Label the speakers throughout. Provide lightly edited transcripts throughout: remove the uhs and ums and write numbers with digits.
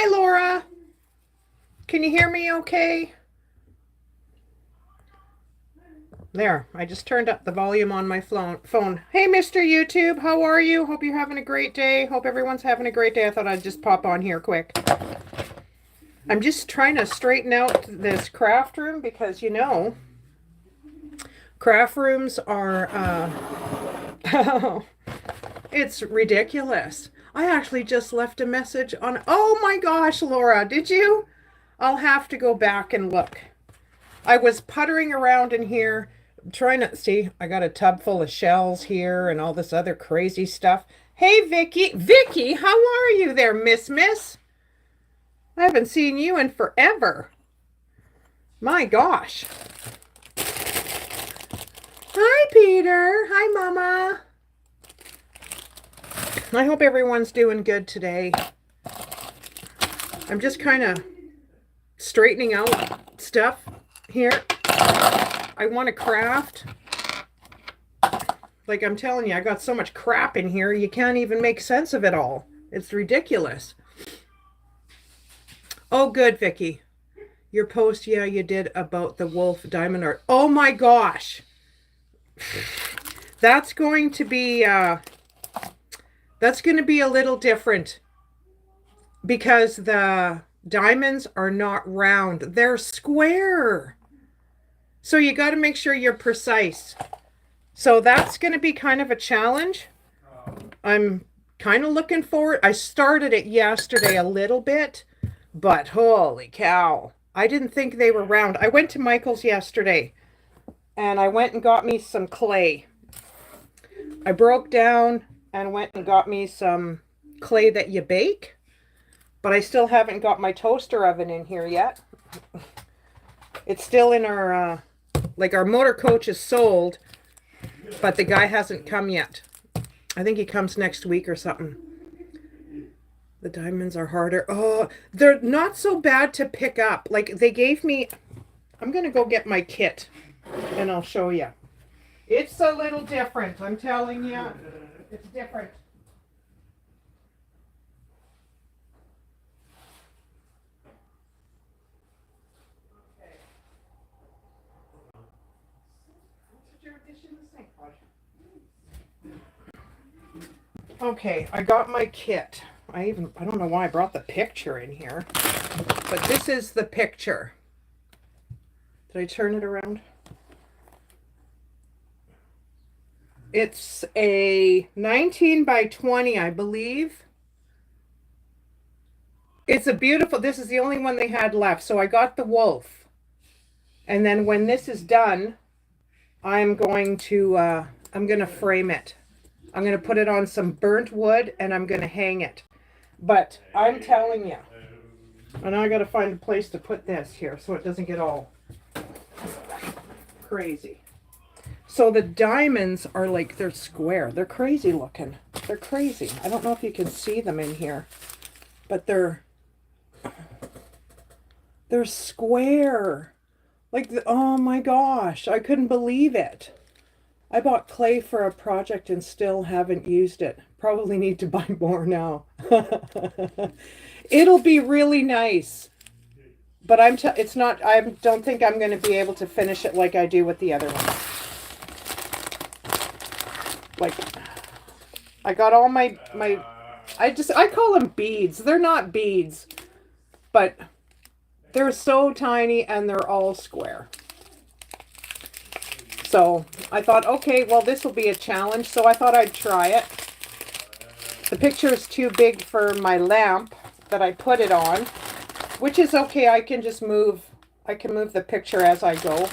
Speaker 1: Hi, Laura. Can you hear me okay? There, I just turned up the volume on my phone. Hey, Mr. YouTube, how are you? Hope you're having a great day. Hope everyone's having a great day. I thought I'd just pop on here quick. I'm just trying to straighten out this craft room because, craft rooms are, it's ridiculous. I actually just left a message on, oh my gosh, Laura, did you? I'll have to go back and look. I was puttering around in here trying to see. I got a tub full of shells here and all this other crazy stuff. Hey, Vicky. Vicky, how are you there, Miss? I haven't seen you in forever. My gosh. Hi, Peter. Hi, Mama. I hope everyone's doing good today. I'm just kind of straightening out stuff here. I want to craft. Like I'm telling you, I got so much crap in here, you can't even make sense of it all. It's ridiculous. Oh, good, Vicky. Your post, yeah, you did about the wolf diamond art. Oh my gosh. That's going to be a little different because the diamonds are not round. They're square. So you got to make sure you're precise. So that's going to be kind of a challenge. I'm kind of looking forward. I started it yesterday a little bit, but holy cow. I didn't think they were round. I went to Michael's yesterday and I went and got me some clay. I broke down and went and got me some clay that you bake, but I still haven't got my toaster oven in here yet. It's still in our, our motor coach is sold, but the guy hasn't come yet. I think he comes next week or something. The diamonds are harder. Oh, they're not so bad to pick up. Like they gave me, I'm going to go get my kit and I'll show you. It's a little different. I'm telling you, it's different. Okay. Put your dish in the sink, bud. Okay, I got my kit. I don't know why I brought the picture in here, but this is the picture. Did I turn it around? It's a 19 by 20, I believe. It's a beautiful, this is the only one they had left. So I got the wolf. And then when this is done, I'm going to frame it. I'm going to put it on some burnt wood and I'm going to hang it. But I'm telling you, and now I got to find a place to put this here so it doesn't get all crazy. So the diamonds are like, they're square. They're crazy looking. They're crazy. I don't know if you can see them in here, but they're square. Like, oh my gosh, I couldn't believe it. I bought clay for a project and still haven't used it. Probably need to buy more now. It'll be really nice. But it's not, I don't think I'm going to be able to finish it like I do with the other one. Like, I got all my, I call them beads. They're not beads, but they're so tiny and they're all square. So I thought, okay, well, this will be a challenge. So I thought I'd try it. The picture is too big for my lamp that I put it on, which is okay. I can just move, I can move the picture as I go.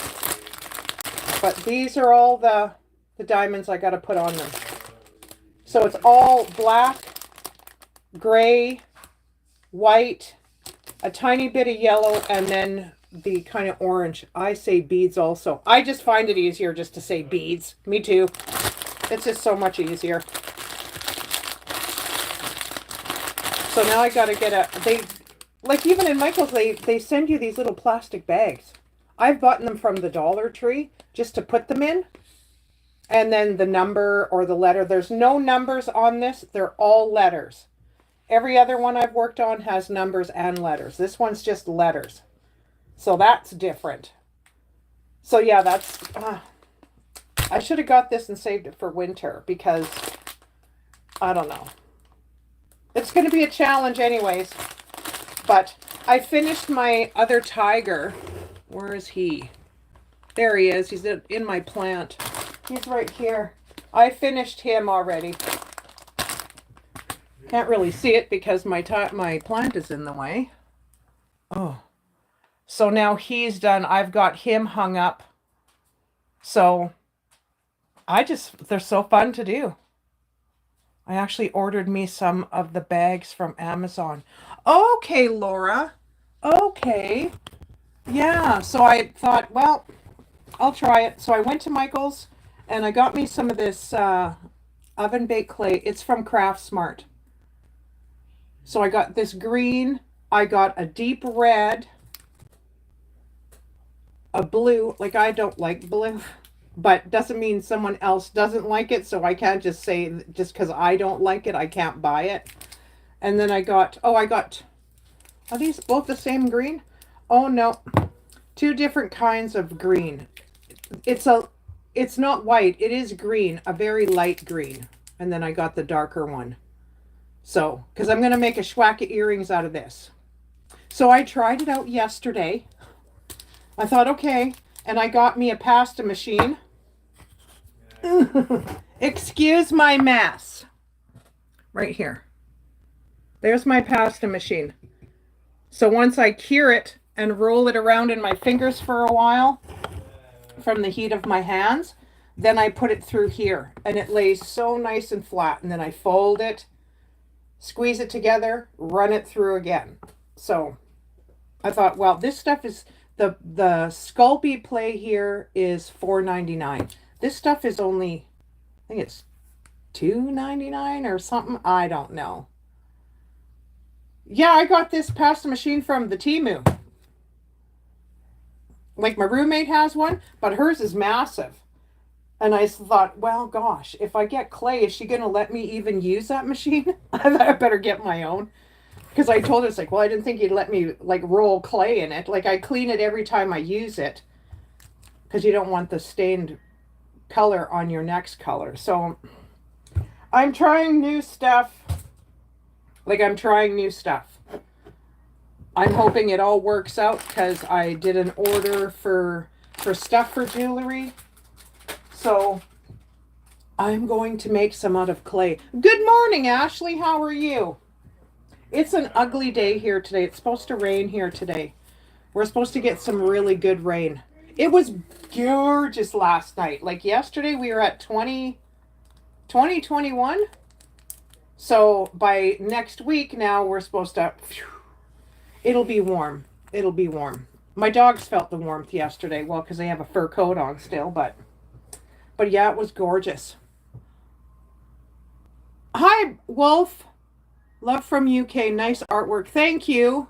Speaker 1: But these are all the diamonds I got to put on them. So it's all black, gray, white, a tiny bit of yellow, and then the kind of orange. I say beads also. I just find it easier just to say beads. Me too. It's just so much easier. So now I got to get like even in Michael's, they send you these little plastic bags. I've bought them from the Dollar Tree just to put them in. And then the number or the letter. There's no numbers on this. They're all letters. Every other one I've worked on has numbers and letters. This one's just letters. So that's different. So yeah, that's... I should have got this and saved it for winter because, I don't know. It's going to be a challenge anyways. But I finished my other tiger. Where is he? There he is. He's in my plant. He's right here. I finished him already. Can't really see it because my plant is in the way. Oh. So now he's done. I've got him hung up. So they're so fun to do. I actually ordered me some of the bags from Amazon. Okay, Laura. Okay. Yeah, so I thought, well, I'll try it. So I went to Michael's and I got me some of this oven baked clay. It's from Craft Smart. So I got this green. I got a deep red. A blue. Like, I don't like blue. But doesn't mean someone else doesn't like it. So I can't just say, just because I don't like it, I can't buy it. And then I got, are these both the same green? Oh, no. Two different kinds of green. It's not white. It is green, a very light green. And then I got the darker one. So, because I'm going to make a Schwacka earrings out of this. So I tried it out yesterday. I thought, okay. And I got me a pasta machine. Excuse my mess. Right here. There's my pasta machine. So once I cure it and roll it around in my fingers for a while from the heat of my hands, then I put it through here. And it lays so nice and flat. And then I fold it, squeeze it together, run it through again. So I thought, well, this stuff is... The Sculpey Play here is $4.99. This stuff is only, I think it's $2.99 or something. I don't know. Yeah, I got this pasta machine from the Temu. Like, my roommate has one, but hers is massive. And I thought, well, gosh, if I get clay, is she going to let me even use that machine? I better get my own. Because I told her, it's like, well, I didn't think you'd let me, like, roll clay in it. Like, I clean it every time I use it. Because you don't want the stained color on your next color. So, I'm trying new stuff. Like, I'm trying new stuff. I'm hoping it all works out. Because I did an order for stuff for jewelry. So, I'm going to make some out of clay. Good morning, Ashley. How are you? It's an ugly day here today. It's supposed to rain here today. We're supposed to get some really good rain. It was gorgeous last night. Like yesterday we were at 21. So by next week now we're supposed to... It'll be warm. It'll be warm. My dogs felt the warmth yesterday. Well, because they have a fur coat on still. But yeah, it was gorgeous. Hi, Wolf. Love from UK. Nice artwork. Thank you.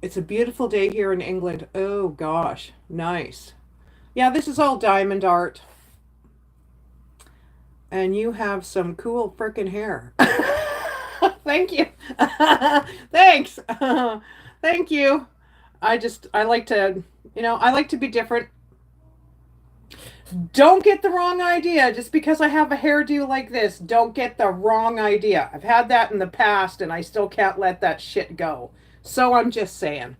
Speaker 1: It's a beautiful day here in England. Oh, gosh. Nice. Yeah, this is all diamond art. And you have some cool frickin' hair. Thank you. Thanks. Thank you. I like to, I like to be different. Don't get the wrong idea. Just because I have a hairdo like this, don't get the wrong idea. I've had that in the past and I still can't let that shit go. So I'm just saying.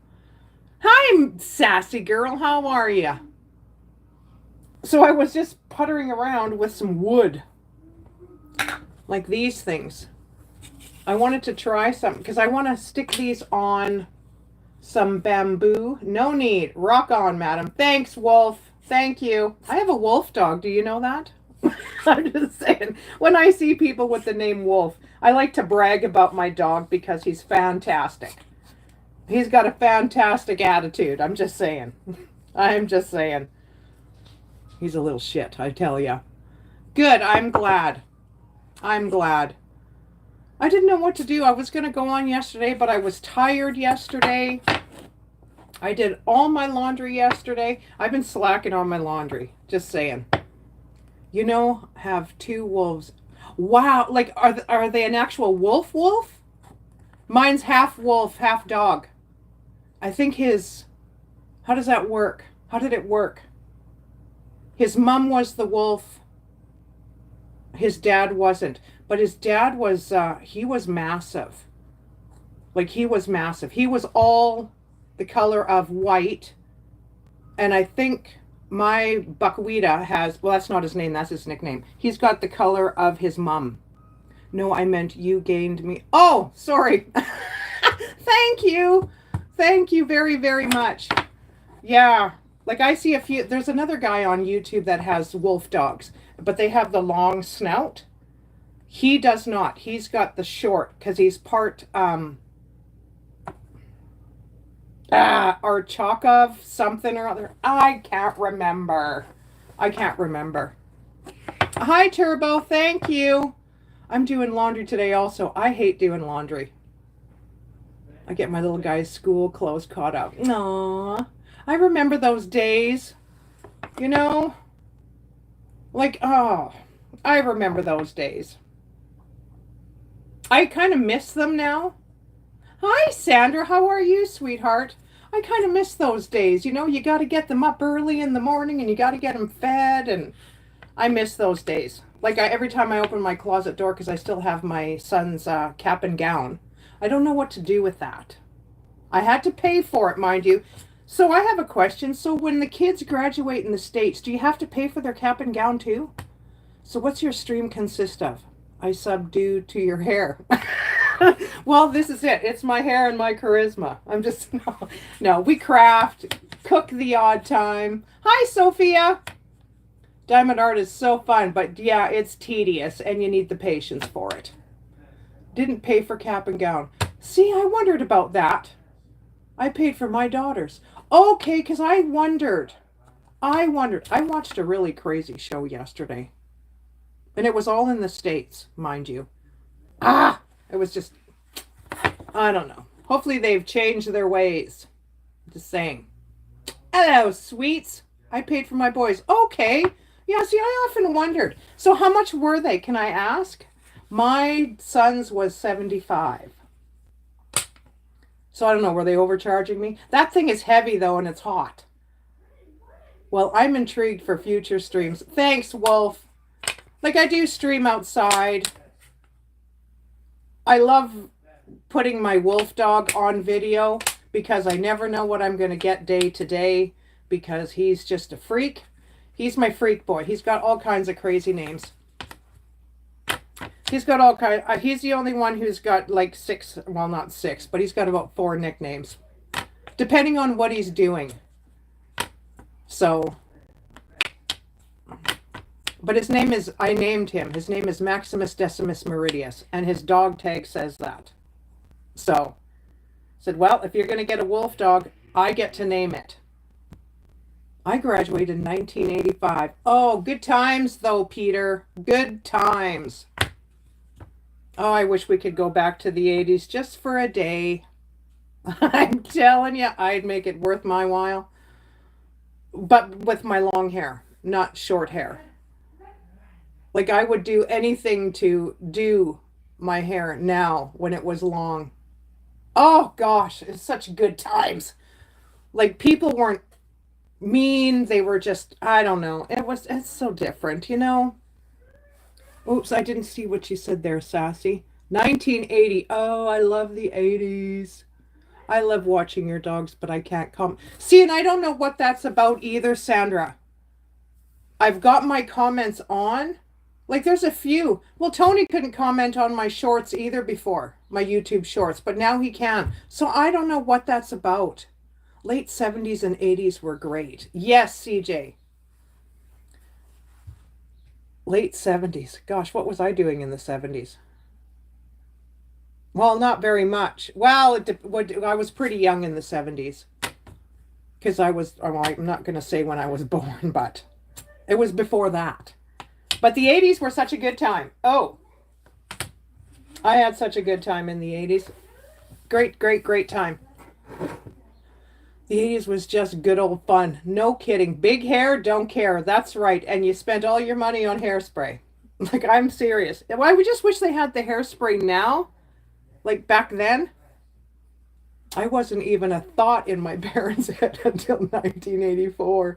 Speaker 1: Hi, sassy girl. How are you? So I was just puttering around with some wood. Like these things. I wanted to try something because I want to stick these on some bamboo. No need. Rock on, madam. Thanks, Wolf. Thank you. I have a wolf dog. Do you know that? I'm just saying. When I see people with the name Wolf, I like to brag about my dog because he's fantastic. He's got a fantastic attitude. I'm just saying. I'm just saying. He's a little shit, I tell ya. Good. I'm glad. I'm glad. I didn't know what to do. I was going to go on yesterday, but I was tired yesterday. I did all my laundry yesterday. I've been slacking on my laundry. Just saying. Have two wolves. Wow. Like, are they an actual wolf wolf? Mine's half wolf, half dog. I think his, how does that work? How did it work? His mom was the wolf. His dad wasn't. But his dad was, he was massive. Like, he was massive. He was all the color of white. And I think my buckwheat has, well, that's not his name, that's his nickname. He's got the color of his mom. No, I meant you gained me. Oh, sorry. Thank you. Thank you very, very much. Yeah. Like I see a few, there's another guy on YouTube that has wolf dogs, but they have the long snout. He does not. He's got the short because he's part Archakov something or other. I can't remember. I can't remember. Hi, Turbo. Thank you. I'm doing laundry today also. I hate doing laundry. I get my little guy's school clothes caught up. Aww. I remember those days. You know? Like, oh, I remember those days. I kind of miss them now. Hi, Sandra. How are you, sweetheart? I kind of miss those days. You know, you got to get them up early in the morning and you got to get them fed. And I miss those days. Like every time I open my closet door, because I still have my son's cap and gown, I don't know what to do with that. I had to pay for it, mind you. So I have a question. So when the kids graduate in the States, do you have to pay for their cap and gown too? So what's your stream consist of? I subdue to your hair. Well, this is it. It's my hair and my charisma. I'm just, no, we craft, cook the odd time. Hi, Sophia. Diamond art is so fun, but yeah, it's tedious and you need the patience for it. Didn't pay for cap and gown. See, I wondered about that. I paid for my daughters. Okay, because I wondered. I watched a really crazy show yesterday. And it was all in the States, mind you. It was just, I don't know. Hopefully they've changed their ways. Just saying. Hello, sweets. I paid for my boys. Okay. Yeah, see, I often wondered. So how much were they, can I ask? My son's was 75. So I don't know, were they overcharging me? That thing is heavy, though, and it's hot. Well, I'm intrigued for future streams. Thanks, Wolf. Like, I do stream outside. I love putting my wolf dog on video because I never know what I'm going to get day to day because he's just a freak. He's my freak boy. He's got all kinds of crazy names. He's got all kinds. He's the only one who's got like 6, well, not 6, but he's got about 4 nicknames, depending on what he's doing. So, but his name is, I named him. His name is Maximus Decimus Meridius, and his dog tag says that. So, said, well, if you're going to get a wolf dog, I get to name it. I graduated in 1985. Oh, good times though, Peter. Good times. Oh, I wish we could go back to the 80s just for a day. I'm telling you, I'd make it worth my while. But with my long hair, not short hair. Like I would do anything to do my hair now when it was long. Oh gosh, it's such good times. Like people weren't mean, they were just, I don't know. It's so different, you know? Oops, I didn't see what you said there, Sassy. 1980. Oh, I love the 80s. I love watching your dogs, but I can't comment. See, and I don't know what that's about either, Sandra. I've got my comments on. Like, there's a few. Well, Tony couldn't comment on my shorts either before, my YouTube shorts, but now he can. So I don't know what that's about. Late 70s and 80s were great. Yes, CJ. Late 70s. Gosh, what was I doing in the 70s? Well, not very much. Well, I was pretty young in the 70s. Because well, I'm not going to say when I was born, but it was before that. But the 80s were such a good time. Oh, I had such a good time in the 80s. Great, great, great time. The 80s was just good old fun. No kidding. Big hair, don't care. That's right. And you spent all your money on hairspray. Like, I'm serious. Well, I would just wish they had the hairspray now. Like back then, I wasn't even a thought in my parents' head until 1984.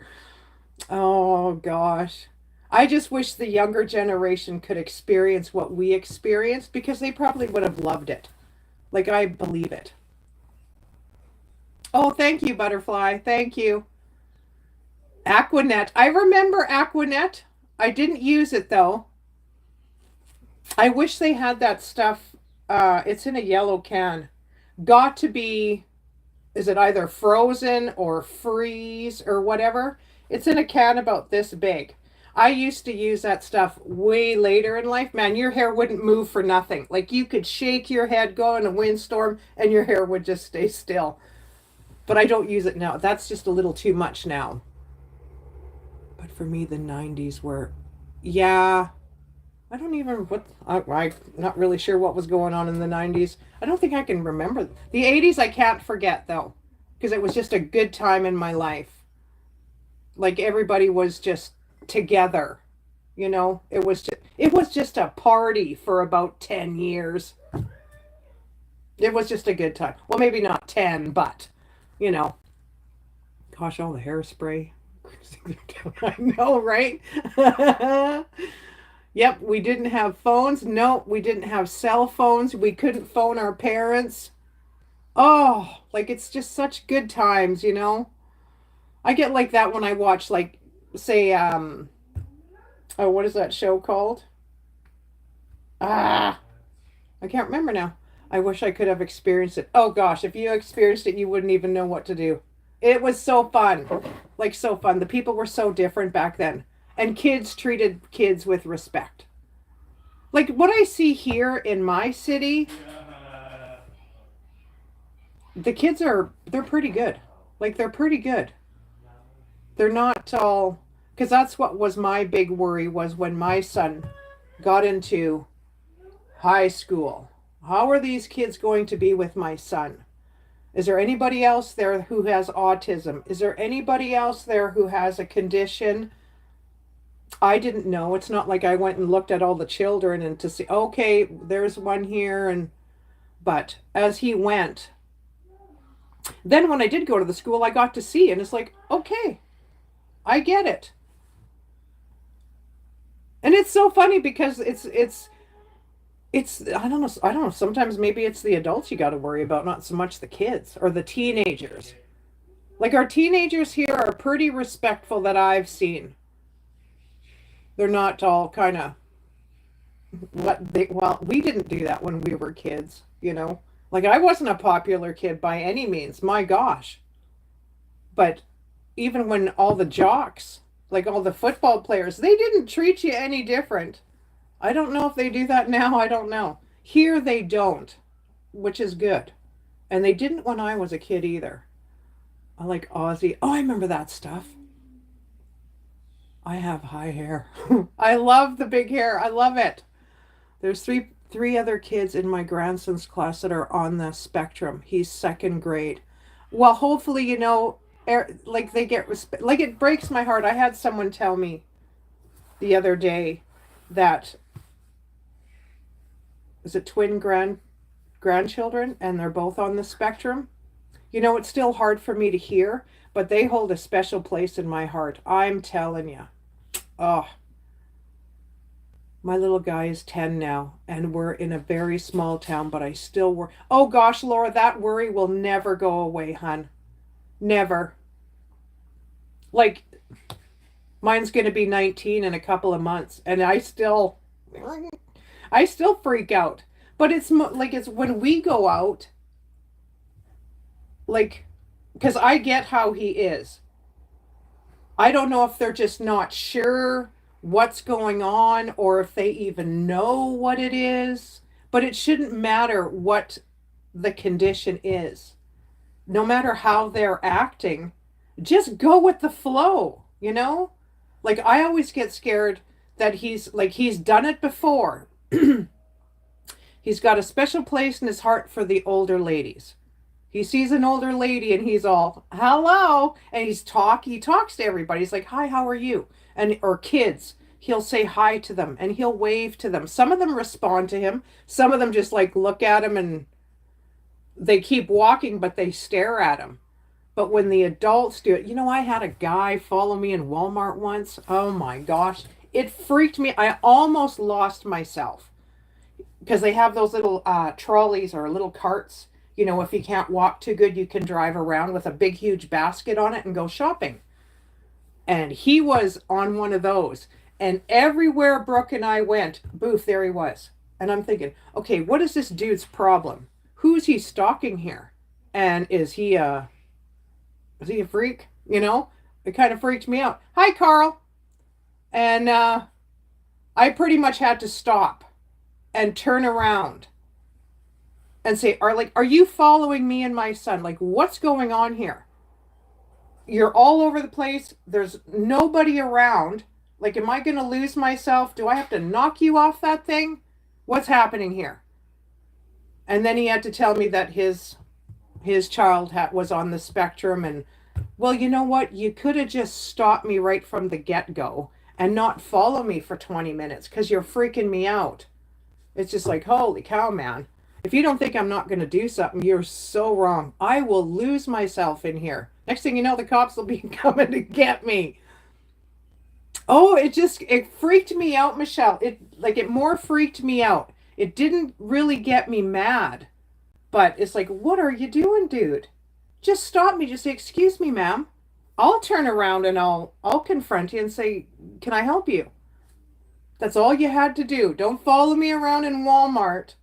Speaker 1: Oh gosh. I just wish the younger generation could experience what we experienced because they probably would have loved it. Like, I believe it. Oh, thank you, Butterfly. Thank you. Aquanet. I remember Aquanet. I didn't use it though. I wish they had that stuff. It's in a yellow can. Got to be, is it either frozen or freeze or whatever? It's in a can about this big. I used to use that stuff way later in life. Man, your hair wouldn't move for nothing. Like you could shake your head, go in a windstorm, and your hair would just stay still. But I don't use it now. That's just a little too much now. But for me, the 90s were, yeah, I don't even, I'm not really sure what was going on in the 90s. I don't think I can remember. The 80s, I can't forget though, because it was just a good time in my life. Like everybody was just together, it was just a party for about 10 years. It was just a good time. Well, maybe not 10, but you know, gosh, all the hairspray. I know, right? Yep, we didn't have phones. No, we didn't have cell phones. We couldn't phone our parents. Oh, like it's just such good times. I get like that when I watch like say oh, what is that show called? Ah, I can't remember now. I wish I could have experienced it. Oh gosh, if you experienced it, you wouldn't even know what to do. It was so fun. Like so fun. The people were so different back then. And kids treated kids with respect. Like what I see here in my city, the kids they're pretty good. Like they're pretty good. They're not all, because that's what was my big worry was when my son got into high school. How are these kids going to be with my son? Is there anybody else there who has autism? Is there anybody else there who has a condition? I didn't know. It's not like I went and looked at all the children and to see, okay, there's one here. But as he went, then when I did go to the school, I got to see, and it's like, okay, I get it. And it's so funny because it's I don't know, sometimes maybe it's the adults you got to worry about, not so much the kids or the teenagers. Like our teenagers here are pretty respectful that I've seen. They're not all kind of well, we didn't do that when we were kids. Like I wasn't a popular kid by any means, my gosh. But even when all the jocks, like all the football players, they didn't treat you any different. I don't know if they do that now. I don't know. Here they don't, which is good. And they didn't when I was a kid either. I like Ozzy. Oh, I remember that stuff. I have high hair. I love the big hair. I love it. There's three other kids in my grandson's class that are on the spectrum. He's second grade. Well, hopefully, like they get respect. Like it breaks my heart. I had someone tell me the other day that is it twin grandchildren and they're both on the spectrum. It's still hard for me to hear, but they hold a special place in my heart. I'm telling you. Oh, my little guy is 10 now, and we're in a very small town, but I still worry. Oh gosh, Laura, that worry will never go away, hun. Never. Like, mine's going to be 19 in a couple of months, and I still freak out. But like it's when we go out, like, because I get how he is. I don't know if they're just not sure what's going on or if they even know what it is, but it shouldn't matter what the condition is. No matter how they're acting, just go with the flow. Like I always get scared that he's done it before. He's got a special place in his heart for the older ladies. He sees an older lady and he's all, hello. And he talks to everybody. He's like, hi, how are you? Or kids. he'll say hi to them and he'll wave to them. Some of them respond to him. Some of them just like look at him and they keep walking, but they stare at him. But when the adults do it, I had a guy follow me in Walmart once. Oh my gosh. It freaked me. I almost lost myself because they have those little trolleys or little carts. If you can't walk too good, you can drive around with a big, huge basket on it and go shopping. And he was on one of those. And everywhere Brooke and I went, boof, there he was. And I'm thinking, okay, what is this dude's problem? Who's he stalking here? And is he a freak? It kind of freaked me out. Hi, Carl. And I pretty much had to stop and turn around and say, are you following me and my son? Like, what's going on here? You're all over the place. There's nobody around. Like, am I going to lose myself? Do I have to knock you off that thing? What's happening here? And then he had to tell me that his child was on the spectrum. And, well, you know what? You could have just stopped me right from the get-go and not follow me for 20 minutes because you're freaking me out. It's just like, holy cow, man. If you don't think I'm not going to do something, you're so wrong. I will lose myself in here. Next thing you know, the cops will be coming to get me. Oh, it freaked me out, Michelle. It more freaked me out. It didn't really get me mad. But it's like, what are you doing, dude? Just stop me. Just say, excuse me, ma'am. I'll turn around and I'll confront you and say, can I help you? That's all you had to do. Don't follow me around in Walmart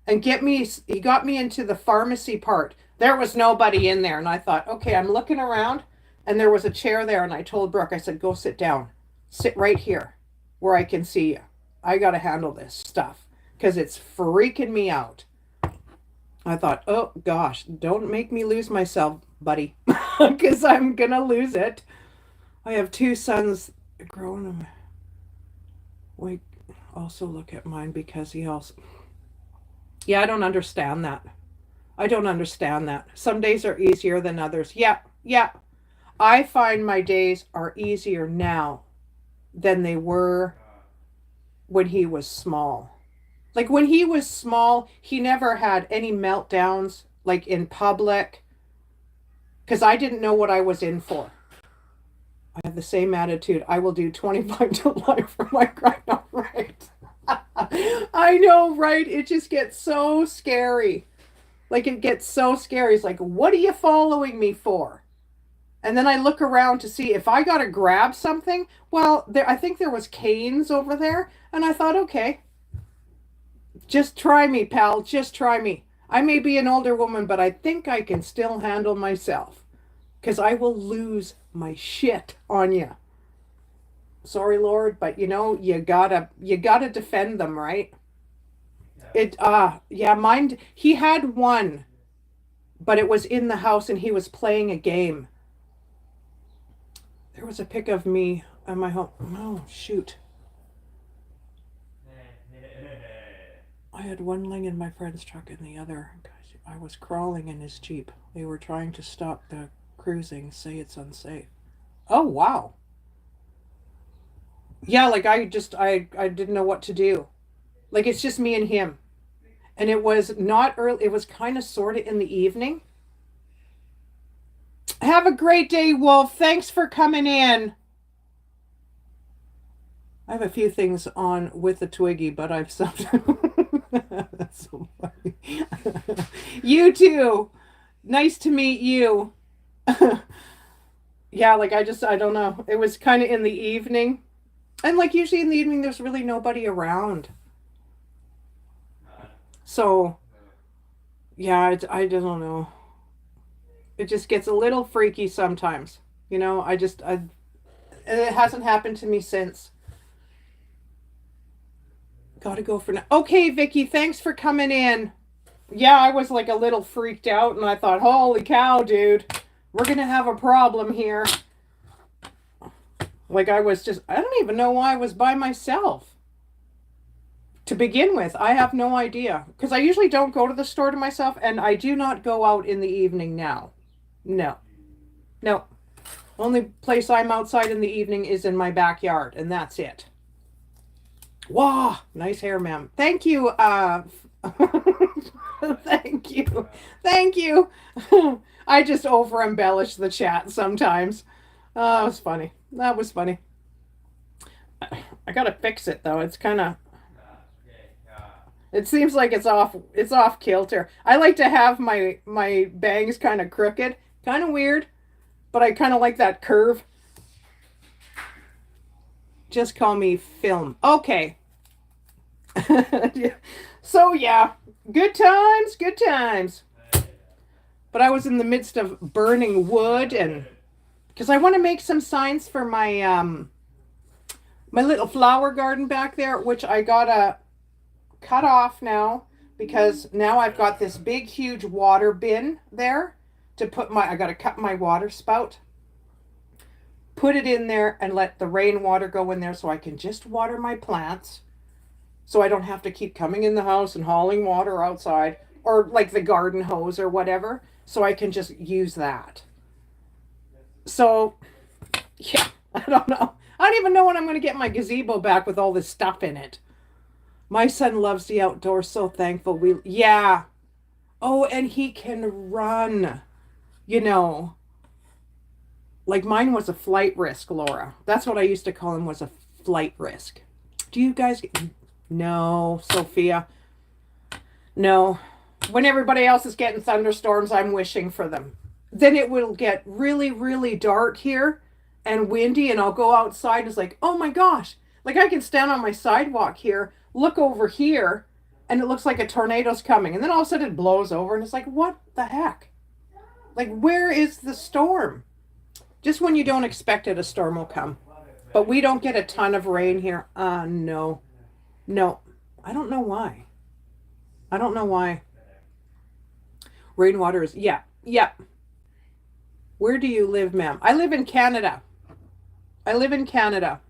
Speaker 1: and he got me into the pharmacy part. There was nobody in there. And I thought, okay, I'm looking around and there was a chair there. And I told Brooke, I said, go sit down. Sit right here where I can see you. I got to handle this stuff because it's freaking me out. I thought, oh gosh, don't make me lose myself, buddy, because I'm going to lose it. I have 2 sons grown. Wait, also look at mine because he also... Yeah, I don't understand that. I don't understand that. Some days are easier than others. Yeah. I find my days are easier now than they were when he was small. Like when he was small, he never had any meltdowns like in public because I didn't know what I was in for. I have the same attitude. I will do 25 to life for my crime. Not right. I know, right? It just gets so scary. Like it gets so scary. It's like, what are you following me for? And then I look around to see if I got to grab something. Well, I think there was canes over there. And I thought, okay, just try me, pal. Just try me. I may be an older woman, but I think I can still handle myself. Because I will lose my shit on you. Sorry, Lord, but you gotta defend them, right? Mine, he had one, but it was in the house and he was playing a game. There was a pic of me at my home. Oh, shoot. I had one laying in my friend's truck and the other. I was crawling in his Jeep. They were trying to stop the cruising, say it's unsafe. Oh, wow. Yeah, like I didn't know what to do. Like it's just me and him. And it was not early. It was kind of sort of in the evening. Have a great day, Wolf. Thanks for coming in. I have a few things on with the Twiggy, but I've stopped. That's so funny. You too. Nice to meet you. Yeah, like I don't know. It was kind of in the evening. And like usually in the evening, there's really nobody around. So, yeah, I don't know. It just gets a little freaky sometimes. It hasn't happened to me since. Gotta go for now. Okay, Vicky, thanks for coming in. Yeah, I was like a little freaked out and I thought, holy cow, dude, we're gonna have a problem here. Like I don't even know why I was by myself. To begin with, I have no idea. Because I usually don't go to the store to myself, and I do not go out in the evening now. No. Only place I'm outside in the evening is in my backyard, and that's it. Wow, nice hair, ma'am. Thank you. Thank you. Thank you. I just over embellish the chat sometimes. Oh, that was funny. That was funny. I gotta fix it though. It's kind of. It seems like It's off kilter. I like to have my bangs kind of crooked, kind of weird, but I kind of like that curve. Just call me Film. Okay. So yeah, good times, good times. But I was in the midst of burning wood and because I want to make some signs for my little flower garden back there, which I gotta cut off now because now I've got this big huge water bin there to put I gotta cut my water spout, put it in there and let the rainwater go in there so I can just water my plants so I don't have to keep coming in the house and hauling water outside or like the garden hose or whatever. So I can just use that. So, yeah, I don't know. I don't even know when I'm going to get my gazebo back with all this stuff in it. My son loves the outdoors, so thankful. Yeah. Oh, and he can run, you know. Like mine was a flight risk, Laura. That's what I used to call him, was a flight risk. Do you guys No, Sophia. No. When everybody else is getting thunderstorms, I'm wishing for them. Then it will get really, really dark here and windy, and I'll go outside and it's like, oh my gosh. Like I can stand on my sidewalk here, look over here, and it looks like a tornado's coming. And then all of a sudden it blows over and it's like, what the heck? Like, where is the storm? Just when you don't expect it, a storm will come. But we don't get a ton of rain here. No. No. I don't know why. I don't know why. Rainwater is, yeah, yeah. Where do you live, ma'am? I live in Canada. I live in Canada.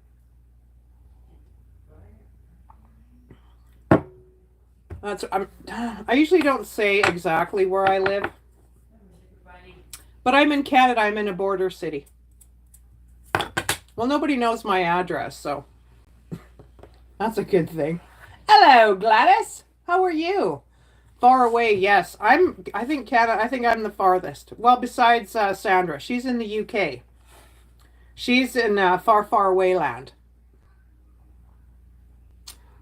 Speaker 1: I usually don't say exactly where I live, but I'm in Canada. I'm in a border city. Well, nobody knows my address, so that's a good thing. Hello, Gladys. How are you? Far away, yes. I think Canada. I think I'm the farthest. Well, besides Sandra, she's in the UK. She's in far, far away land.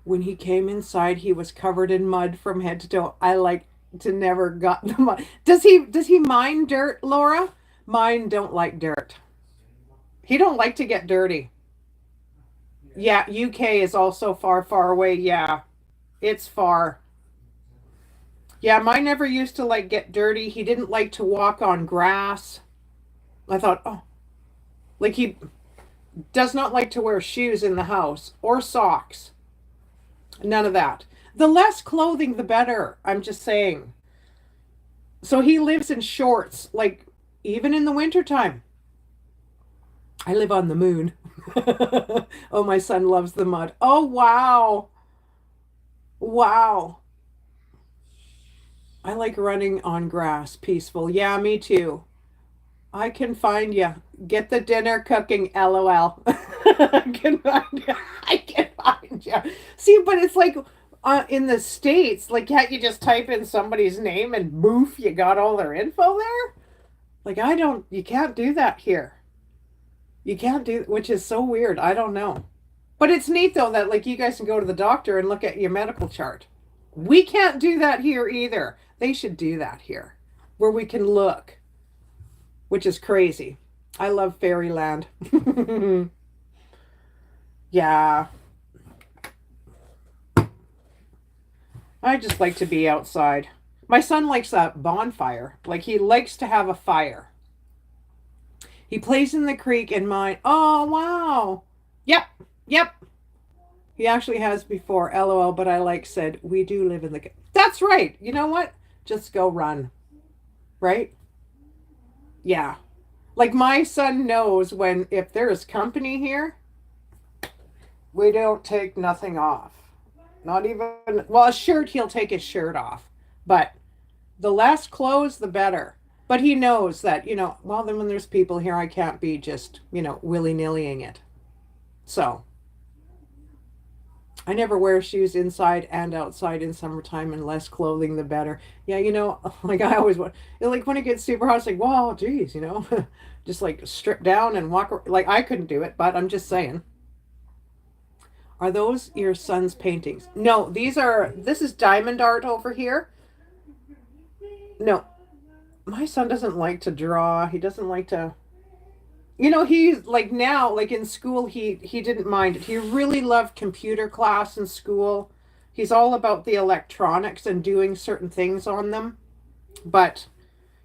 Speaker 1: When he came inside, he was covered in mud from head to toe. I like to never got the mud. Does he mind dirt, Laura? Mine don't like dirt. He don't like to get dirty. Yeah, UK is also far, far away. Yeah, it's far. Yeah, mine never used to like get dirty. He didn't like to walk on grass. I thought, oh, like he does not like to wear shoes in the house or socks. None of that. The less clothing, the better. I'm just saying. So he lives in shorts, like even in the wintertime. I live on the moon. Oh, my son loves the mud. Oh, wow. Wow. I like running on grass, peaceful. Yeah, me too. I can find you. Get the dinner cooking, LOL. I can find you. I can find you. See, but it's like in the States, like, can't you just type in somebody's name and boof, you got all their info there? Like, you can't do that here. You can't do, which is so weird. I don't know. But it's neat though that like you guys can go to the doctor and look at your medical chart. We can't do that here either. They should do that here where we can look, which is crazy. I love fairyland. Yeah. I just like to be outside. My son likes a bonfire. Like he likes to have a fire. He plays in the creek and mine. Oh, wow. Yep. Yep. He actually has before, LOL, but I like said, we do live in the. That's right. You know what? Just go run. Right? Yeah. Like my son knows if there is company here, we don't take nothing off. Not even, well, a shirt, he'll take his shirt off. But the less clothes, the better. But he knows that, well, then when there's people here, I can't be just, willy-nillying it. So I never wear shoes inside and outside in summertime, and less clothing the better. Yeah, like I always want, like when it gets super hot, it's like, wow, geez, just like strip down and walk. Like I couldn't do it, but I'm just saying. Are those your son's paintings? No, this is diamond art over here. No, my son doesn't like to draw. He doesn't like to, he's like now, like in school, he didn't mind it. He really loved computer class in school. He's all about the electronics and doing certain things on them. But,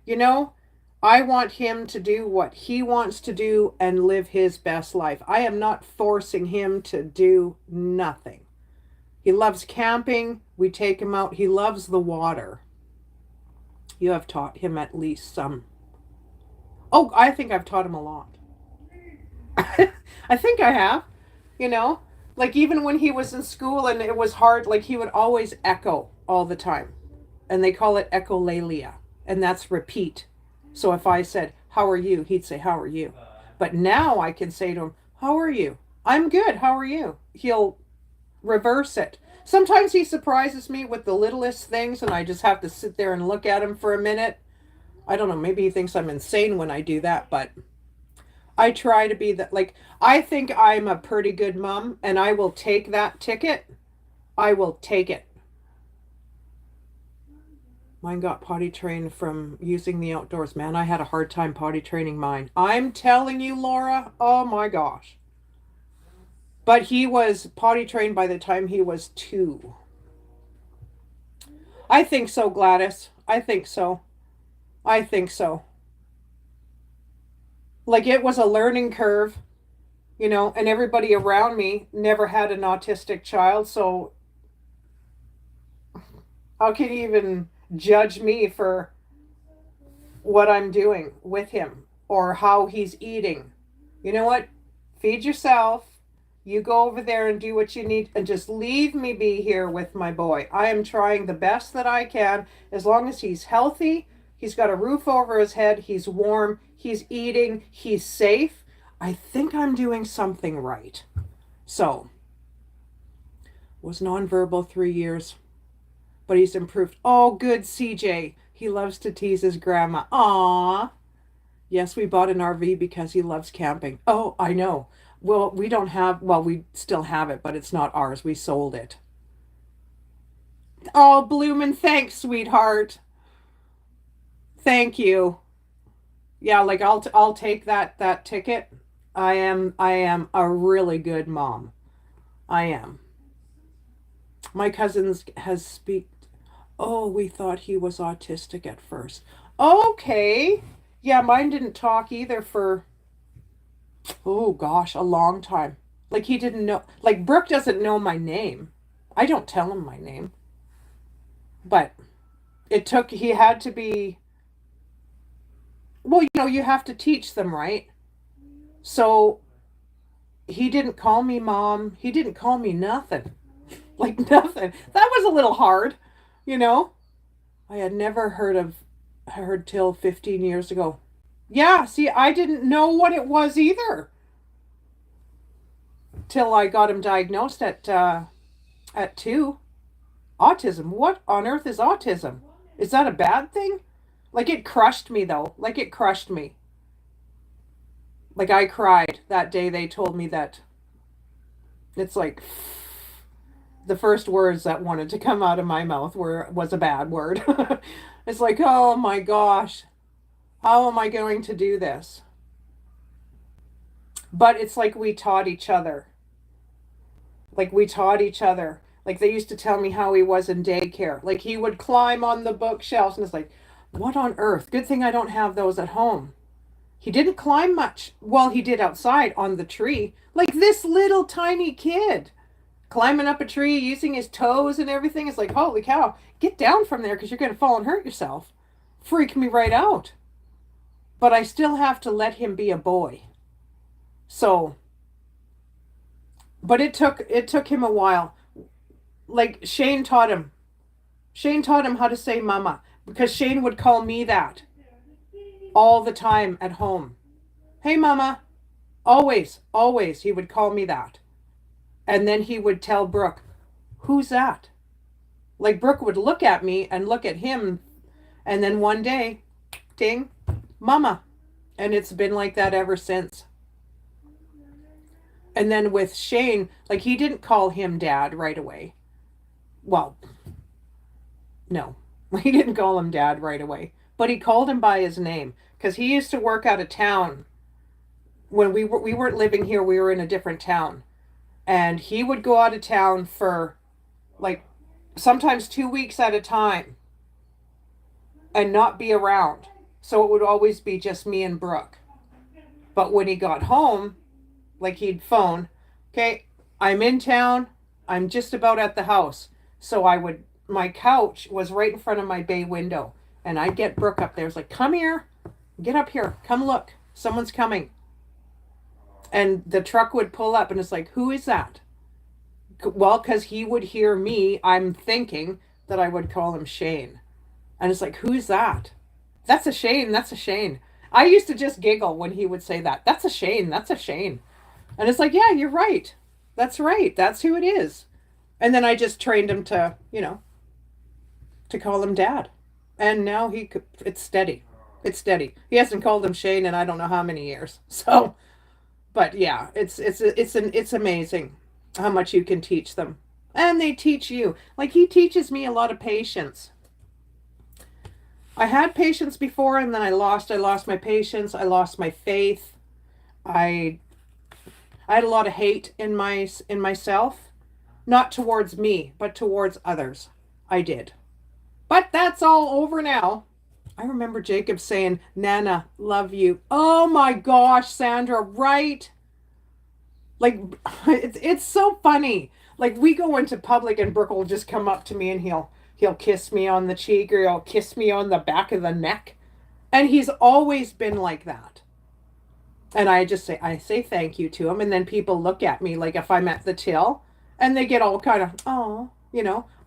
Speaker 1: you know, I want him to do what he wants to do and live his best life. I am not forcing him to do nothing. He loves camping. We take him out. He loves the water. You have taught him at least some. Oh, I think I've taught him a lot. I think I have, you know, like even when he was in school and it was hard, like he would always echo all the time. And they call it echolalia, and that's repeat. So if I said, "How are you?" he'd say, "How are you?" But now I can say to him, "How are you?" "I'm good. How are you?" He'll reverse it. Sometimes he surprises me with the littlest things, and I just have to sit there and look at him for a minute. I don't know, maybe he thinks I'm insane when I do that, but I try to be that. Like, I think I'm a pretty good mom, and I will take that ticket. I will take it. Mine got potty trained from using the outdoors. Man, I had a hard time potty training mine. I'm telling you, Laura, oh my gosh. But he was potty trained by the time he was 2. I think so, Gladys. I think so. I think so. Like it was a learning curve, and everybody around me never had an autistic child, so how can you even judge me for what I'm doing with him or how he's eating? You know what? Feed yourself. You go over there and do what you need and just leave me be here with my boy. I am trying the best that I can as long as he's healthy, he's got a roof over his head, he's warm, he's eating, he's safe. I think I'm doing something right. So, was nonverbal 3 years, but he's improved. Oh, good, CJ. He loves to tease his grandma. Aww. Yes, we bought an RV because he loves camping. Oh, I know. Well, we still have it, but it's not ours. We sold it. Oh, bloomin' thanks, sweetheart. Thank you. Yeah, like I'll take that ticket. I am a really good mom. I am. My cousins has speak. Oh, we thought he was autistic at first. Okay. Yeah, mine didn't talk either for, oh gosh, a long time. Like he didn't know, like Brooke doesn't know my name. I don't tell him my name. But he had to be, well, you have to teach them, right? So he didn't call me mom. He didn't call me nothing. Like nothing. That was a little hard, you know? I had never heard till 15 years ago. Yeah, see, I didn't know what it was either till I got him diagnosed at 2. Autism. What on earth is autism? Is that a bad thing? Like it crushed me though. Like it crushed me. Like I cried that day they told me that. It's like the first words that wanted to come out of my mouth was a bad word. It's like, "Oh my gosh. How am I going to do this?" But it's like we taught each other. Like we taught each other. Like they used to tell me how he was in daycare. Like he would climb on the bookshelves and it's like, what on earth? Good thing I don't have those at home. He didn't climb much. Well, he did outside on the tree. Like this little tiny kid climbing up a tree using his toes and everything. It's like, holy cow, get down from there because you're going to fall and hurt yourself. Freak me right out. But I still have to let him be a boy. So, but it took him a while. Like Shane taught him. Shane taught him how to say mama because Shane would call me that all the time at home. Hey mama. Always, always he would call me that. And then he would tell Brooke, Who's that? Like Brooke would look at me and look at him, and then one day, ding, mama. And it's been like that ever since. And then with Shane, like he didn't call him dad right away. Well, no, he didn't call him dad right away, but he called him by his name because he used to work out of town when we weren't living here. We were in a different town, and he would go out of town for like sometimes 2 weeks at a time and not be around. So it would always be just me and Brooke. But when he got home, like he'd phone, okay, I'm in town. I'm just about at the house. So my couch was right in front of my bay window. And I'd get Brooke up there. It's like, come here, get up here, come look, someone's coming. And the truck would pull up and it's like, who is that? Well, because he would hear me, I'm thinking that I would call him Shane. And it's like, who's that? That's a Shane, that's a Shane. I used to just giggle when he would say that. That's a Shane, that's a Shane. And it's like, yeah, you're right. That's right. That's who it is. And then I just trained him to, to call him dad. And now it's steady. It's steady. He hasn't called him Shane in I don't know how many years. So, but yeah, it's amazing how much you can teach them. And they teach you. Like he teaches me a lot of patience. I had patience before and then I lost my patience. I lost my faith. I had a lot of hate in myself, not towards me, but towards others. I did. But that's all over now. I remember Jacob saying, Nana, love you. Oh my gosh, Sandra, right? Like, it's so funny. Like, we go into public and Brooke will just come up to me and he'll kiss me on the cheek or he'll kiss me on the back of the neck. And he's always been like that. And I say thank you to him. And then people look at me like if I'm at the till and they get all kind of, oh,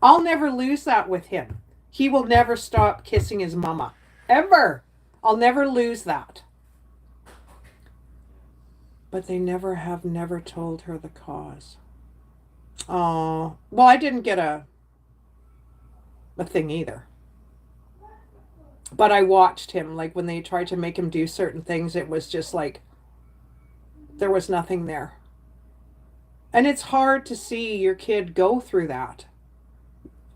Speaker 1: I'll never lose that with him. He will never stop kissing his mama. Ever. I'll never lose that. But they never told her the cause. Oh, well, I didn't get a thing either. But I watched him, like when they tried to make him do certain things, it was just like, there was nothing there. And it's hard to see your kid go through that.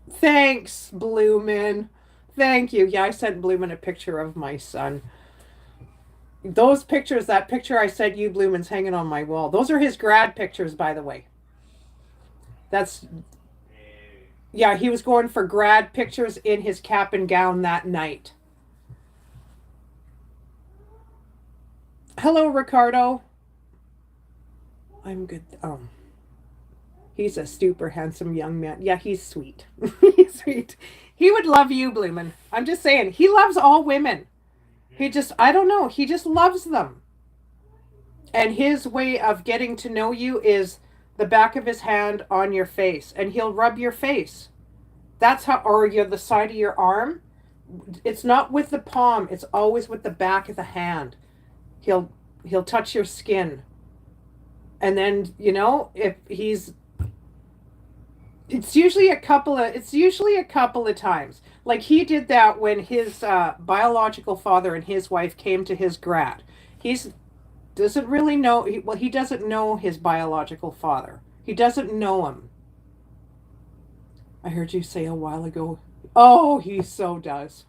Speaker 1: Thanks, Bloomin'. Thank you. Yeah, I sent Bloomin' a picture of my son. Those pictures, that picture I sent you, Bloomin's hanging on my wall. Those are his grad pictures, by the way. Yeah, he was going for grad pictures in his cap and gown that night. Hello, Ricardo. I'm good. He's a super handsome young man. Yeah, he's sweet. He's sweet. He would love you, Bloomin'. I'm just saying, he loves all women. I don't know, he just loves them. And his way of getting to know you is the back of his hand on your face. And he'll rub your face. That's how, or the side of your arm. It's not with the palm, it's always with the back of the hand. He'll touch your skin. And then, if it's usually a couple of times. Like he did that when his biological father and his wife came to his grad. He doesn't really know, he doesn't know his biological father. He doesn't know him. I heard you say a while ago, oh, he so does.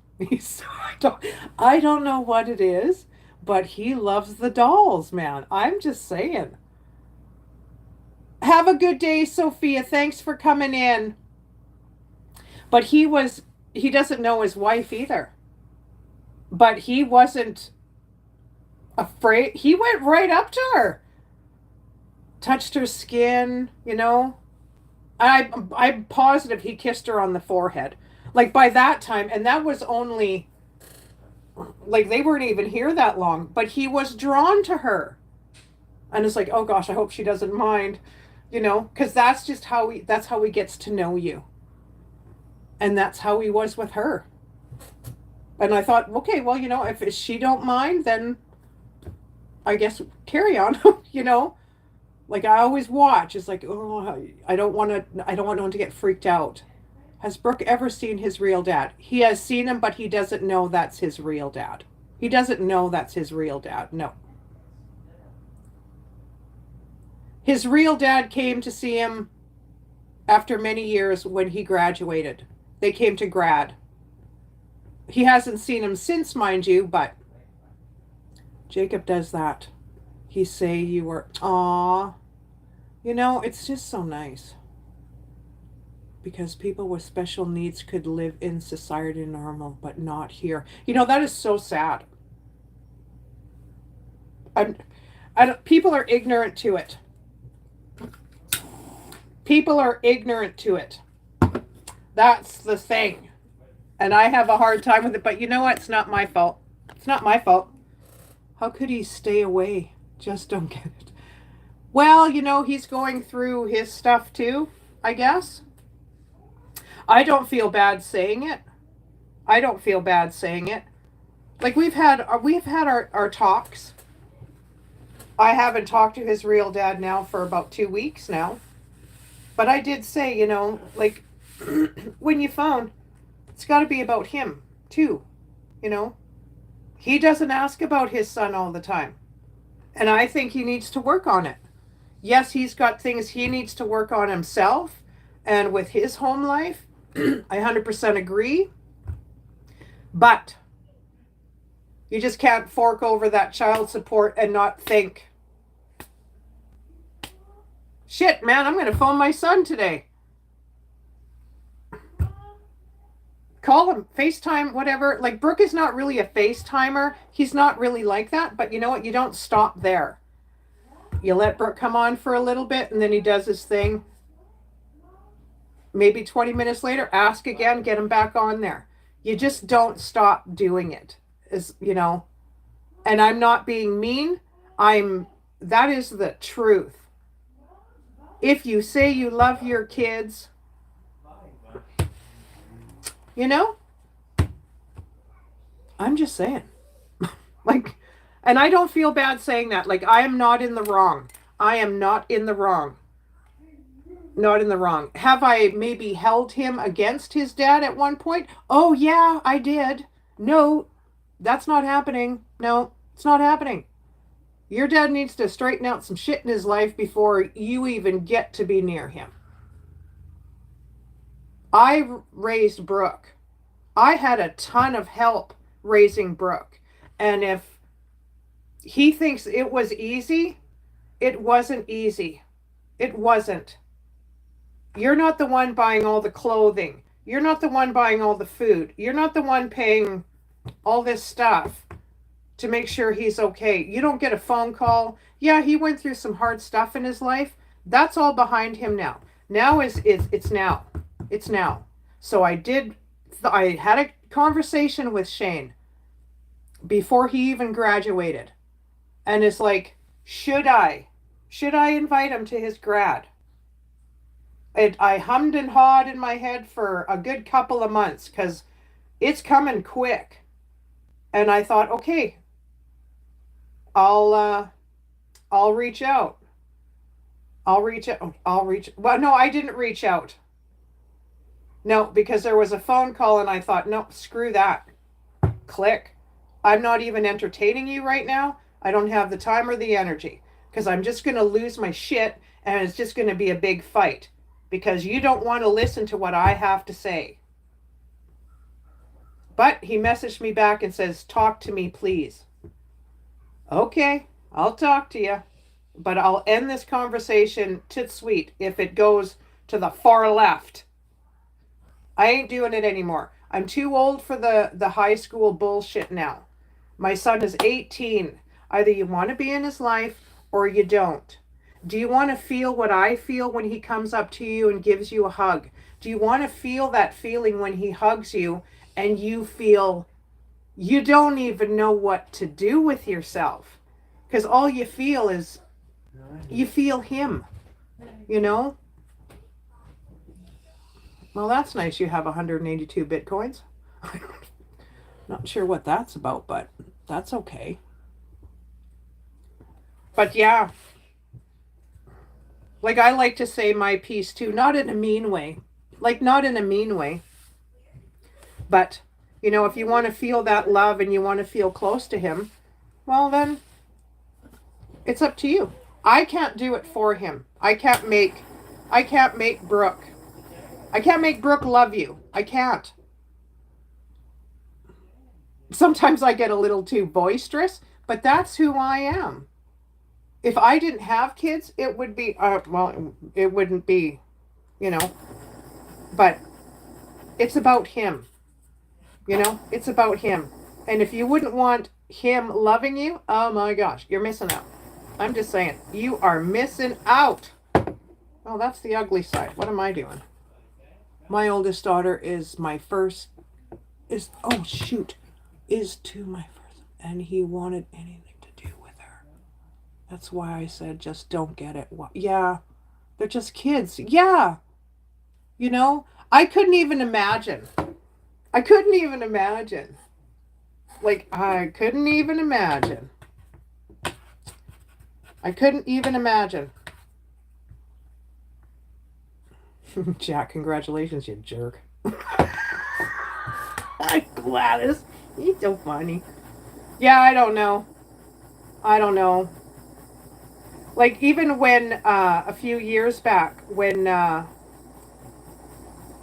Speaker 1: I don't know what it is, but he loves the dolls, man. I'm just saying. Have a good day, Sophia. Thanks for coming in. But he doesn't know his wife either. But he wasn't afraid. He went right up to her. Touched her skin, I'm positive he kissed her on the forehead. Like by that time, and that was only, like they weren't even here that long, but he was drawn to her. And it's like, oh gosh, I hope she doesn't mind. Because that's just how he gets to know you. And that's how he was with her. And I thought, okay, well, if she don't mind, then I guess carry on, Like I always watch. It's like, oh, I don't want no one to get freaked out. Has Brooke ever seen his real dad? He has seen him, but he doesn't know that's his real dad. He doesn't know that's his real dad. No. His real dad came to see him after many years when he graduated. They came to grad. He hasn't seen him since, mind you, but Jacob does that. He say you were, aw. You know, it's just so nice. Because people with special needs could live in society normal, but not here. You know, that is so sad. I'm, people are ignorant to it. People are ignorant to it. That's the thing. And I have a hard time with it, but you know what? It's not my fault. It's not my fault. How could he stay away? Just don't get it. Well, you know, he's going through his stuff too, I guess. I don't feel bad saying it. I don't feel bad saying it. Like we've had our talks. I haven't talked to his real dad now for about 2 weeks now. But I did say, you know, like when you phone, it's got to be about him too, you know. He doesn't ask about his son all the time. And I think he needs to work on it. Yes, he's got things he needs to work on himself and with his home life. I 100% agree. But you just can't fork over that child support and not think, shit, man, I'm going to phone my son today. Call him, FaceTime, whatever. Like, Brooke is not really a FaceTimer. He's not really like that. But you know what? You don't stop there. You let Brooke come on for a little bit, and then he does his thing. Maybe 20 minutes later, ask again, get him back on there. You just don't stop doing it. Is, you know, and I'm not being mean. That is the truth. If you say you love your kids, you know, I'm just saying. Like, and I don't feel bad saying that. Like, I am not in the wrong. I am not in the wrong. Not in the wrong. Have I maybe held him against his dad at one point? Oh, yeah, I did. No, that's not happening. No, it's not happening. Your dad needs to straighten out some shit in his life before you even get to be near him. I raised Brooke. I had a ton of help raising Brooke. And if he thinks it was easy, it wasn't easy. It wasn't. You're not the one buying all the clothing. You're not the one buying all the food. You're not the one paying all this stuff to make sure he's okay. You don't get a phone call. Yeah, he went through some hard stuff in his life. That's all behind him now. Now it's now. It's now. So I had a conversation with Shane before he even graduated. And it's like, should I invite him to his grad? I hummed and hawed in my head for a good couple of months because it's coming quick. And I thought, okay, I'll reach out. Well, no, I didn't reach out. No, because there was a phone call and I thought, no, screw that. Click. I'm not even entertaining you right now. I don't have the time or the energy because I'm just going to lose my shit and it's just going to be a big fight because you don't want to listen to what I have to say. But he messaged me back and says, talk to me, please. Okay, I'll talk to you. But I'll end this conversation tit sweet if it goes to the far left. I ain't doing it anymore. I'm too old for the high school bullshit now. My son is 18. Either you want to be in his life or you don't. Do you want to feel what I feel when he comes up to you and gives you a hug? Do you want to feel that feeling when he hugs you and you feel you don't even know what to do with yourself? Because all you feel is you feel him, you know? Well, that's nice. You have 182 Bitcoins. Not sure what that's about, but that's okay. But yeah, Like I like to say my piece too, not in a mean way. Like not in a mean way. But, if you want to feel that love and you want to feel close to him, well then it's up to you. I can't do it for him. I can't make Brooke. I can't make Brooke love you. I can't. Sometimes I get a little too boisterous, but that's who I am. If I didn't have kids, it would be well, it wouldn't be, you know, but it's about him. It's about him. And if you wouldn't want him loving you, oh my gosh, you're missing out. I'm just saying, you are missing out. Oh, that's the ugly side. What am I doing? My oldest daughter is my first, oh shoot, is to my first, and he wanted anything to do with her. That's why I said, just don't get it. Yeah, they're just kids. Yeah, I couldn't even imagine. I couldn't even imagine. Like, I couldn't even imagine. I couldn't even imagine. Jack, congratulations, you jerk. Gladys, he's so funny. Yeah, I don't know. I don't know. Like, even when, a few years back, when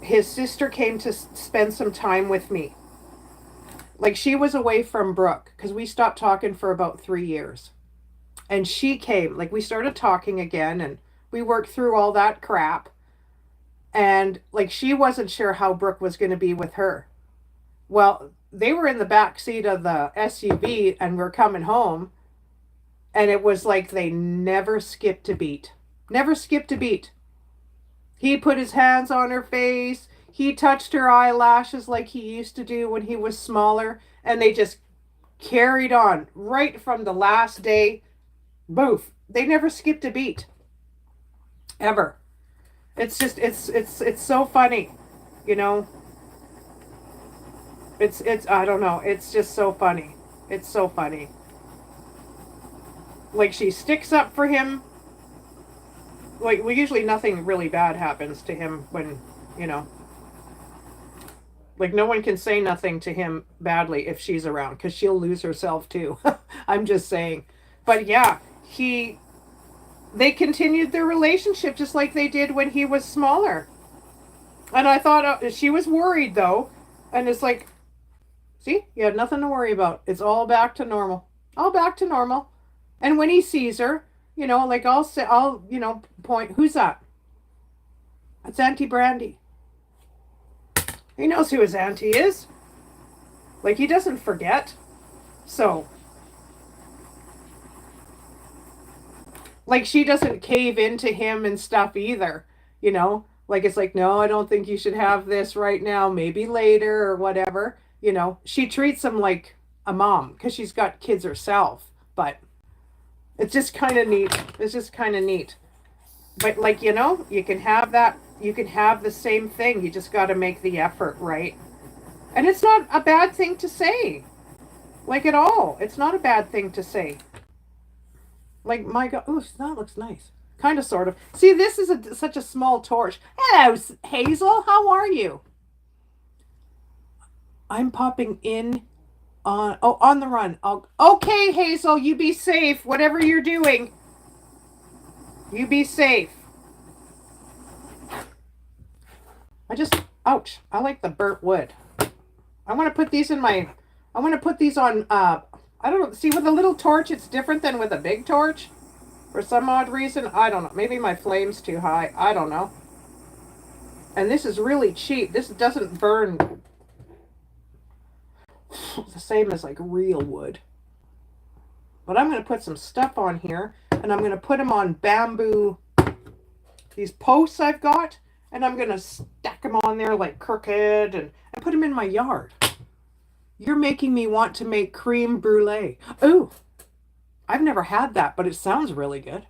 Speaker 1: his sister came to spend some time with me, like, she was away from Brooke, because we stopped talking for about 3 years. And she came, like, we started talking again, and we worked through all that crap. And, like, she wasn't sure how Brooke was going to be with her. Well, they were in the back seat of the SUV and were coming home. And it was like they never skipped a beat. Never skipped a beat. He put his hands on her face. He touched her eyelashes like he used to do when he was smaller. And they just carried on right from the last day. Boof. They never skipped a beat. Ever. It's just, it's so funny. You know? I don't know. It's just so funny. It's so funny. Like, she sticks up for him. Like, well, usually nothing really bad happens to him when, you know, like, no one can say nothing to him badly if she's around, because she'll lose herself too. I'm just saying. But yeah, they continued their relationship just like they did when he was smaller. And I thought, she was worried though. And it's like, see, you had nothing to worry about. It's all back to normal. All back to normal. And when he sees her, like, I'll say, point, who's that? That's Auntie Brandy. He knows who his auntie is. Like, he doesn't forget. So, like, she doesn't cave into him and stuff either, Like, it's like, no, I don't think you should have this right now, maybe later or whatever. She treats him like a mom because she's got kids herself. But it's just kind of neat. It's just kind of neat. But, like, you can have that. You can have the same thing. You just got to make the effort, right? And it's not a bad thing to say. Like, at all. It's not a bad thing to say. Like, my God. Ooh, that looks nice. Kind of, sort of. See, this is such a small torch. Hello, Hazel. How are you? I'm popping in on the run. Okay, Hazel, you be safe. Whatever you're doing, you be safe. Ouch. I like the burnt wood. I want to put these on, I don't know. See, with a little torch, it's different than with a big torch. For some odd reason, I don't know. Maybe my flame's too high. I don't know. And this is really cheap. This doesn't burn the same as, like, real wood. But I'm going to put some stuff on here. And I'm going to put them on bamboo. These posts I've got. And I'm going to stack them on there like crooked. And put them in my yard. You're making me want to make creme brulee. Ooh. I've never had that, but it sounds really good.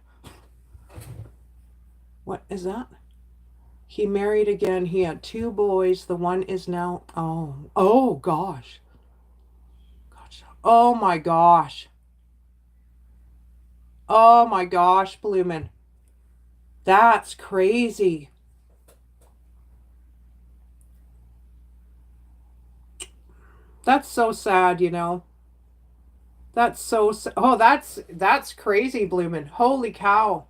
Speaker 1: What is that? He married again. He had 2 boys. The one is now... Oh, gosh. Oh, my gosh. Oh, my gosh, Bloomin'. That's crazy. That's so sad, you know. That's so oh, that's crazy, Bloomin'. Holy cow.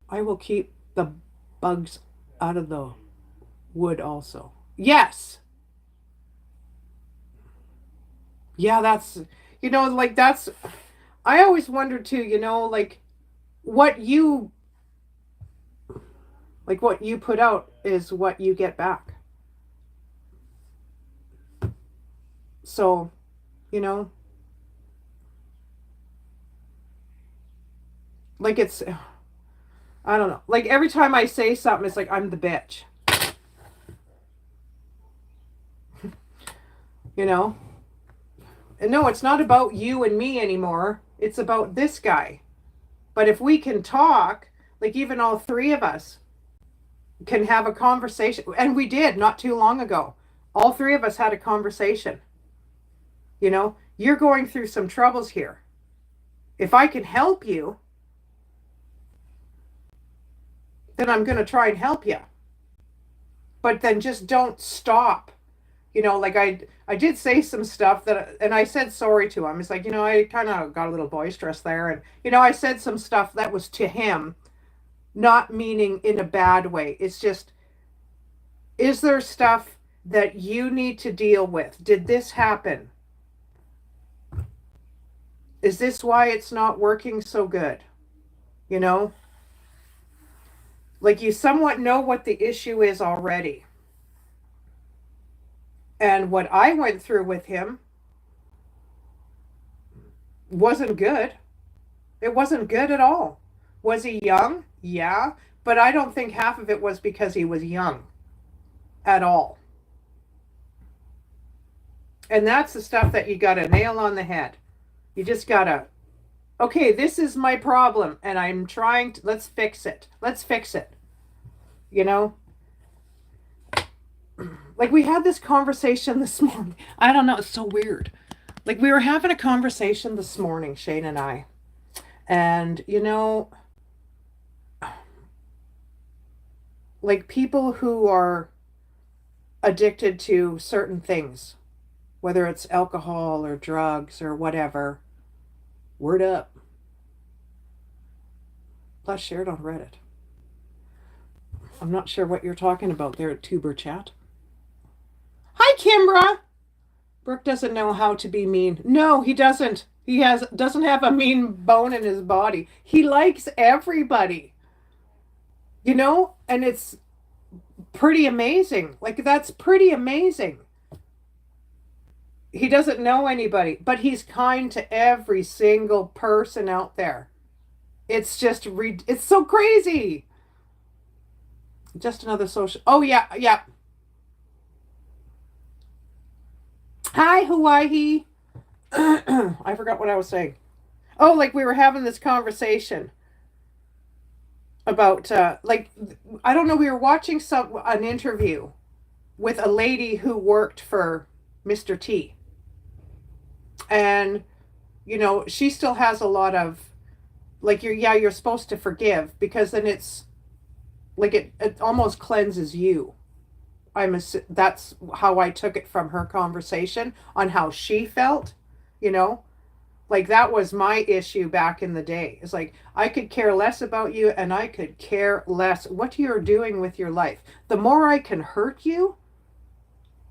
Speaker 1: I will keep the bugs out of the wood also. Yes. Yeah, that's like that's I always wondered too, what you what you put out is what you get back. So, you know, like it's I don't know. Like every time I say something, it's like I'm the bitch. You know? And no, it's not about you and me anymore. It's about this guy. But if we can talk, like even all three of us can have a conversation, and we did not too long ago. All three of us had a conversation. You're going through some troubles here. If I can help you, then I'm going to try and help you. But then just don't stop. Like I did say some stuff and I said sorry to him. It's like, I kind of got a little boisterous there, and I said some stuff that was to him, not meaning in a bad way. It's just, is there stuff that you need to deal with? Did this happen? Is this why it's not working so good? You know, like you somewhat know what the issue is already. And what I went through with him wasn't good. It wasn't good at all. Was he young? Yeah. But I don't think half of it was because he was young at all. And that's the stuff that you got to nail on the head. You just got to, okay, this is my problem and I'm trying to, let's fix it. Let's fix it. You know? Like we had this conversation this morning. I don't know, it's so weird. Like we were having a conversation this morning, Shane and I. And like people who are addicted to certain things, whether it's alcohol or drugs or whatever, word up. Plus shared on Reddit. I'm not sure what you're talking about there at Tuber Chat. Hi, Kimbra. Brooke doesn't know how to be mean. No, he doesn't. He doesn't have a mean bone in his body. He likes everybody. And it's pretty amazing. Like that's pretty amazing. He doesn't know anybody, but he's kind to every single person out there. It's just it's so crazy. Just another social. Oh yeah, yeah. Hi, Hawaii. I forgot what I was saying. Oh, like we were having this conversation about like I don't know, we were watching an interview with a lady who worked for Mr. T. And she still has a lot of like you're supposed to forgive because then it's like it almost cleanses you. That's how I took it from her conversation on how she felt, you know? Like that was my issue back in the day. It's like I could care less about you and I could care less what you're doing with your life. The more I can hurt you,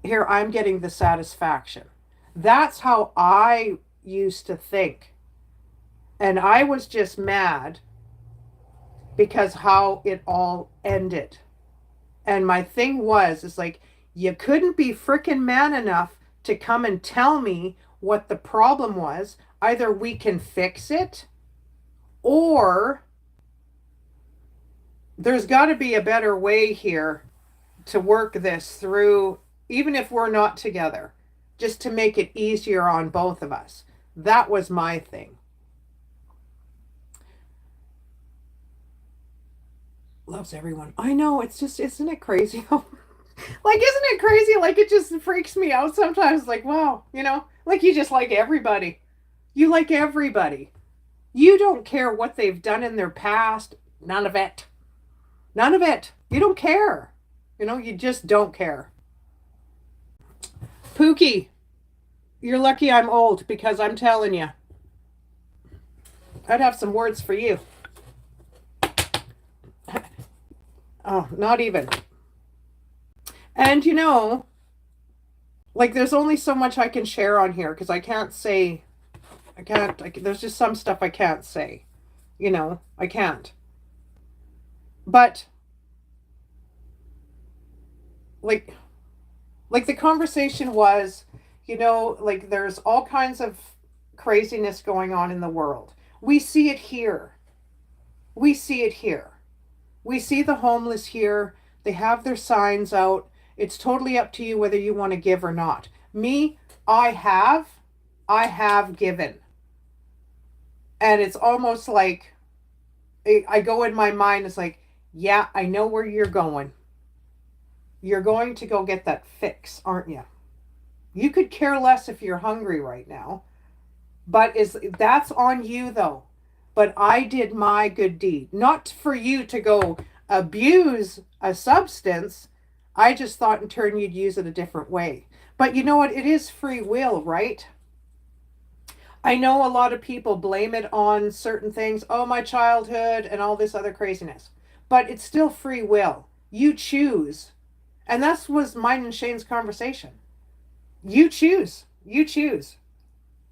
Speaker 1: here I'm getting the satisfaction. That's how I used to think. And I was just mad because how it all ended. And my thing was, it's like, you couldn't be freaking man enough to come and tell me what the problem was. Either we can fix it or there's got to be a better way here to work this through, even if we're not together, just to make it easier on both of us. That was my thing. Loves everyone. I know, it's just, isn't it crazy? Like, isn't it crazy? Like, it just freaks me out sometimes. Like, wow, like you just like everybody. You like everybody. You don't care what they've done in their past. None of it. None of it. You don't care. You just don't care. Pookie, you're lucky I'm old because I'm telling you, I'd have some words for you. Oh, not even. And like there's only so much I can share on here because I can't say, there's just some stuff I can't say. I can't. But like the conversation was, like there's all kinds of craziness going on in the world. We see it here. We see it here. We see the homeless here. They have their signs out. It's totally up to you whether you want to give or not. Me, I have given. And it's almost like I go in my mind, it's like, yeah, I know where you're going. You're going to go get that fix, aren't you? You could care less if you're hungry right now. But that's on you though. But I did my good deed. Not for you to go abuse a substance. I just thought in turn you'd use it a different way. But you know what? It is free will, right? I know a lot of people blame it on certain things. Oh, my childhood and all this other craziness. But it's still free will. You choose. And that was mine and Shane's conversation. You choose. You choose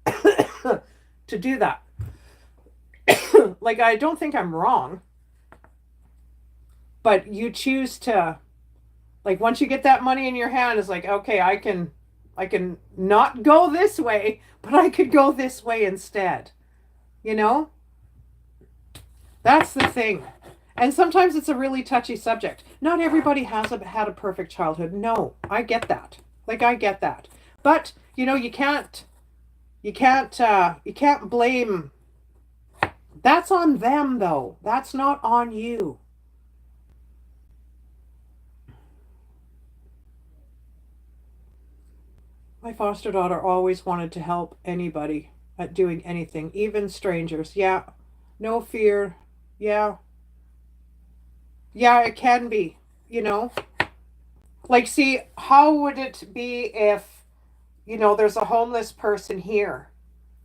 Speaker 1: to do that. Like, I don't think I'm wrong. But you choose to, like, once you get that money in your hand, it's like, okay, I can not go this way, but I could go this way instead. That's the thing. And sometimes it's a really touchy subject. Not everybody has had a perfect childhood. No, I get that. Like, I get that. But, you can't blame. That's on them though. That's not on you. My foster daughter always wanted to help anybody at doing anything, even strangers. Yeah. No fear. Yeah. Yeah, it can be, Like, see, how would it be if, there's a homeless person here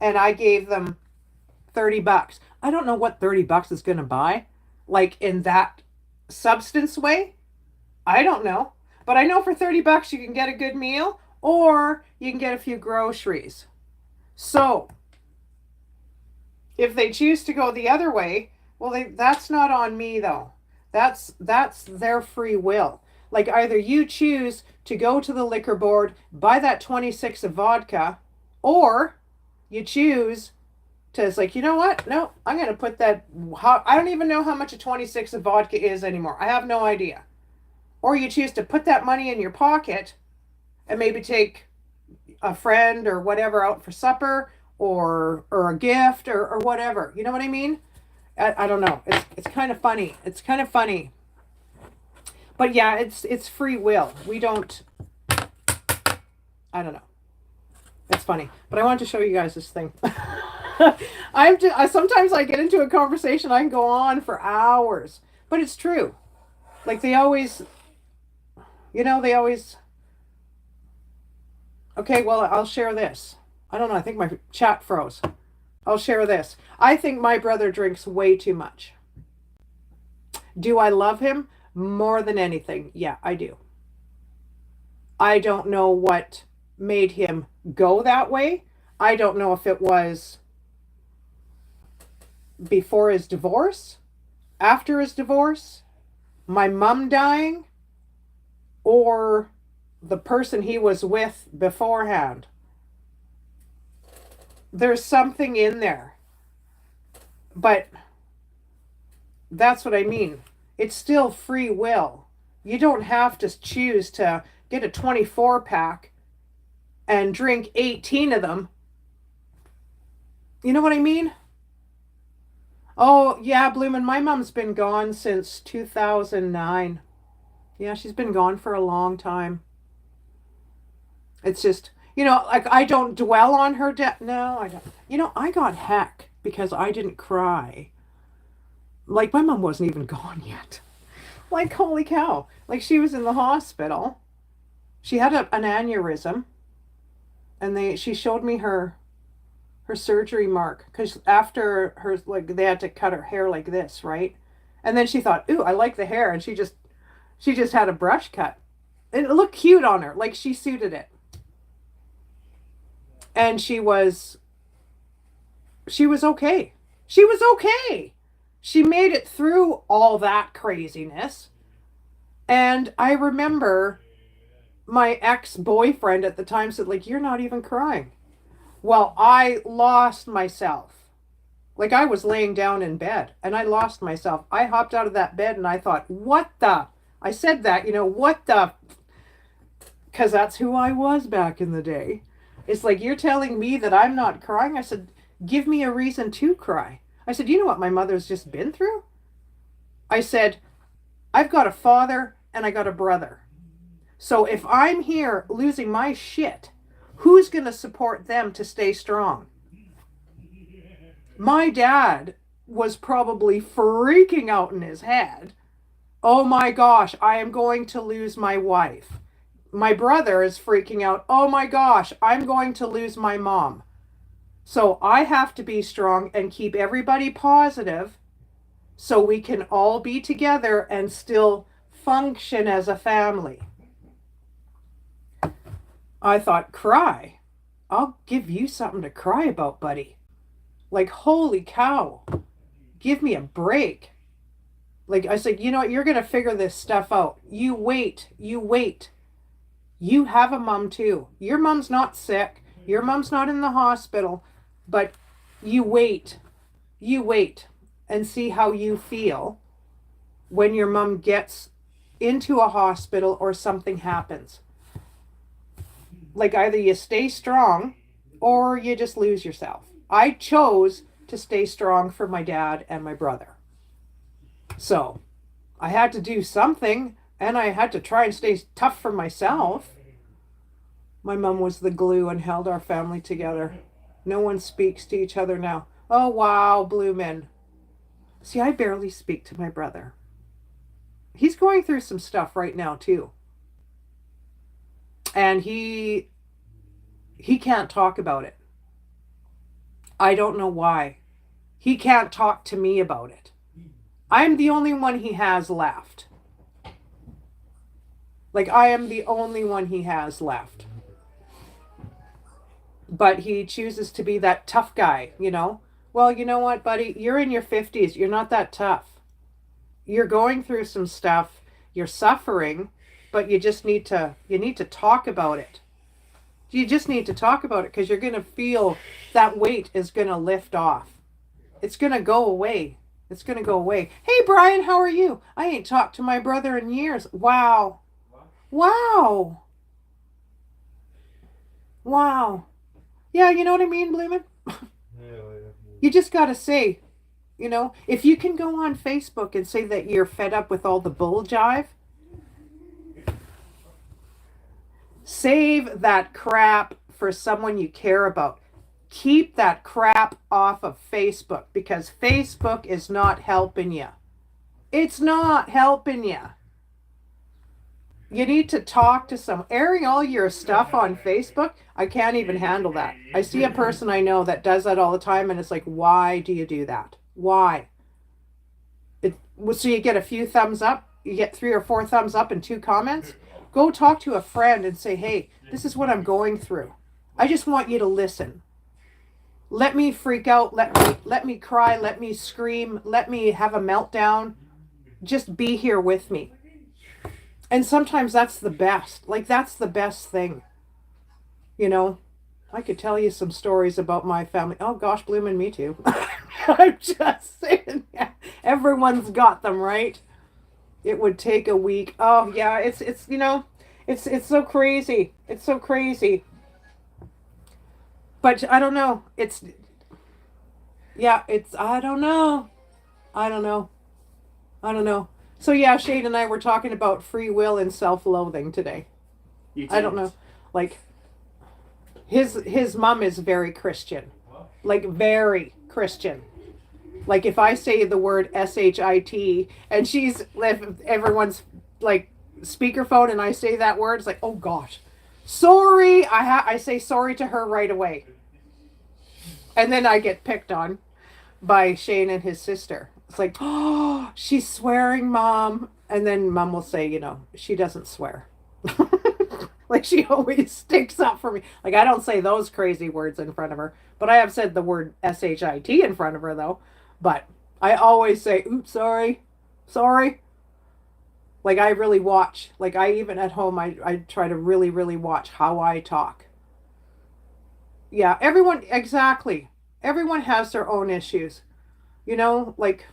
Speaker 1: and I gave them $30. I don't know what $30 is going to buy, like in that substance way. I don't know. But I know for $30 you can get a good meal or you can get a few groceries. So if they choose to go the other way, well, that's not on me though. That's their free will. Like, either you choose to go to the liquor board, buy that 26 of vodka, or you choose to, it's like, you know what? No, I'm going to put that, I don't even know how much a 26 of vodka is anymore. I have no idea. Or you choose to put that money in your pocket and maybe take a friend or whatever out for supper or a gift or whatever. You know what I mean? I don't know. It's kind of funny. It's kind of funny. But yeah, it's free will. We don't, I don't know. It's funny. But I wanted to show you guys this thing. Sometimes I get into a conversation, I can go on for hours. But it's true. Like, they always, okay, well, I'll share this. I don't know. I think my chat froze. I'll share this. I think my brother drinks way too much. Do I love him more than anything? Yeah, I do. I don't know what made him go that way. I don't know if it was before his divorce, after his divorce, my mom dying, or the person he was with beforehand. There's something in there. But that's what I mean. It's still free will. You don't have to choose to get a 24 pack and drink 18 of them. You know what I mean? Oh, yeah, Bloomin', my mom's been gone since 2009. Yeah, she's been gone for a long time. It's just, like, I don't dwell on her death. No, I don't. I got heck. because I didn't cry. Like, my mom wasn't even gone yet. Like, holy cow. Like, she was in the hospital. She had an aneurysm, and she showed me her surgery mark, because after her, like, they had to cut her hair like this, right? And then she thought, ooh, I like the hair, and she just had a brush cut. It looked cute on her, like she suited it. And she was okay. She was okay. She made it through all that craziness. And I remember my ex-boyfriend at the time said, like, you're not even crying. Well, I lost myself. Like, I was laying down in bed and I lost myself. I hopped out of that bed and I thought, what the? I said that, what the? Because that's who I was back in the day. It's like, you're telling me that I'm not crying? I said, give me a reason to cry. I said, you know what my mother's just been through? I said, I've got a father and I got a brother. So if I'm here losing my shit, who's going to support them to stay strong? My dad was probably freaking out in his head. Oh my gosh, I am going to lose my wife. My brother is freaking out. Oh my gosh, I'm going to lose my mom. So I have to be strong and keep everybody positive so we can all be together and still function as a family. I thought, cry? I'll give you something to cry about, buddy. Like, holy cow. Give me a break. Like, I said, you know what? You're going to figure this stuff out. You wait. You wait. You have a mom too. Your mom's not sick. Your mom's not in the hospital. But you wait. You wait and see how you feel when your mom gets into a hospital or something happens. Like, either you stay strong or you just lose yourself. I chose to stay strong for my dad and my brother. So I had to do something, and I had to try and stay tough for myself. My mom was the glue and held our family together. No one speaks to each other now. Oh, wow, Bloomin'. See, I barely speak to my brother. He's going through some stuff right now, too. And he can't talk about it. I don't know why. He can't talk to me about it. I'm the only one he has left. Like, I am the only one he has left. But he chooses to be that tough guy, Well, you know what, buddy? You're in your 50s. You're not that tough. You're going through some stuff. You're suffering, but you need to talk about it. You just need to talk about it, because you're going to feel that weight is going to lift off. It's going to go away. It's going to go away. Hey, Brian, how are you? I ain't talked to my brother in years. Wow. Wow. Wow. Yeah, you know what I mean, Bloomin'? You just got to say, if you can go on Facebook and say that you're fed up with all the bull jive, save that crap for someone you care about. Keep that crap off of Facebook, because Facebook is not helping you. It's not helping you. You need to talk to someone. Airing all your stuff on Facebook, I can't even handle that. I see a person I know that does that all the time, and it's like, why do you do that? Why? So you get a few thumbs up, you get 3 or 4 thumbs up and 2 comments. Go talk to a friend and say, hey, this is what I'm going through. I just want you to listen. Let me freak out. Let me cry. Let me scream. Let me have a meltdown. Just be here with me. And sometimes that's the best. Like, that's the best thing. I could tell you some stories about my family. Oh gosh, Bloomin', me too. I'm just saying. Everyone's got them, right? It would take a week. Oh yeah, it's it's so crazy. It's so crazy. But I don't know. I don't know. I don't know. So yeah, Shane and I were talking about free will and self-loathing today. I don't know. Like, his mom is very Christian. Like, very Christian. Like if I say the word shit and if everyone's like speakerphone and I say that word, it's like, oh gosh, sorry. I say sorry to her right away. And then I get picked on by Shane and his sister. It's like, oh, she's swearing, Mom. And then Mom will say, she doesn't swear. Like she always sticks up for me. Like I don't say those crazy words in front of her, but I have said the word shit in front of her though. But I always say, oops, sorry. Sorry. Like I really watch. Like I even at home, I try to really, really watch how I talk. Yeah, everyone, exactly. Everyone has their own issues. Like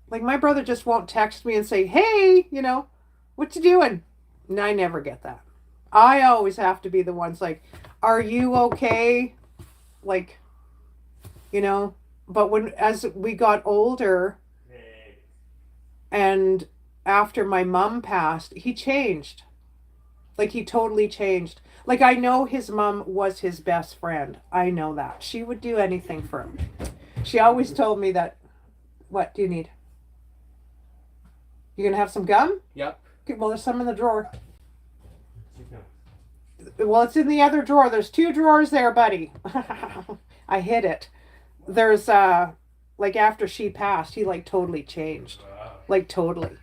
Speaker 1: my brother just won't text me and say, hey, what you doing? And I never get that. I always have to be the ones like, are you okay? Like, but as we got older and after my mom passed, he changed. Like he totally changed. Like I know his mom was his best friend. I know that. She would do anything for him. She always told me that. What do you need? You gonna have some gum?
Speaker 2: Yep.
Speaker 1: Okay, well, there's some in the drawer. Well, it's in the other drawer. There's 2 drawers there, buddy. I hid it. There's like after she passed, he like totally changed. Like totally.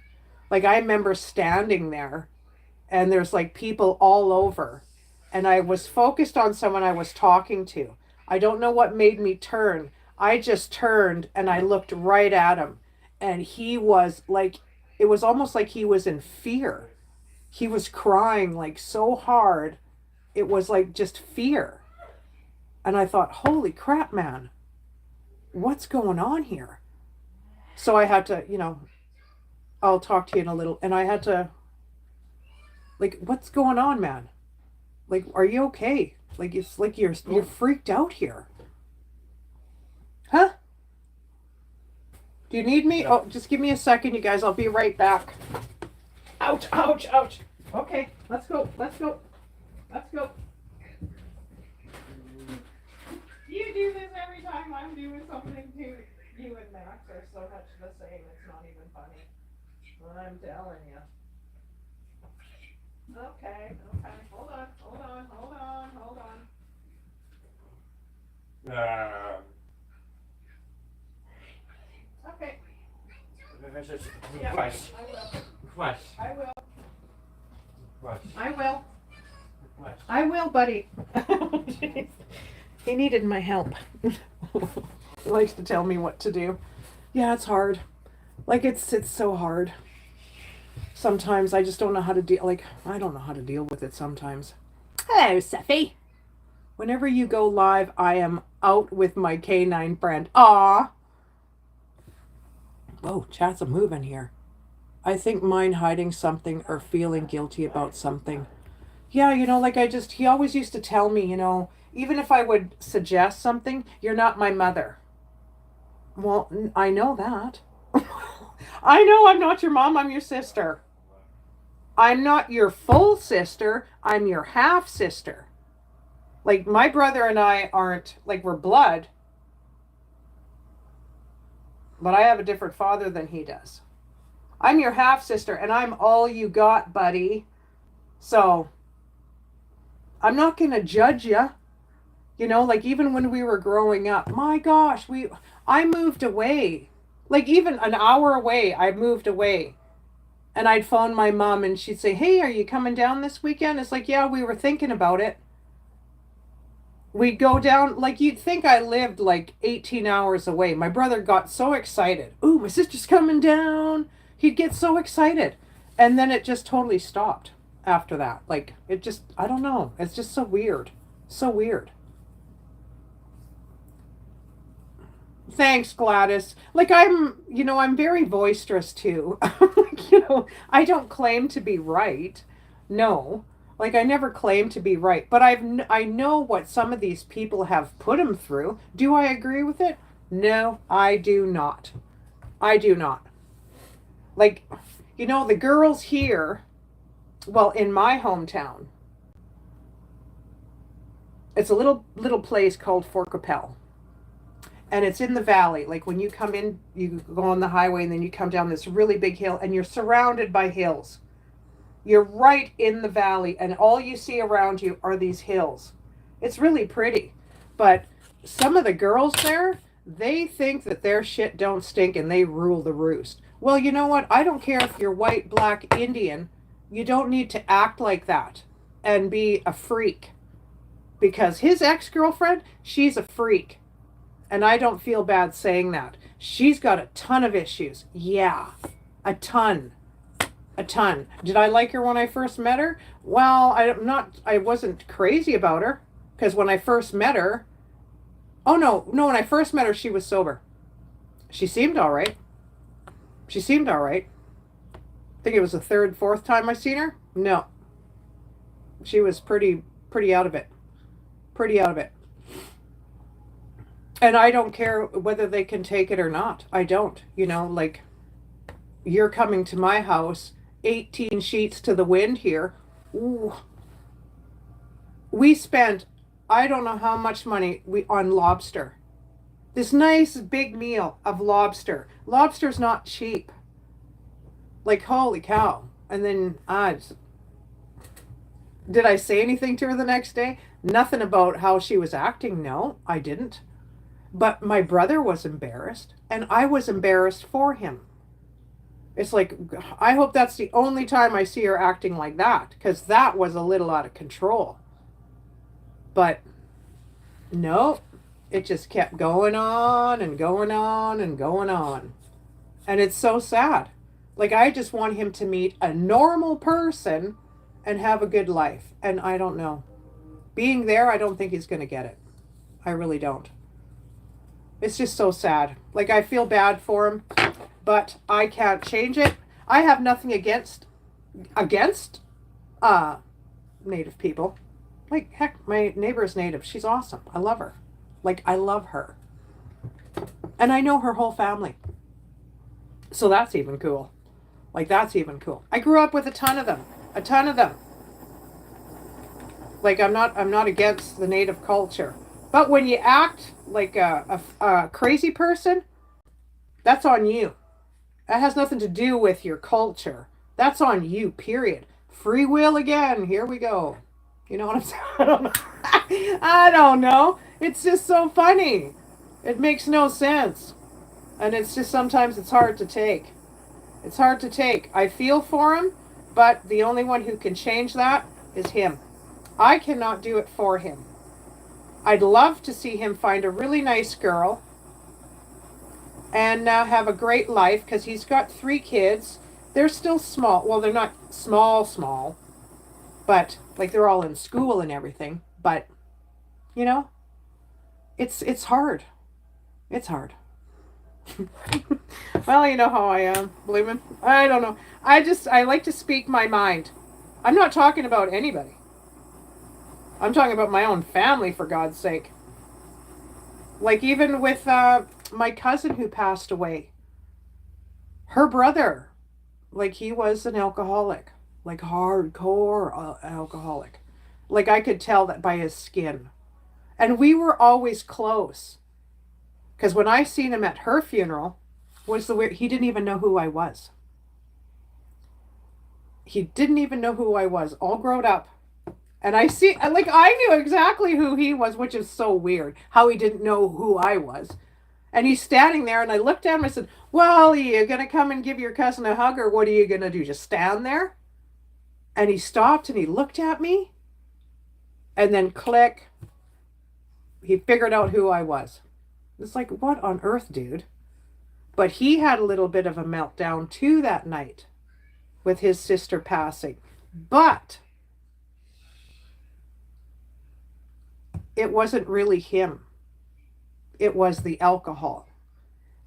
Speaker 1: Like I remember standing there and there's like people all over and I was focused on someone I was talking to. I don't know what made me turn. I just turned and I looked right at him and he was like, it was almost like he was in fear. He was crying like so hard. It was like just fear. And I thought, holy crap, man, what's going on here? So I had to, I'll talk to you in a little. And I had to, like, what's going on, man? Like, are you okay? Like, it's like you're freaked out here. Huh? Do you need me? Oh, just give me a second, you guys. I'll be right back. Ouch, ouch, ouch. Okay, let's go. Let's go. Let's go. You do this every time I'm doing something too. You and Max are so much the same. It's not even funny. I'm telling you. Okay. Hold on. Okay. Yeah, I will. I will, buddy. He needed my help. He likes to tell me what to do. Yeah, it's hard. Like it's so hard. Sometimes I just don't know how to deal. Like I don't know how to deal with it sometimes. Hello, Seffi. Whenever you go live, I am out with my canine friend. Aw. Whoa, chat's a moving here. I think mine hiding something or feeling guilty about something. Yeah, like he always used to tell me, even if I would suggest something, you're not my mother. Well, I know that. I know I'm not your mom, I'm your sister. I'm not your full sister, I'm your half sister. Like my brother and I aren't, like we're blood, but I have a different father than he does. I'm your half sister and I'm all you got, buddy. So I'm not going to judge you. Like even when we were growing up, my gosh, I moved away. Like even an hour away, I moved away. And I'd phone my mom and she'd say, hey, are you coming down this weekend? It's like, yeah, we were thinking about it. We'd go down, like you'd think I lived like 18 hours away. My brother got so excited. Ooh, my sister's coming down. He'd get so excited. And then it just totally stopped after that. Like it just, I don't know. It's just so weird. So weird. Thanks, Gladys. Like I'm very boisterous too. I don't claim to be right. No. Like I never claim to be right, but I know what some of these people have put them through. Do I agree with it? No, I do not. I do not. Like, the girls here, well, in my hometown, it's a little place called Fort Capel. And it's in the valley. Like when you come in, you go on the highway and then you come down this really big hill and you're surrounded by hills. You're right in the valley and all you see around you are these hills. It's really pretty. But some of the girls there, they think that their shit don't stink and they rule the roost. Well, you know what? I don't care if you're white, black, Indian. You don't need to act like that and be a freak. Because his ex-girlfriend, she's a freak. And I don't feel bad saying that. She's got a ton of issues. Yeah, a ton. A ton. Did I like her when I first met her? Well, I wasn't crazy about her. Because when I first met her, oh no, when I first met her, she was sober. She seemed all right. She seemed all right. I think it was the third, fourth time I seen her. No. She was pretty out of it. Pretty out of it. And I don't care whether they can take it or not. I don't. You know, like, you're coming to my house, 18 sheets to the wind here. Ooh. We spent, I don't know how much money on lobster. This nice big meal of lobster. Lobster's not cheap. Like, holy cow. And then, did I say anything to her the next day? Nothing about how she was acting. No, I didn't. But my brother was embarrassed, and I was embarrassed for him. It's like, I hope that's the only time I see her acting like that, because that was a little out of control. But no, it just kept going on and going on and going on. And it's so sad. Like, I just want him to meet a normal person and have a good life. And I don't know. Being there, I don't think he's going to get it. I really don't. It's just so sad. Like, I feel bad for him, but I can't change it. I have nothing against Native people. Like, heck, my neighbor is Native. She's awesome. I love her. Like, I love her. And I know her whole family. So that's even cool. Like, that's even cool. I grew up with a ton of them. A ton of them. Like, I'm not against the Native culture. But when you act like a crazy person, that's on you. That has nothing to do with your culture. That's on you, period. Free will again. Here we go. You know what I'm saying? I don't know. I don't know. It's just so funny. It makes no sense. And it's just sometimes it's hard to take. It's hard to take. I feel for him, but the only one who can change that is him. I cannot do it for him. I'd love to see him find a really nice girl and have a great life, because he's got 3 kids. They're still small. Well, they're not small, but like they're all in school and everything. But, you know, it's hard. It's hard. Well, you know how I am, believe me. I don't know. I like to speak my mind. I'm not talking about anybody. I'm talking about my own family, for God's sake. Like, even with my cousin who passed away. Her brother, like, he was an alcoholic. Like, hardcore alcoholic. Like, I could tell that by his skin. And we were always close. Because when I seen him at her funeral, he didn't even know who I was. He didn't even know who I was, all grown up. And I knew exactly who he was, which is so weird, how he didn't know who I was. And he's standing there, and I looked at him and I said, well, are you going to come and give your cousin a hug, or what are you going to do, just stand there? And he stopped and he looked at me, and then click, he figured out who I was. It's like, what on earth, dude? But he had a little bit of a meltdown too that night with his sister passing. But it wasn't really him. It was the alcohol.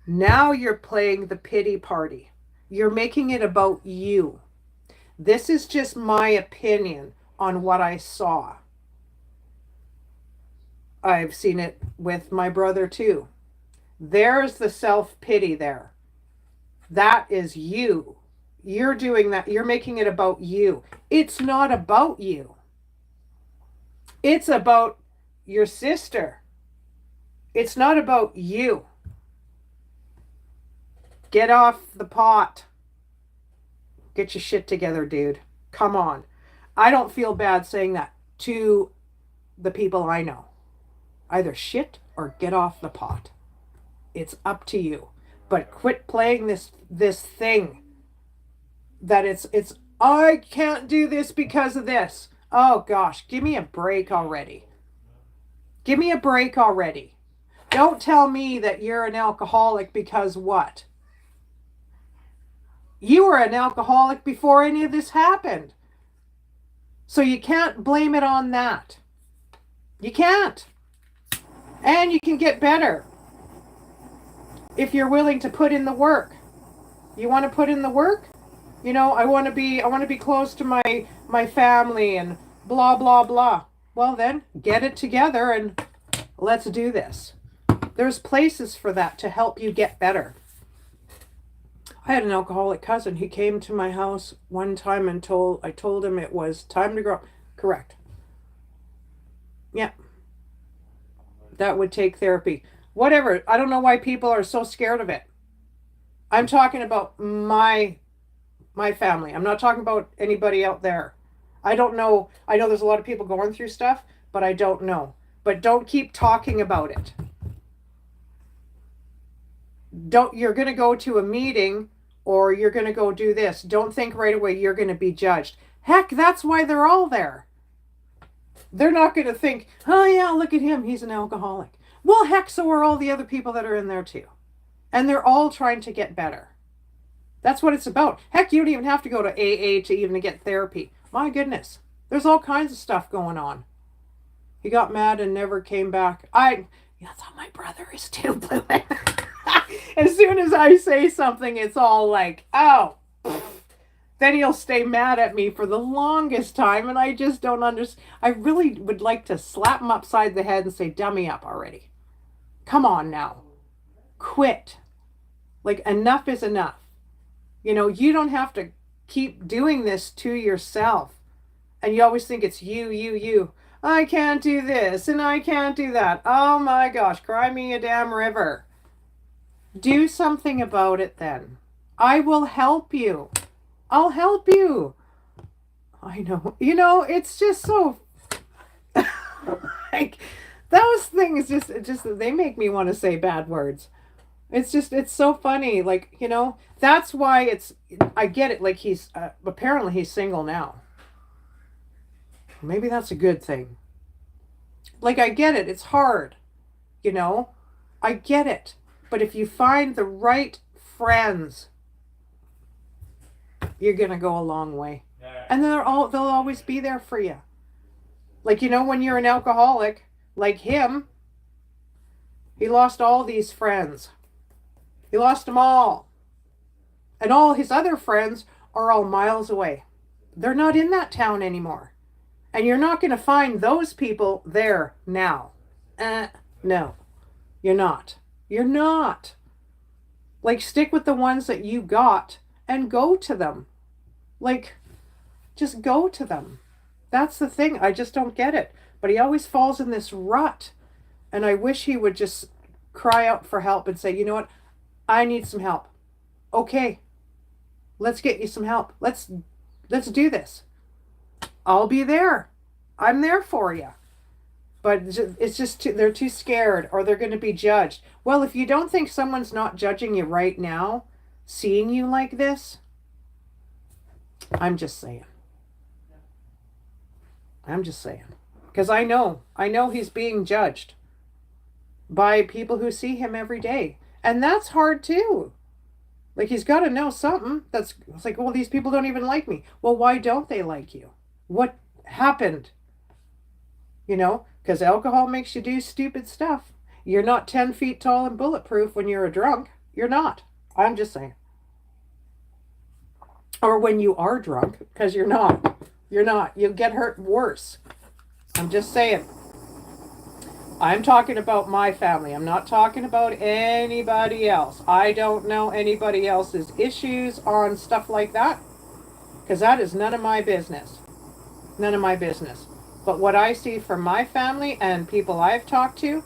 Speaker 1: Now you're playing the pity party. You're making it about you. This is just my opinion on what I saw. I've seen it with my brother too. There's the self-pity there. That is you. You're doing that. You're making it about you. It's not about you. It's about your sister. It's not about you. Get off the pot. Get your shit together, dude. Come on. I don't feel bad saying that to the people I know. Either shit or get off the pot. It's up to you. But quit playing this thing that it's I can't do this because of this. Oh gosh, give me a break already. Give me a break already. Don't tell me that you're an alcoholic because what? You were an alcoholic before any of this happened. So you can't blame it on that. You can't. And you can get better if you're willing to put in the work. You want to put in the work? You know, I want to be close to my family and blah blah blah. Well then, get it together and let's do this. There's places for that to help you get better. I had an alcoholic cousin. He came to my house one time and I told him it was time to grow up. Correct. Yeah. That would take therapy. Whatever. I don't know why people are so scared of it. I'm talking about my family. I'm not talking about anybody out there. I don't know. I know there's a lot of people going through stuff, but I don't know. But don't keep talking about it. You're going to go to a meeting or you're going to go do this. Don't think right away you're going to be judged. Heck, that's why they're all there. They're not going to think, oh yeah, look at him. He's an alcoholic. Well, heck, so are all the other people that are in there too. And they're all trying to get better. That's what it's about. Heck, you don't even have to go to AA to even get therapy. My goodness. There's all kinds of stuff going on. He got mad and never came back. That's how my brother is too, Blue. As soon as I say something, it's all like, oh. Then he'll stay mad at me for the longest time, and I just don't understand. I really would like to slap him upside the head and say, dummy up already. Come on now. Quit. Like, enough is enough. You know, you don't have to keep doing this to yourself. And you always think it's you. I can't do this, and I can't do that. Oh my gosh, cry me a damn river. Do something about it then. I will help you. I'll help you. I know. You know, it's just so like those things just they make me want to say bad words. It's so funny. Like, you know, that's why I get it. Like apparently he's single now. Maybe that's a good thing. Like, I get it. It's hard. You know, I get it. But if you find the right friends, you're going to go a long way. And they'll always be there for you. Like, you know, when you're an alcoholic, like him, he lost all these friends. He lost them all. And all his other friends are all miles away. They're not in that town anymore. And you're not going to find those people there now. No, you're not. You're not. Like, stick with the ones that you got and go to them. Like, just go to them. That's the thing. I just don't get it. But he always falls in this rut. And I wish he would just cry out for help and say, you know what? I need some help. Okay. Let's get you some help. Let's do this. I'll be there. I'm there for you. But it's just they're too scared or they're going to be judged. Well, if you don't think someone's not judging you right now, seeing you like this, I'm just saying. Because I know he's being judged by people who see him every day. And that's hard too. Like, he's got to know something. It's like, well, these people don't even like me. Well, why don't they like you? What happened? You know, because alcohol makes you do stupid stuff. You're not 10 feet tall and bulletproof when you're a drunk. You're not. I'm just saying. Or when you are drunk, because you're not. You're not. You'll get hurt worse. I'm just saying. I'm talking about my family. I'm not talking about anybody else. I don't know anybody else's issues on stuff like that, because that is none of my business. None of my business. But what I see from my family and people I've talked to,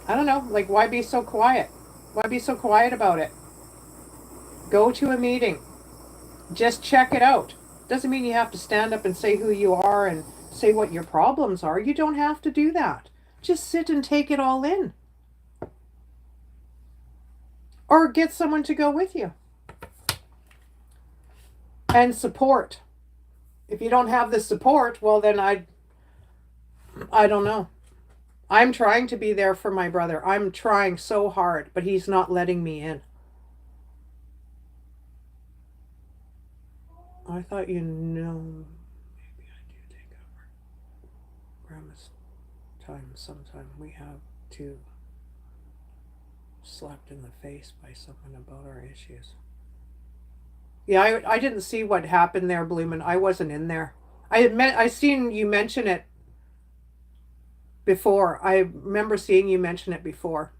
Speaker 1: I don't know, like, why be so quiet? Why be so quiet about it? Go to a meeting. Just check it out. Doesn't mean you have to stand up and say who you are and say what your problems are. You don't have to do that. Just sit and take it all in. Or get someone to go with you. And support. If you don't have the support, well then I don't know. I'm trying to be there for my brother. I'm trying so hard, but he's not letting me in. I thought you know. Maybe I do take over Grandma's time sometime. We have to slapped in the face by someone about our issues. Yeah, I didn't see what happened there, Bloomin'. I wasn't in there. I seen you mention it before. I remember seeing you mention it before.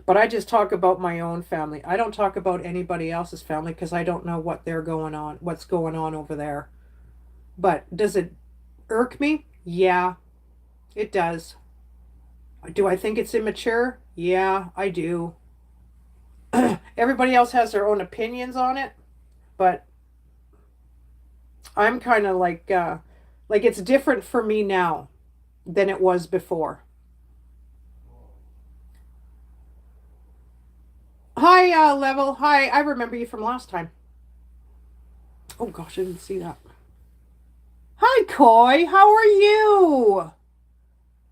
Speaker 1: But I just talk about my own family. I don't talk about anybody else's family because I don't know what's going on over there. But does it irk me? Yeah, it does. Do I think it's immature? Yeah, I do. Everybody else has their own opinions on it, but I'm kind of like it's different for me now than it was before. Hi, Level. Hi, I remember you from last time. Oh gosh, I didn't see that. Hi, Coy. How are you?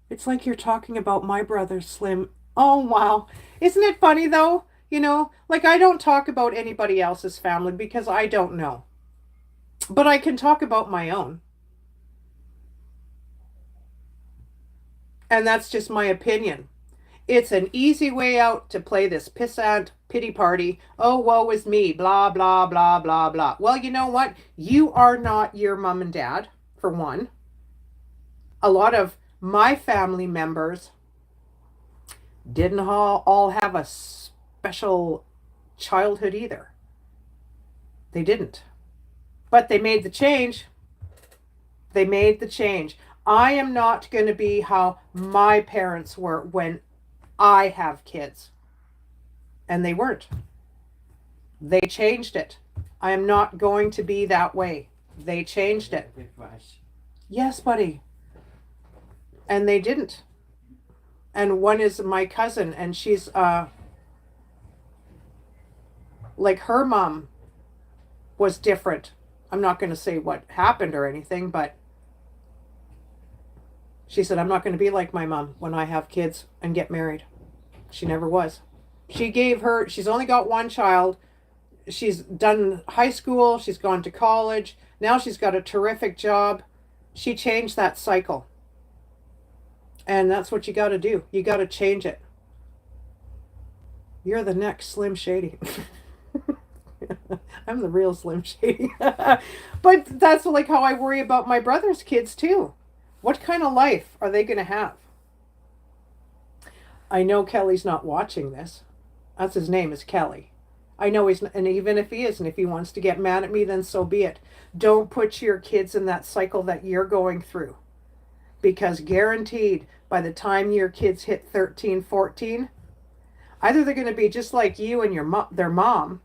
Speaker 1: It's like you're talking about my brother, Slim. Oh, wow. Isn't it funny, though? Like I don't talk about anybody else's family because I don't know. But I can talk about my own. And that's just my opinion. It's an easy way out to play this pissant pity party. Oh, woe is me, blah, blah, blah, blah, blah. Well, you know what? You are not your mom and dad, for one. A lot of my family members didn't all have a special childhood either. They didn't. But they made the change. They made the change. I am not going to be how my parents were when I have kids. And they weren't. They changed it. I am not going to be that way. They changed it. Yes, buddy. And they didn't. And one is my cousin, and she's like her mom was different. I'm not going to say what happened or anything, but she said, I'm not going to be like my mom when I have kids and get married. She never was. She's only got one child. She's done high school. She's gone to college. Now she's got a terrific job. She changed that cycle. And that's what you got to do. You got to change it. You're the next Slim Shady. I'm the real Slim Shady. But that's like how I worry about my brother's kids too. What kind of life are they going to have? I know Kelly's not watching this. That's his name is Kelly. I know he's, and even if he is, and if he wants to get mad at me, then so be it. Don't put your kids in that cycle that you're going through. Because guaranteed, by the time your kids hit 13, 14, either they're going to be just like you and their mom,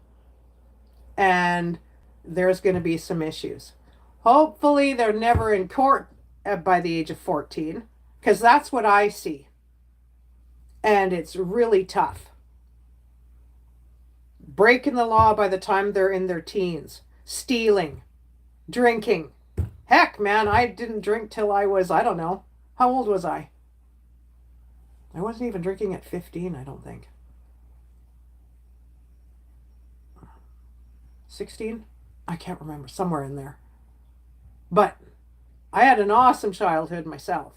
Speaker 1: and there's going to be some issues. Hopefully, they're never in court by the age of 14, because that's what I see. And it's really tough. Breaking the law by the time they're in their teens, stealing, drinking. Heck, man, I didn't drink till I was, I don't know. How old was I? I wasn't even drinking at 15, I don't think. 16? I can't remember, somewhere in there. But I had an awesome childhood myself.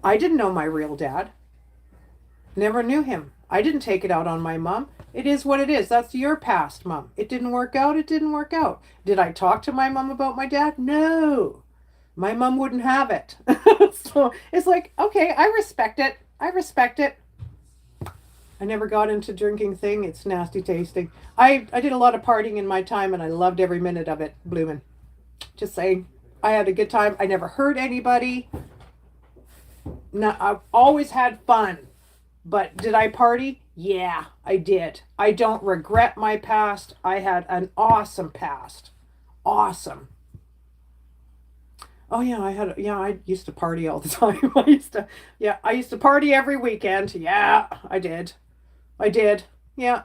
Speaker 1: I didn't know my real dad. Never knew him. I didn't take it out on my mom. It is what it is. That's your past, mom. It didn't work out. It didn't work out. Did I talk to my mom about my dad? No. My mom wouldn't have it. So it's like, okay, I respect it. I respect it. I never got into drinking thing. It's nasty tasting. I did a lot of partying in my time and I loved every minute of it, bloomin'. Just saying. I had a good time. I never hurt anybody. No, I've always had fun. But did I party? Yeah, I did. I don't regret my past. I had an awesome past. Awesome. Oh yeah, I used to party all the time. I used to party every weekend. Yeah, I did. I did. Yeah,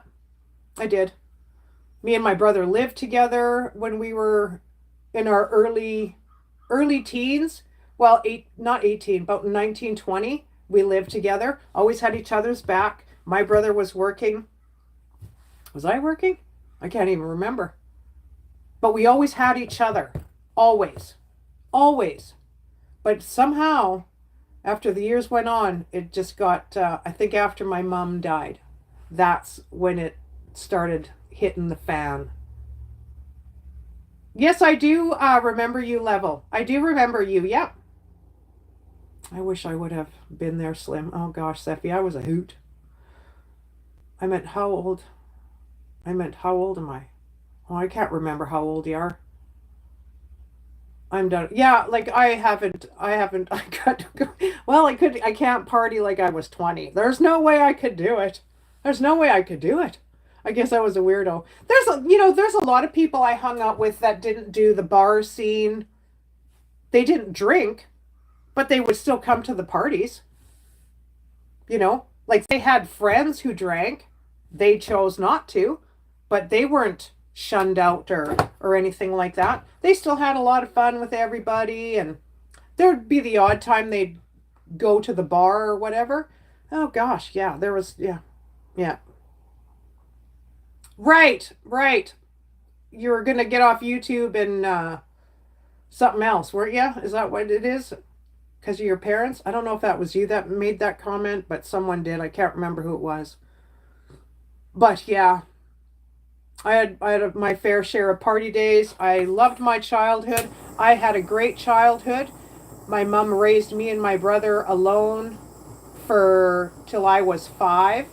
Speaker 1: I did. Me and my brother lived together when we were in our early teens. Well, not 18, but 19, 20. We lived together. Always had each other's back. My brother was working. Was I working? I can't even remember. But we always had each other. Always. Always. But somehow, after the years went on, it just got, I think after my mom died, that's when it started hitting the fan. Yes, I do remember you, Level. I do remember you. Yep. I wish I would have been there, Slim. Oh gosh, Seffi, I was a hoot. I meant how old? I meant how old am I? Oh, I can't remember how old you are. I'm done. Yeah, like I haven't, I got, well, I can't party like I was 20. There's no way I could do it. There's no way I could do it. I guess I was a weirdo. There's a lot of people I hung out with that didn't do the bar scene. They didn't drink, but they would still come to the parties, like they had friends who drank. They chose not to, but they weren't shunned out or anything like that. They still had a lot of fun with everybody, and there'd be the odd time they'd go to the bar or whatever. Oh gosh, yeah, there was, yeah, yeah. Right, right. You were gonna get off YouTube and something else, weren't you? Is that what it is? Because of your parents? I don't know if that was you that made that comment, but someone did. I can't remember who it was. But yeah, I had my fair share of party days. I loved my childhood. I had a great childhood. My mom raised me and my brother alone for till I was 5.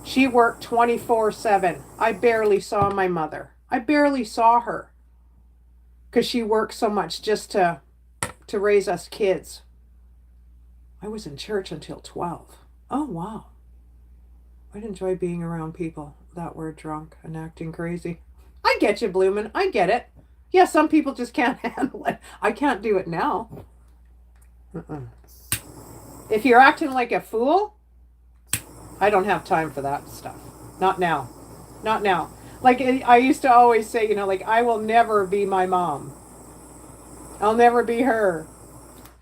Speaker 1: She worked 24/7. I barely saw my mother. I barely saw her because she worked so much just to raise us kids. I was in church until 12. Oh wow. I'd enjoy being around people that were drunk and acting crazy. I get you, Bloomin'. I get it. Yeah, some people just can't handle it. I can't do it now. Uh-uh. If you're acting like a fool, I don't have time for that stuff. Not now. Not now. Like I used to always say, like I will never be my mom. I'll never be her.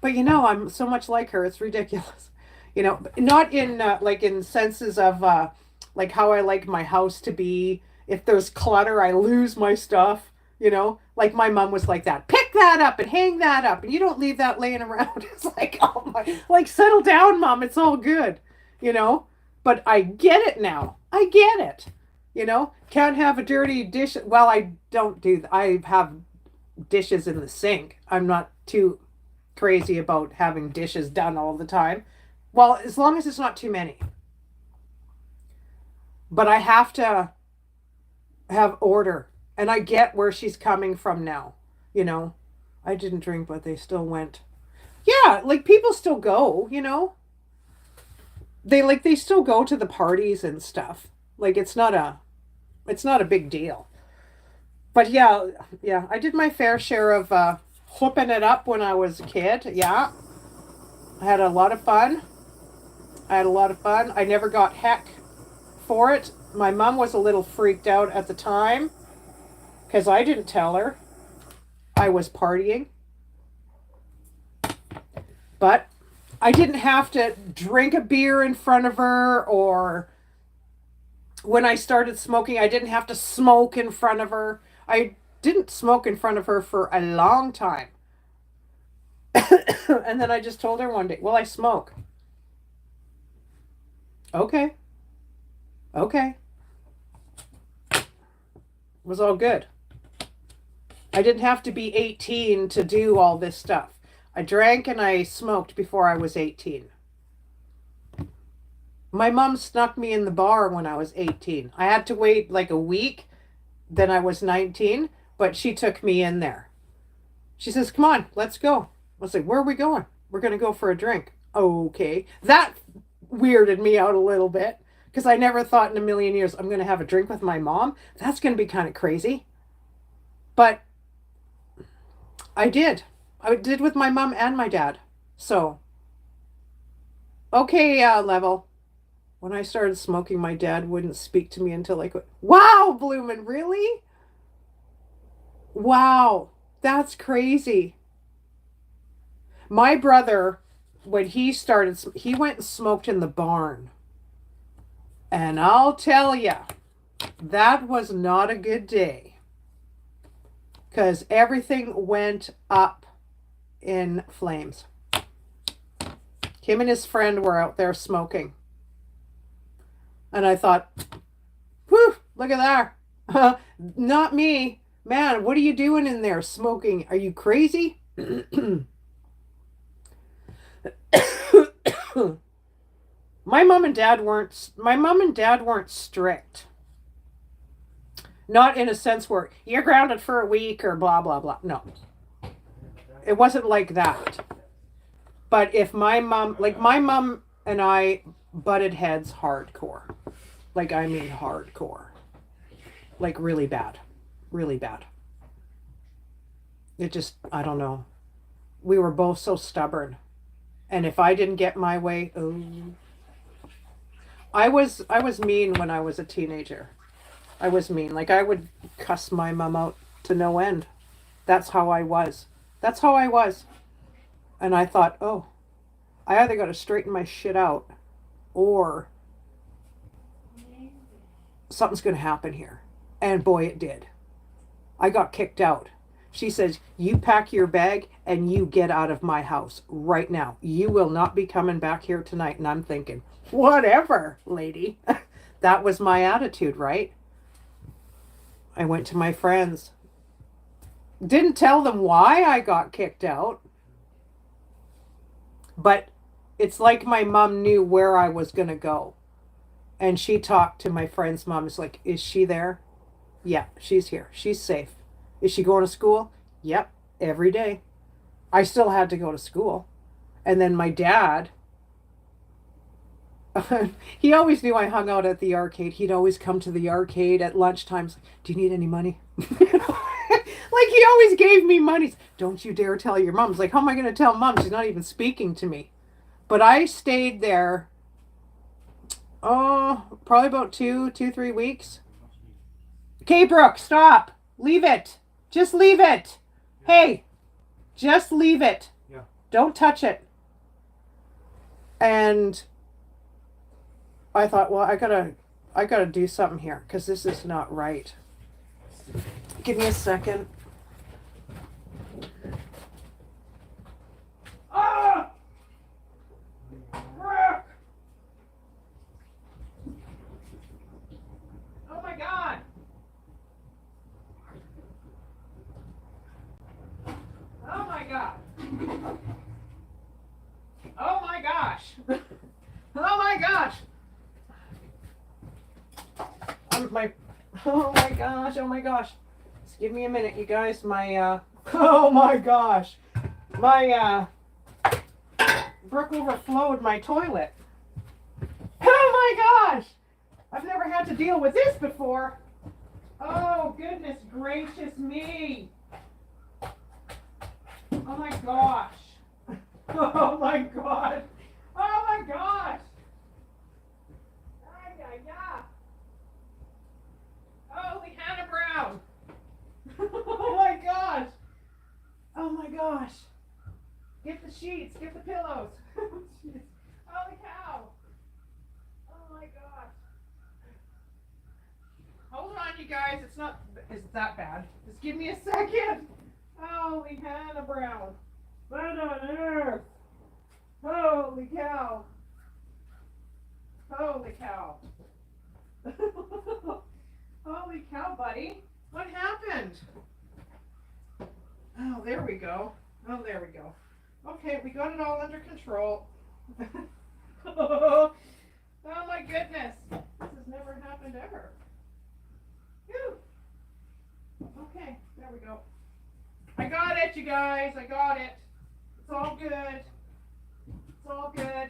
Speaker 1: But I'm so much like her. It's ridiculous. Not in like in senses of like how I like my house to be. If there's clutter, I lose my stuff. Like my mom was like that. Pick that up and hang that up, and you don't leave that laying around. It's like, oh my, like settle down, mom. It's all good. You know. But I get it now. I get it. Can't have a dirty dish. Well, I don't do. I have dishes in the sink. I'm not too crazy about having dishes done all the time. Well, as long as it's not too many. But I have to have order. And I get where she's coming from now. You know, I didn't drink, but they still went. Yeah, like people still go. They still go to the parties and stuff. Like it's not a big deal. But yeah, yeah, I did my fair share of whooping it up when I was a kid. Yeah, I had a lot of fun. I had a lot of fun. I never got heck for it. My mom was a little freaked out at the time because I didn't tell her I was partying. But I didn't have to drink a beer in front of her, or when I started smoking, I didn't have to smoke in front of her. I didn't smoke in front of her for a long time. And then I just told her one day, well, I smoke. Okay. Okay. It was all good. I didn't have to be 18 to do all this stuff. I drank and I smoked before I was 18. My mom snuck me in the bar when I was 18. I had to wait like a week, then I was 19, but she took me in there. She says, come on, let's go. I was like, where are we going? We're going to go for a drink. Okay. That weirded me out a little bit because I never thought in a million years I'm going to have a drink with my mom. That's going to be kind of crazy. But I did. I did with my mom and my dad. So, okay, level. When I started smoking, my dad wouldn't speak to me until like, wow, Bloomin', really? Wow, that's crazy. My brother, when he started, he went and smoked in the barn. And I'll tell you, that was not a good day because everything went up in flames. Him and his friend were out there smoking. And I thought, whew, look at that. Not me. Man, what are you doing in there smoking? Are you crazy? My mom and dad weren't strict. Not in a sense where you're grounded for a week or blah blah blah. No. It wasn't like that. But if my mom and I butted heads hardcore. Like I mean hardcore. Like really bad. Really bad. It just I don't know. We were both so stubborn. And if I didn't get my way, oh, I was mean when I was a teenager. I was mean. Like I would cuss my mom out to no end. That's how I was. That's how I was. And I thought, oh, I either got to straighten my shit out or something's going to happen here. And boy, it did. I got kicked out. She says, you pack your bag and you get out of my house right now. You will not be coming back here tonight. And I'm thinking, whatever, lady. That was my attitude, right? I went to my friends. Didn't tell them why I got kicked out. But it's like my mom knew where I was going to go. And she talked to my friend's mom. It's like, is she there? Yeah, she's here. She's safe. Is she going to school? Yep, every day. I still had to go to school. And then my dad, he always knew I hung out at the arcade. He'd always come to the arcade at lunchtimes. Do you need any money? Like he always gave me money. Don't you dare tell your mom. It's like, how am I going to tell mom? She's not even speaking to me. But I stayed there, oh, probably about 3 weeks. Okay, Brooke, stop. Leave it. Just leave it. Hey, just leave it.
Speaker 2: Yeah.
Speaker 1: Don't touch it. And I thought, well, I gotta do something here because this is not right. Give me a second. Ah! Brooke! Oh my God! Oh my God! Oh my gosh! Oh my gosh! Oh my gosh! Oh my gosh! Just give me a minute, you guys. Oh my gosh! My Brooke overflowed my toilet. Oh my gosh! I've never had to deal with this before. Oh goodness gracious me! Oh my gosh! Oh my god! Oh my gosh! Ay, ay, ay. Holy Hannah Brown! Oh my gosh! Oh my gosh! Get the sheets, get the pillows. Holy cow! Oh my gosh! Hold on, you guys. It's not that bad. Just give me a second. Holy Hannah Brown! What on earth? Holy cow! Holy cow! Holy cow, buddy! What happened? Oh, there we go. Oh, there we go. Okay, we got it all under control. Oh my goodness! This has never happened ever. Whew. Okay, there we go. I got it, you guys. I got it. It's all good. It's all good.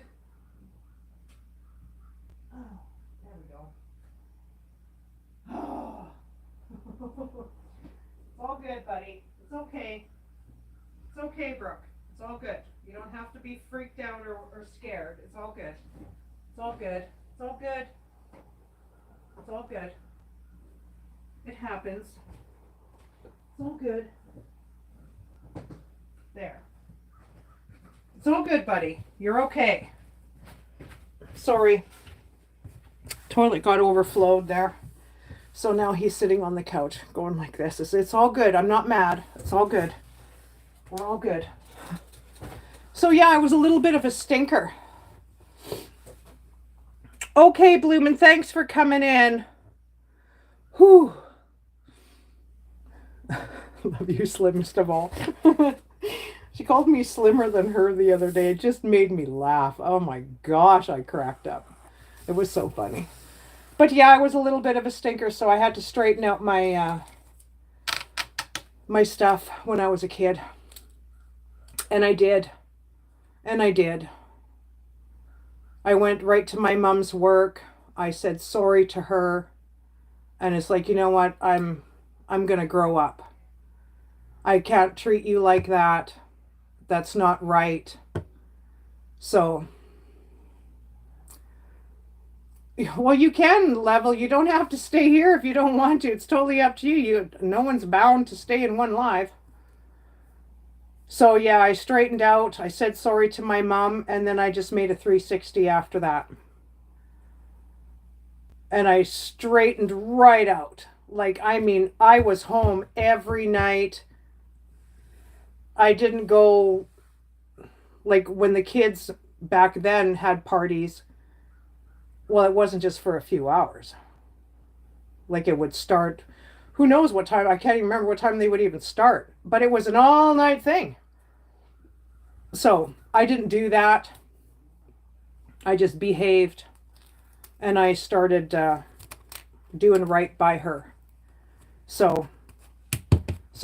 Speaker 1: Oh, there we go. Oh. It's all good, buddy. It's okay. It's okay, Brooke. It's all good. You don't have to be freaked out or scared. It's all good. It's all good. It's all good. It's all good. It happens. It's all good. There. It's all good, buddy. You're okay. Sorry. Toilet got overflowed there. So now he's sitting on the couch going like this. It's all good. I'm not mad. It's all good. We're all good. So yeah, I was a little bit of a stinker. Okay, Bloomin', thanks for coming in. Whew. Love you, slimmest of all. She called me slimmer than her the other day. It just made me laugh. Oh my gosh, I cracked up. It was so funny. But yeah, I was a little bit of a stinker, so I had to straighten out my my stuff when I was a kid. And I did. And I did. I went right to my mom's work. I said sorry to her. And it's like, you know what? I'm going to grow up. I can't treat you like that. That's not right. So, well, you can level. You don't have to stay here if you don't want to. It's totally up to you. No one's bound to stay in one life. So yeah, I straightened out. I said sorry to my mom, and then I just made a 360 after that. And I straightened right out. Like, I mean, I was home every night. I didn't go, like, when the kids back then had parties, well, it wasn't just for a few hours. Like, it would start, who knows what time, I can't even remember what time they would even start, but it was an all-night thing. So, I didn't do that. I just behaved, and I started doing right by her. So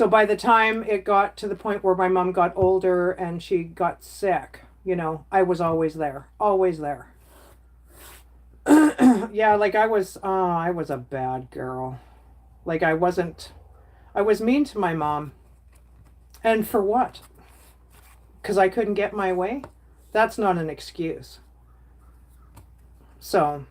Speaker 1: by the time it got to the point where my mom got older and she got sick, you know, I was always there, always there. Yeah, like I was a bad girl. Like I was mean to my mom. And for what? Because I couldn't get my way? That's not an excuse. So,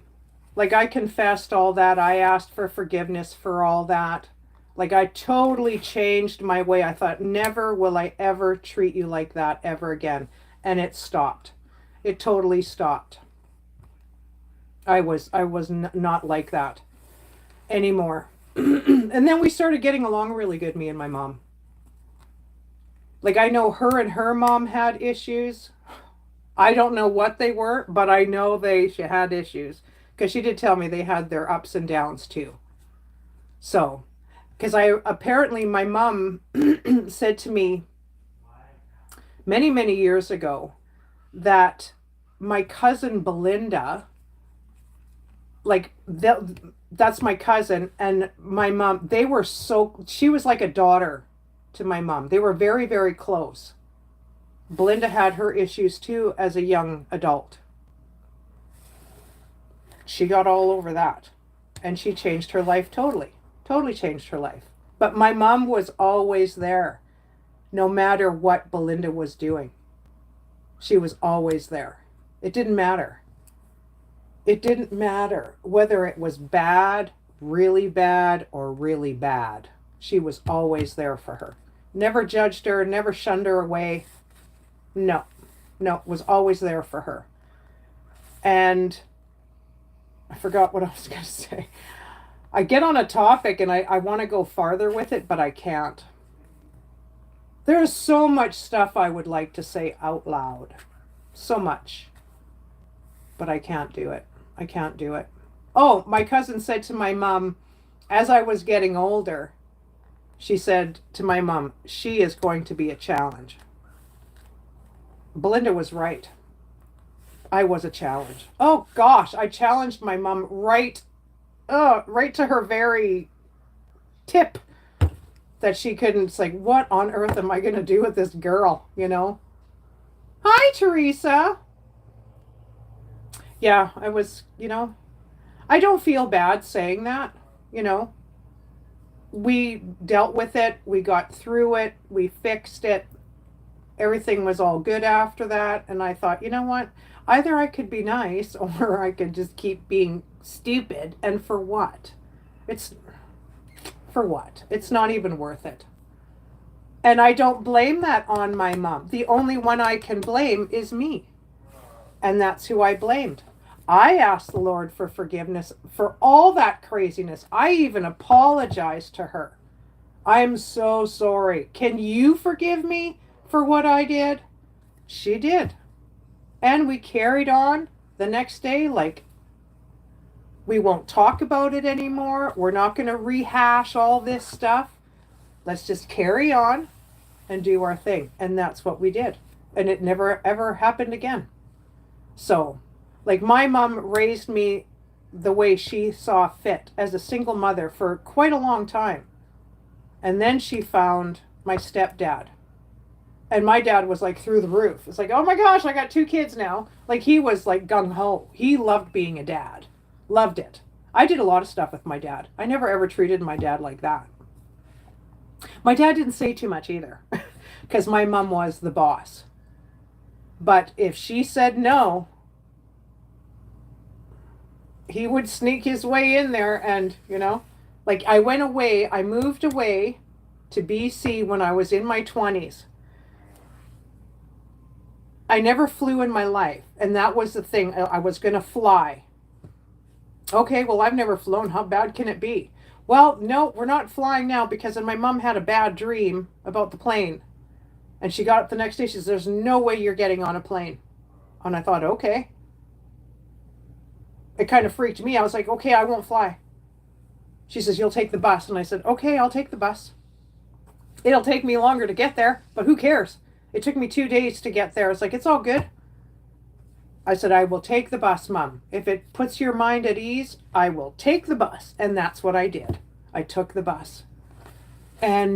Speaker 1: like I confessed all that. I asked for forgiveness for all that. Like I totally changed my way. I thought, never will I ever treat you like that ever again. And it stopped. It totally stopped. I was not like that anymore. And then we started getting along really good, me and my mom. Like I know her and her mom had issues. I don't know what they were, but I know she had issues. Because she did tell me they had their ups and downs too. So, because apparently my mom said to me many, many years ago that my cousin Belinda, like that's my cousin, and my mom, she was like a daughter to my mom. They were very, very close. Belinda had her issues too as a young adult. She got all over that, and she changed her life totally. Totally changed her life. But my mom was always there, no matter what Belinda was doing. She was always there. It didn't matter. It didn't matter whether it was bad, really bad, or really bad. She was always there for her. Never judged her, never shunned her away. No, was always there for her. And I forgot what I was going to say. I get on a topic and I want to go farther with it, but I can't. There's so much stuff I would like to say out loud. So much. But I can't do it. I can't do it. Oh, my cousin said to my mom, as I was getting older, she said to my mom, she is going to be a challenge. Belinda was right. I was a challenge. Oh gosh, I challenged my mom right to her very tip that she couldn't. It's like, what on earth am I going to do with this girl, you know? Hi, Teresa. Yeah, I was, I don't feel bad saying that, you know. We dealt with it, we got through it, we fixed it. Everything was all good after that, and I thought, you know what? Either I could be nice or I could just keep being stupid, and for what? It's for what? It's not even worth it. And I don't blame that on my mom. The only one I can blame is me. And that's who I blamed. I asked the Lord for forgiveness for all that craziness. I even apologized to her. I'm so sorry. Can you forgive me for what I did? She did. And we carried on the next day like we won't talk about it anymore. We're not going to rehash all this stuff. Let's just carry on and do our thing. And that's what we did. And it never ever happened again. So, like, my mom raised me the way she saw fit as a single mother for quite a long time. And then she found my stepdad. And my dad was like through the roof. It's like, oh my gosh, I got two kids now. Like, he was like gung ho. He loved being a dad, loved it. I did a lot of stuff with my dad. I never ever treated my dad like that. My dad didn't say too much either because my mom was the boss. But if she said no, he would sneak his way in there and, like I moved away to BC when I was in my 20s. I never flew in my life, and that was the thing. I was going to fly. Okay, well, I've never flown. How bad can it be? Well, no, we're not flying now because my mom had a bad dream about the plane. And she got up the next day. She says, there's no way you're getting on a plane. And I thought, okay. It kind of freaked me. I was like, okay, I won't fly. She says, you'll take the bus. And I said, okay, I'll take the bus. It'll take me longer to get there, but who cares? It took me 2 days to get there. It's like, it's all good. I said, I will take the bus, Mom. If it puts your mind at ease, I will take the bus. And that's what I did. I took the bus. And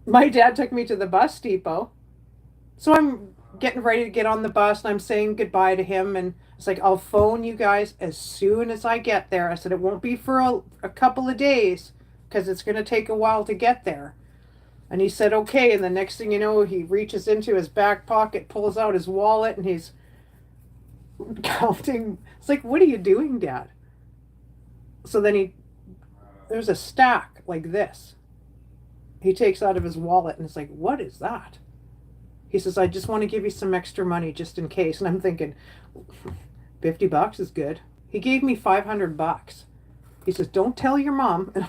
Speaker 1: my dad took me to the bus depot. So I'm getting ready to get on the bus and I'm saying goodbye to him. And it's like, I'll phone you guys as soon as I get there. I said, it won't be for a couple of days because it's going to take a while to get there. And he said, okay. And the next thing you know, he reaches into his back pocket, pulls out his wallet, and he's counting. It's like, what are you doing, Dad? So then there's a stack like this. He takes out of his wallet, and it's like, what is that? He says, I just want to give you some extra money just in case. And I'm thinking, $50 is good. He gave me $500. He says, don't tell your mom. And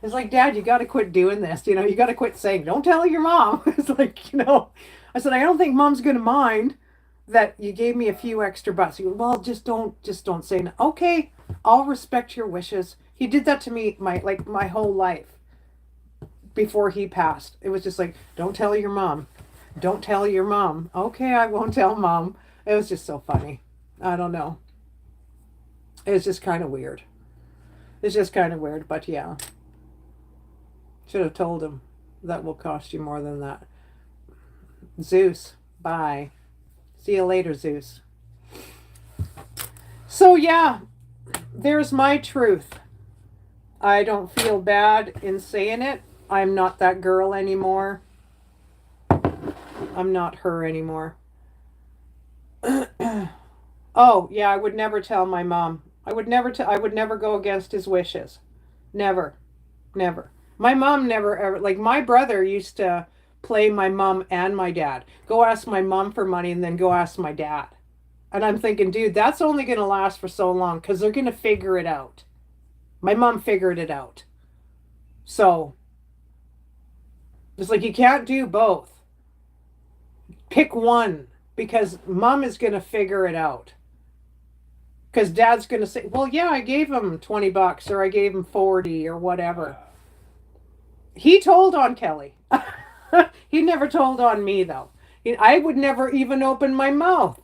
Speaker 1: it's like, Dad, you got to quit doing this. You got to quit saying, don't tell your mom. It's like, I said, I don't think Mom's going to mind that you gave me a few extra bucks. He goes, well, just don't say no. Okay, I'll respect your wishes. He did that to me my whole life before he passed. It was just like, don't tell your mom. Don't tell your mom. Okay, I won't tell Mom. It was just so funny. I don't know. It was just kind of weird. It's just kind of weird, but yeah. Should have told him that will cost you more than that. Zeus, bye. See you later, Zeus. So yeah, there's my truth. I don't feel bad in saying it. I'm not that girl anymore. I'm not her anymore. Oh, yeah, I would never tell my mom. I would never go against his wishes. Never. Never. My mom never ever, like my brother used to play my mom and my dad. Go ask my mom for money and then go ask my dad. And I'm thinking, dude, that's only going to last for so long because they're going to figure it out. My mom figured it out. So it's like you can't do both. Pick one because mom is going to figure it out. Because dad's going to say, well, yeah, I gave him $20 or I gave him 40 or whatever. He told on Kelly. He never told on me, though. I would never even open my mouth.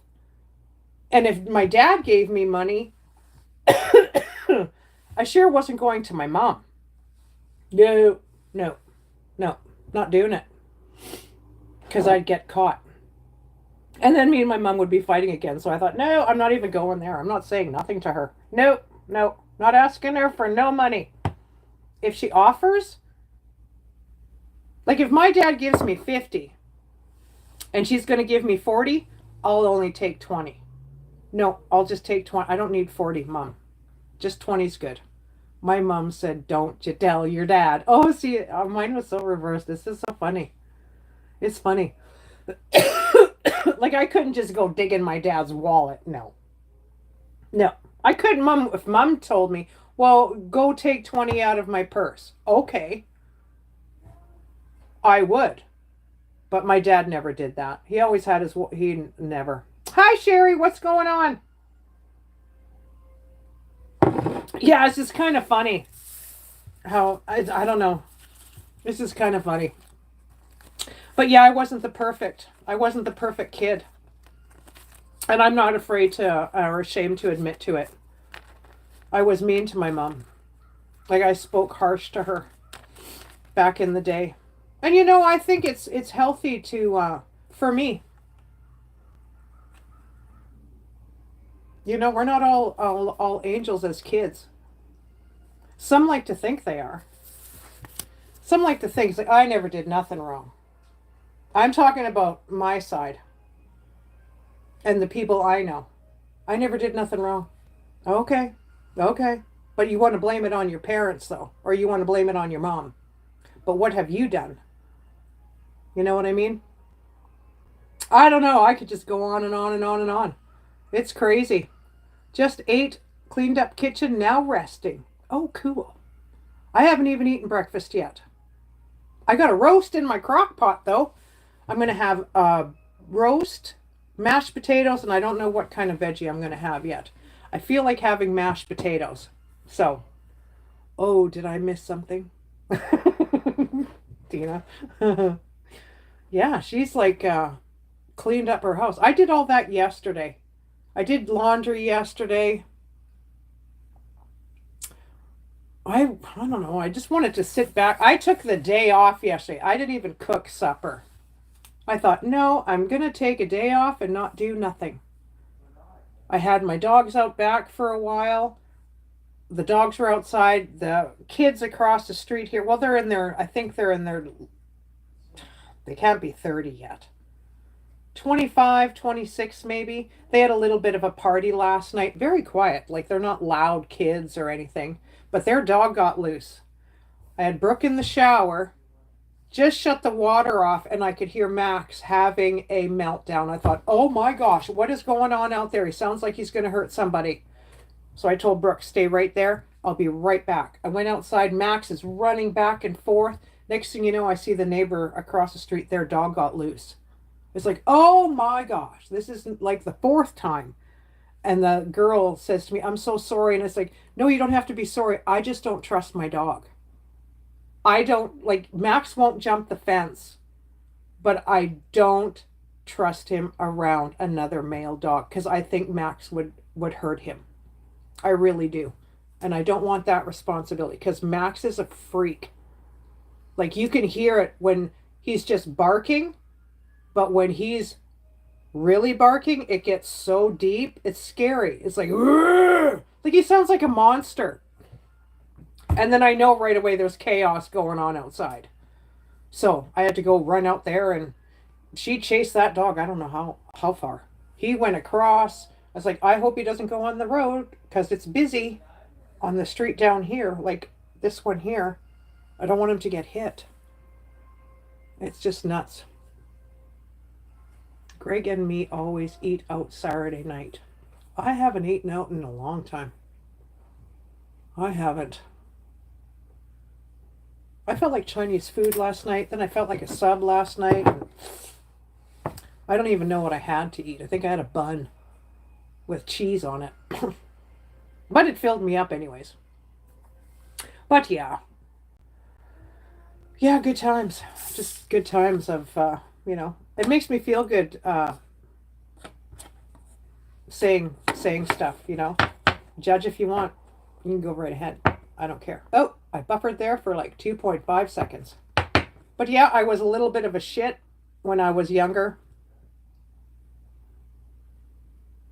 Speaker 1: And if my dad gave me money, I sure wasn't going to my mom. No, not doing it. Because I'd get caught. And then me and my mom would be fighting again. So I thought, no, I'm not even going there. I'm not saying nothing to her. Nope, nope, not asking her for no money. If she offers, like if my dad gives me 50 and she's going to give me 40, I'll only take 20. No, I'll just take 20. I don't need 40, Mom. Just 20's good. My mom said, don't you tell your dad. Oh, see, mine was so reversed. This is so funny. It's funny. Like I couldn't just go dig in my dad's wallet. No. No. I couldn't, Mom. If Mom told me, well, go take 20 out of my purse. Okay. I would. But my dad never did that. He always had his, he never. Hi, Sherry. What's going on? Yeah, it's just kind of funny how, I don't know. This is kind of funny. But yeah, I wasn't the perfect kid. And I'm not afraid to, or ashamed to admit to it. I was mean to my mom. Like I spoke harsh to her back in the day. And you know, I think it's healthy to, for me, you know, we're not all angels as kids. Some like to think they are. Some like to think, like, I never did nothing wrong. I'm talking about my side and the people I know. I never did nothing wrong. Okay, okay. But you want to blame it on your parents, though, or you want to blame it on your mom. But what have you done? You know what I mean? I don't know. I could just go on and on and on and on. It's crazy. Just ate, cleaned up kitchen, now resting. Oh, cool. I haven't even eaten breakfast yet. I got a roast in my crock pot, though. I'm going to have roast, mashed potatoes, and I don't know what kind of veggie I'm going to have yet. I feel like having mashed potatoes. So, oh, did I miss something? Tina. Yeah, she's like cleaned up her house. I did all that yesterday. I did laundry yesterday. I don't know. I just wanted to sit back. I took the day off yesterday. I didn't even cook supper. I thought, no, I'm going to take a day off and not do nothing. I had my dogs out back for a while. The dogs were outside. The kids across the street here, well, they're in their, I think they're in their, they can't be 30 yet. 25, 26 maybe. They had a little bit of a party last night. Very quiet. Like they're not loud kids or anything. But their dog got loose. I had Brooke in the shower, just shut the water off, and I could hear Max having a meltdown. I thought, oh my gosh, what is going on out there? He sounds like he's going to hurt somebody. So I told Brooke, stay right there. I'll be right back. I went outside. Max is running back and forth. Next thing you know, I see the neighbor across the street. Their dog got loose. It's like, oh my gosh, this is like the fourth time. And the girl says to me, I'm so sorry. And it's like, no, you don't have to be sorry. I just don't trust my dog. I don't, like, Max won't jump the fence, but I don't trust him around another male dog because I think Max would hurt him. I really do. And I don't want that responsibility because Max is a freak. Like, you can hear it when he's just barking, but when he's really barking, it gets so deep. It's scary. It's like, "Rrr!" Like he sounds like a monster. And then I know right away there's chaos going on outside. So I had to go run out there and she chased that dog. I don't know how far. He went across. I was like, I hope he doesn't go on the road because it's busy on the street down here, like this one here. I don't want him to get hit. It's just nuts. Greg and me always eat out Saturday night. I haven't eaten out in a long time. I haven't. I felt like Chinese food last night. Then I felt like a sub last night. I don't even know what I had to eat. I think I had a bun with cheese on it. But it filled me up anyways. But yeah. Yeah, good times. Just good times of, it makes me feel good saying stuff. Judge if you want. You can go right ahead. I don't care. Oh, I buffered there for like 2.5 seconds. But yeah, I was a little bit of a shit when I was younger.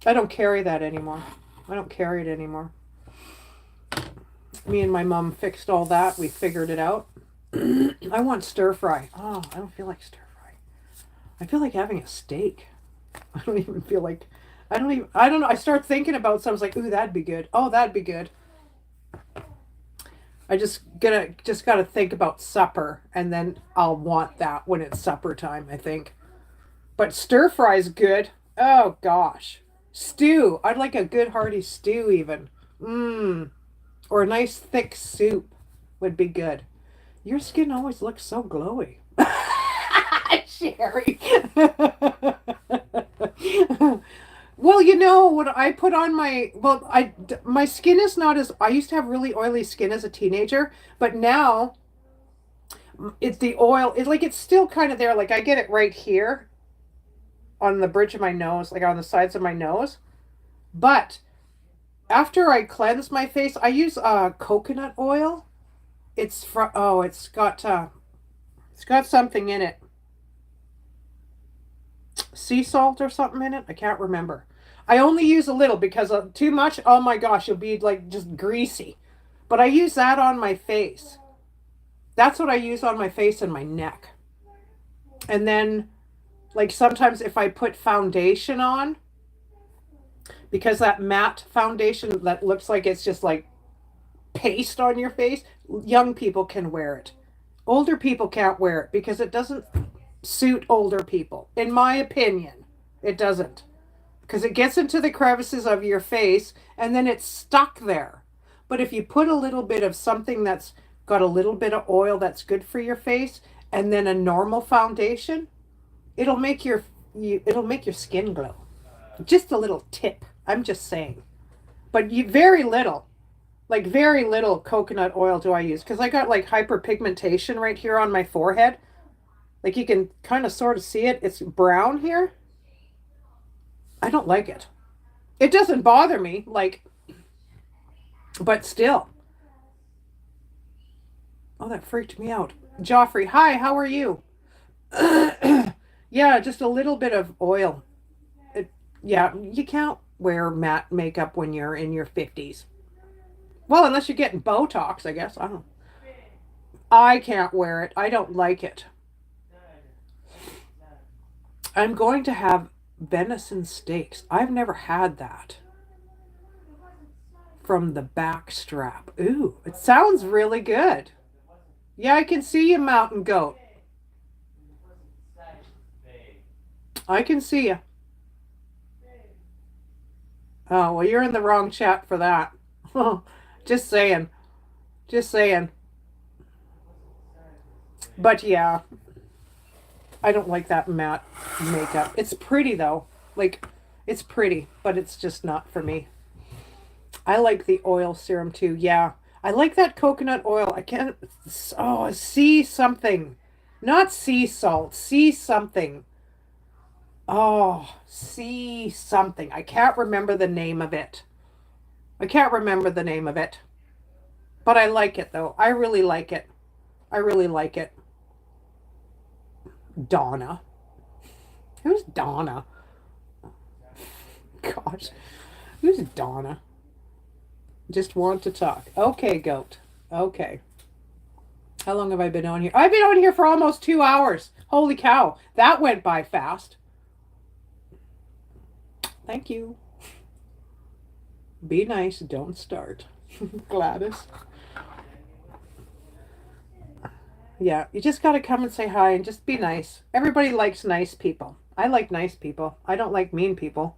Speaker 1: I don't carry that anymore. I don't carry it anymore. Me and my mom fixed all that. We figured it out. I want stir fry. Oh, I don't feel like stir fry. I feel like having a steak. I don't even feel like. I don't know. I start thinking about something. I was like, ooh, that'd be good. Oh, that'd be good. I just gotta think about supper, and then I'll want that when it's supper time, I think. But stir fry's good. Oh gosh. Stew. I'd like a good hearty stew even. Mmm. Or a nice thick soup would be good. Your skin always looks so glowy. Sherry. Well, you know what I put on my my skin is not as I used to have really oily skin as a teenager, but now it's the oil. It's like it's still kind of there. Like I get it right here on the bridge of my nose, like on the sides of my nose. But after I cleanse my face, I use coconut oil. It's got something in it. Sea salt or something in it. I can't remember. I only use a little because too much, oh my gosh, you'll be like just greasy. But I use that on my face. That's what I use on my face and my neck. And then, like sometimes if I put foundation on, because that matte foundation that looks like it's just like paste on your face, young people can wear it. Older people can't wear it because it doesn't suit older people. In my opinion, it doesn't. Because it gets into the crevices of your face and then it's stuck there. But if you put a little bit of something that's got a little bit of oil that's good for your face and then a normal foundation, it'll make it'll make your skin glow. Just a little tip. I'm just saying. But very little. Like very little coconut oil do I use because I got like hyperpigmentation right here on my forehead. Like you can kind of sort of see it. It's brown here. I don't like it. It doesn't bother me, like, but still. Oh, that freaked me out. Joffrey, hi, how are you? Yeah, just a little bit of oil. Yeah, you can't wear matte makeup when you're in your 50s. Well, unless you're getting Botox, I guess. I don't. I can't wear it. I don't like it. I'm going to have venison steaks. I've never had that. From the back strap. Ooh, it sounds really good. Yeah, I can see you, mountain goat. I can see you. Oh, well, you're in the wrong chat for that. Just saying. Just saying. But yeah, I don't like that matte makeup. It's pretty though. Like, it's pretty, but it's just not for me. I like the oil serum too. Yeah. I like that coconut oil. I can't. Oh, see something. Not sea salt. See something. Oh, see something. I can't remember the name of it. I can't remember the name of it. But I like it though. I really like it. I really like it. Donna. Who's Donna? Gosh. Who's Donna? Just want to talk. Okay, goat. Okay. How long have I been on here? I've been on here for almost 2 hours. Holy cow. That went by fast. Thank you. Be nice. Don't start. Gladys. Yeah, you just got to come and say hi and just be nice. Everybody likes nice people. I like nice people. I don't like mean people.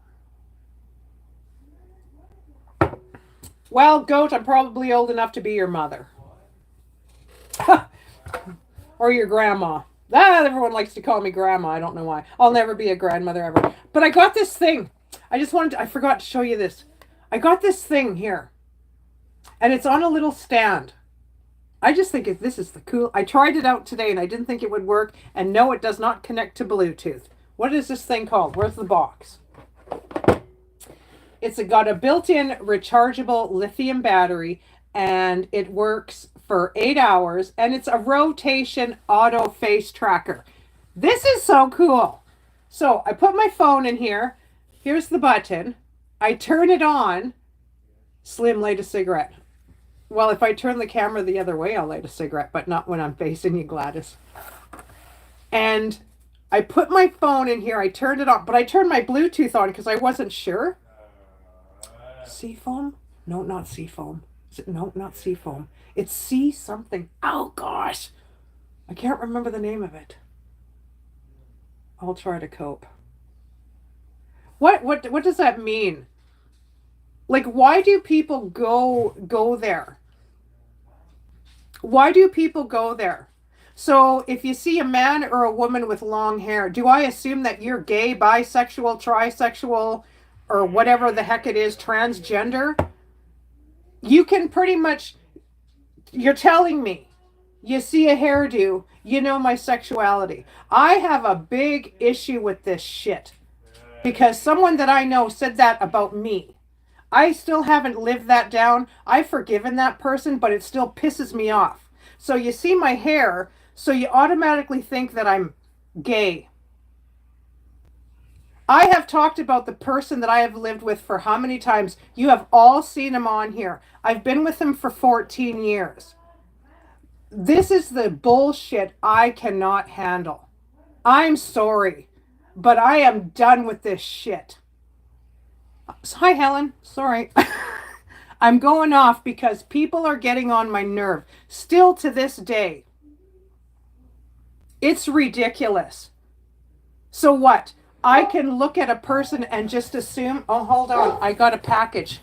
Speaker 1: Well, goat, I'm probably old enough to be your mother. Or your grandma. Ah, everyone likes to call me grandma. I don't know why. I'll never be a grandmother ever. But I got this thing. I forgot to show you this. I got this thing here. And it's on a little stand. I just think this is the cool. I tried it out today and I didn't think it would work. And no, it does not connect to Bluetooth. What is this thing called? Where's the box? It's got a built-in rechargeable lithium battery and it works for 8 hours and it's a rotation auto face tracker. This is so cool. So I put my phone in here. Here's the button. I turn it on. Slim, light a cigarette. Well, if I turn the camera the other way, I'll light a cigarette, but not when I'm facing you, Gladys. And I put my phone in here. I turned it on, but I turned my Bluetooth on because I wasn't sure. Seafoam? No, not Seafoam. No, not Seafoam. It's Sea something. Oh, gosh. I can't remember the name of it. I'll try to cope. What does that mean? Like, why do people go there? Why do people go there? So if you see a man or a woman with long hair, do I assume that you're gay, bisexual, trisexual, or whatever the heck it is, transgender? You can pretty much, you're telling me, you see a hairdo, you know my sexuality. I have a big issue with this shit because someone that I know said that about me. I still haven't lived that down. I've forgiven that person, but it still pisses me off. So you see my hair, so you automatically think that I'm gay. I have talked about the person that I have lived with for how many times? You have all seen him on here. I've been with him for 14 years. This is the bullshit I cannot handle. I'm sorry, but I am done with this shit. Hi, Helen. Sorry. I'm going off because people are getting on my nerve. Still to this day. It's ridiculous. So what? I can look at a person and just assume, oh, hold on, I got a package.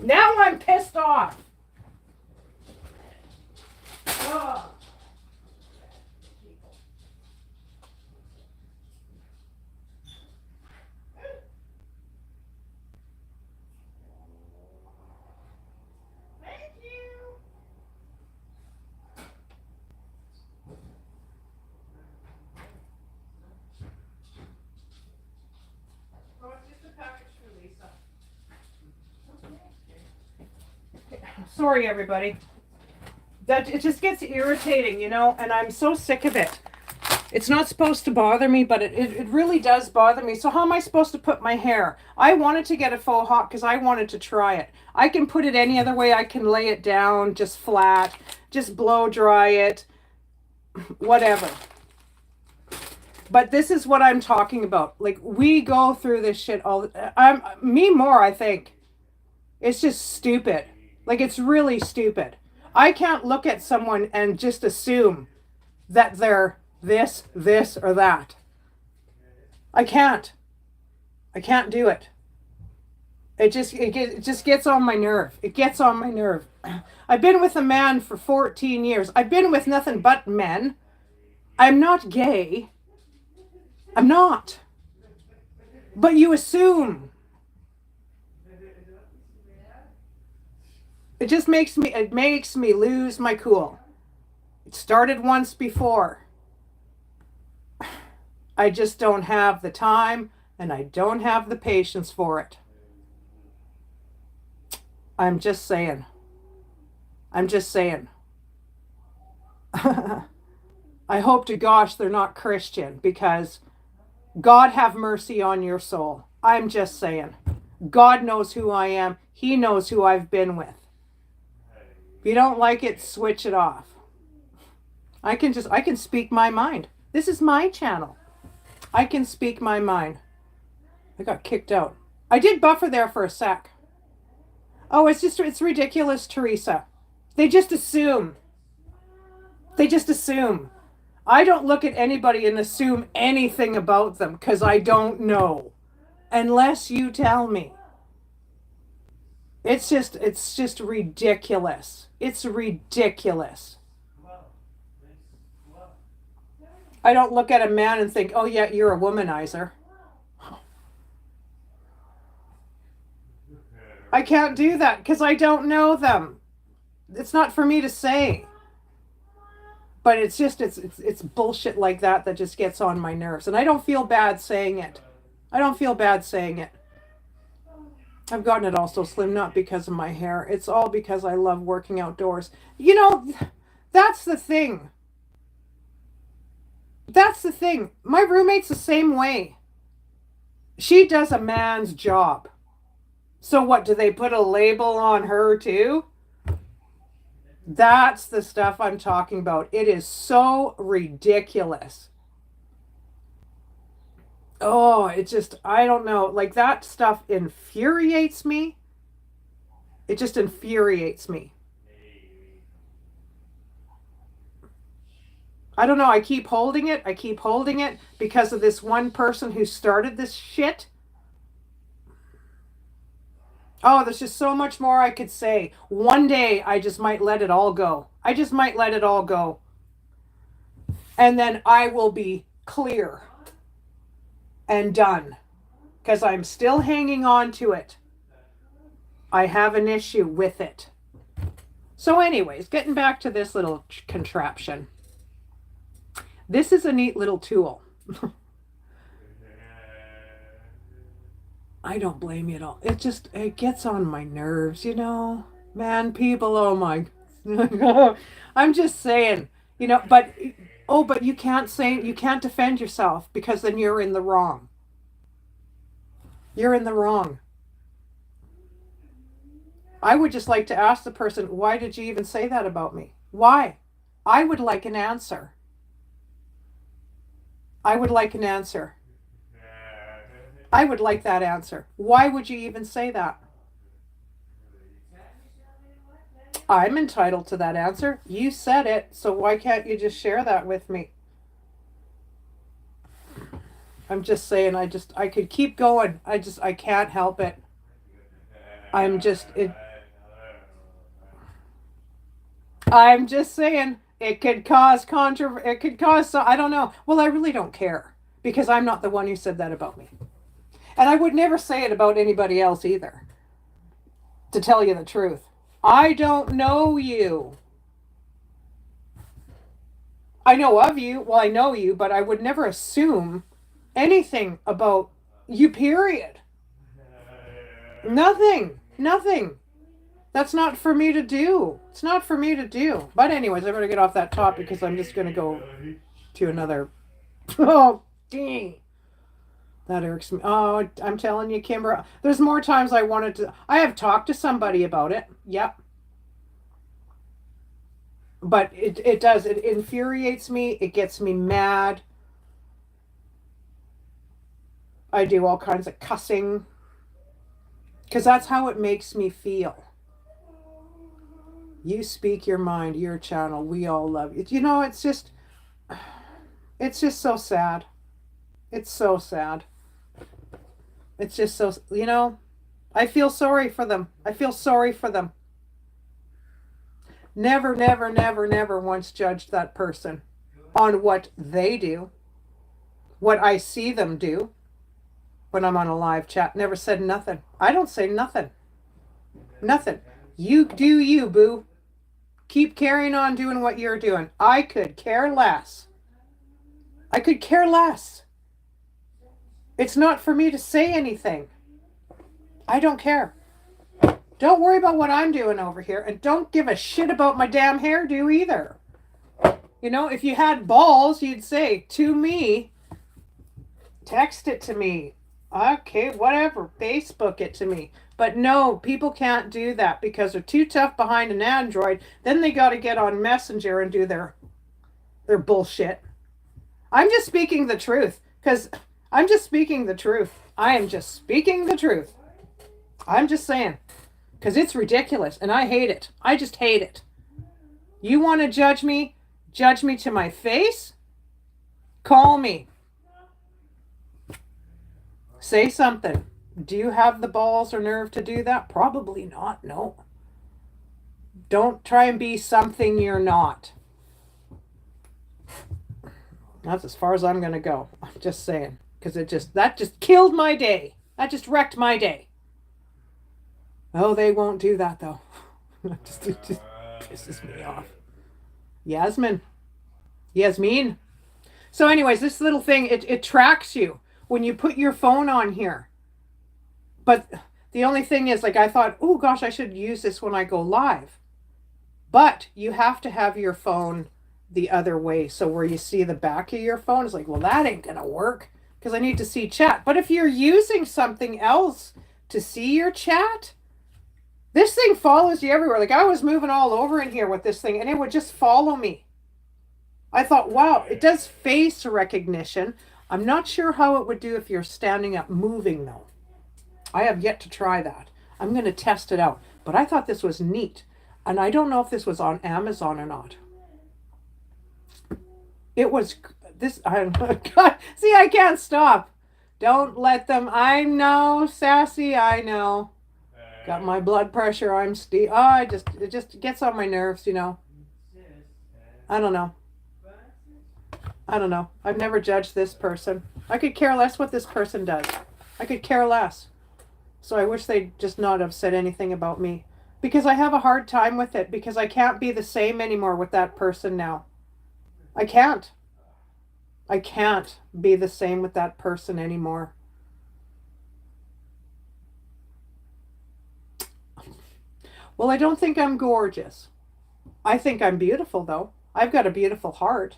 Speaker 1: Now I'm pissed off. Ugh. Thank you. Oh, it's just a package for Lisa. Sorry, everybody. That it just gets irritating, and I'm so sick of it. It's not supposed to bother me, but it really does bother me. So how am I supposed to put my hair? I wanted to get a faux hawk because I wanted to try it. I can put it any other way. I can lay it down just flat, just blow dry it, whatever. But this is what I'm talking about. Like, we go through this shit all me more, I think. It's just stupid. Like, it's really stupid. I can't look at someone and just assume that they're this, or that. I can't do it. It just gets on my nerve. It gets on my nerve. I've been with a man for 14 years. I've been with nothing but men. I'm not gay. I'm not. But you assume. It makes me lose my cool. It started once before. I just don't have the time and I don't have the patience for it. I'm just saying. I hope to gosh they're not Christian, because God have mercy on your soul. I'm just saying. God knows who I am. He knows who I've been with. If you don't like it, switch it off. I can speak my mind. This is my channel. I can speak my mind. I got kicked out. I did buffer there for a sec. Oh, it's ridiculous, Teresa. They just assume. I don't look at anybody and assume anything about them because I don't know. Unless you tell me. It's just ridiculous. It's ridiculous. I don't look at a man and think, oh yeah, you're a womanizer. I can't do that because I don't know them. It's not for me to say. But it's bullshit like that just gets on my nerves. And I don't feel bad saying it. I've gotten it all so slim, not because of my hair. It's all because I love working outdoors. That's the thing. My roommate's the same way. She does a man's job. So what, do they put a label on her too? That's the stuff I'm talking about. It is so ridiculous. Oh, it just, I don't know. Like that stuff infuriates me. It just infuriates me. I don't know. I keep holding it. I keep holding it because of this one person who started this shit. Oh, there's just so much more I could say. One day I just might let it all go. I just might let it all go. And then I will be clear and done because I'm still hanging on to it. I have an issue with it. So anyways, getting back to this little contraption. This is a neat little tool. I don't blame you at all. It gets on my nerves, you know? Man, people, oh my. I'm just saying, but you can't you can't defend yourself because then you're in the wrong. You're in the wrong. I would just like to ask the person, why did you even say that about me? Why? I would like an answer. I would like an answer. I would like that answer. Why would you even say that? I'm entitled to that answer. You said it, so why can't you just share that with me? I'm just saying, I could keep going. I can't help it. I'm just saying, it could cause it could cause, so I don't know. Well, I really don't care because I'm not the one who said that about me. And I would never say it about anybody else either, to tell you the truth. I don't know you. I know of you. Well, I know you, but I would never assume anything about you, period. Nothing. Nothing. That's not for me to do. It's not for me to do. But anyways, I better get off that topic because I'm just going to go to another. Oh, dang. That irks me. Oh, I'm telling you, Kimber, there's more times I have talked to somebody about it. Yep. But it does. It infuriates me. It gets me mad. I do all kinds of cussing. Because that's how it makes me feel. You speak your mind, your channel. We all love you. It's just so sad. It's so sad. It's just so, I feel sorry for them. I feel sorry for them. Never, never, never, never once judged that person on what they do, what I see them do when I'm on a live chat. Never said nothing. I don't say nothing. Nothing. You do you, boo. Keep carrying on doing what you're doing. I could care less. I could care less. It's not for me to say anything. I don't care. Don't worry about what I'm doing over here, and don't give a shit about my damn hairdo either. If you had balls, you'd say to me, text it to me. Okay, whatever, Facebook it to me. But no, people can't do that because they're too tough behind an Android. Then they got to get on Messenger and do their bullshit. I'm just speaking the truth because I'm just speaking the truth. I am just speaking the truth. I'm just saying because it's ridiculous and I hate it. I just hate it. You want to judge me? Judge me to my face? Call me. Say something. Do you have the balls or nerve to do that? Probably not. No. Don't try and be something you're not. That's as far as I'm going to go. I'm just saying. Because that just killed my day. That just wrecked my day. Oh, they won't do that though. it just pisses me off. Yasmin. So anyways, this little thing, it tracks you when you put your phone on here. But the only thing is, I thought, oh gosh, I should use this when I go live. But you have to have your phone the other way. So where you see the back of your phone, it's well, that ain't going to work because I need to see chat. But if you're using something else to see your chat. This thing follows you everywhere. Like I was moving all over in here with this thing and it would just follow me. I thought, wow, it does face recognition. I'm not sure how it would do if you're standing up moving though. I have yet to try that. I'm going to test it out. But I thought this was neat. And I don't know if this was on Amazon or not. It was this. God, see, I can't stop. Don't let them. I know, sassy. I know. Got my blood pressure. It just gets on my nerves, you know. I don't know. I've never judged this person. I could care less what this person does. I could care less. So I wish they'd just not have said anything about me. Because I have a hard time with it. Because I can't be the same anymore with that person now. I can't. I can't be the same with that person anymore. Well, I don't think I'm gorgeous. I think I'm beautiful, though. I've got a beautiful heart.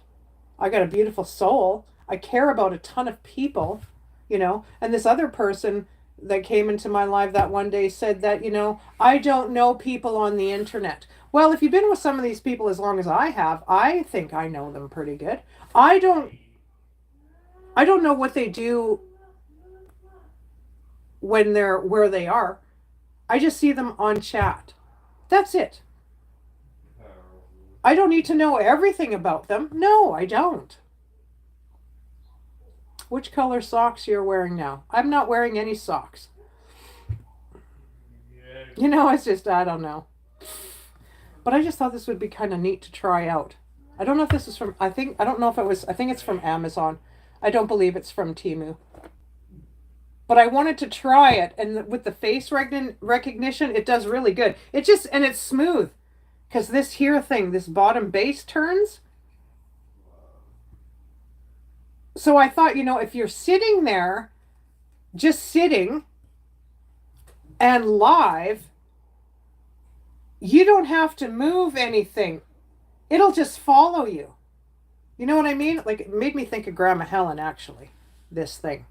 Speaker 1: I got a beautiful soul. I care about a ton of people, you know. And this other person that came into my life that one day said that, you know, I don't know people on the internet. Well, if you've been with some of these people as long as I have, I think I know them pretty good. I don't know what they do when they're where they are. I just see them on chat. That's it. I don't need to know everything about them. No, I don't. Which color socks you're wearing now? I'm not wearing any socks. You know, it's just, I don't know. But I just thought this would be kind of neat to try out. I don't know if this is from, I think it's from Amazon. I don't believe it's from Temu. But I wanted to try it. And with the face recognition, it does really good. And it's smooth. Because this here thing, this bottom base turns. So I thought, you know, if you're sitting there, just sitting and live, you don't have to move anything. It'll just follow you. You know what I mean? Like, it made me think of Grandma Helen, actually, this thing.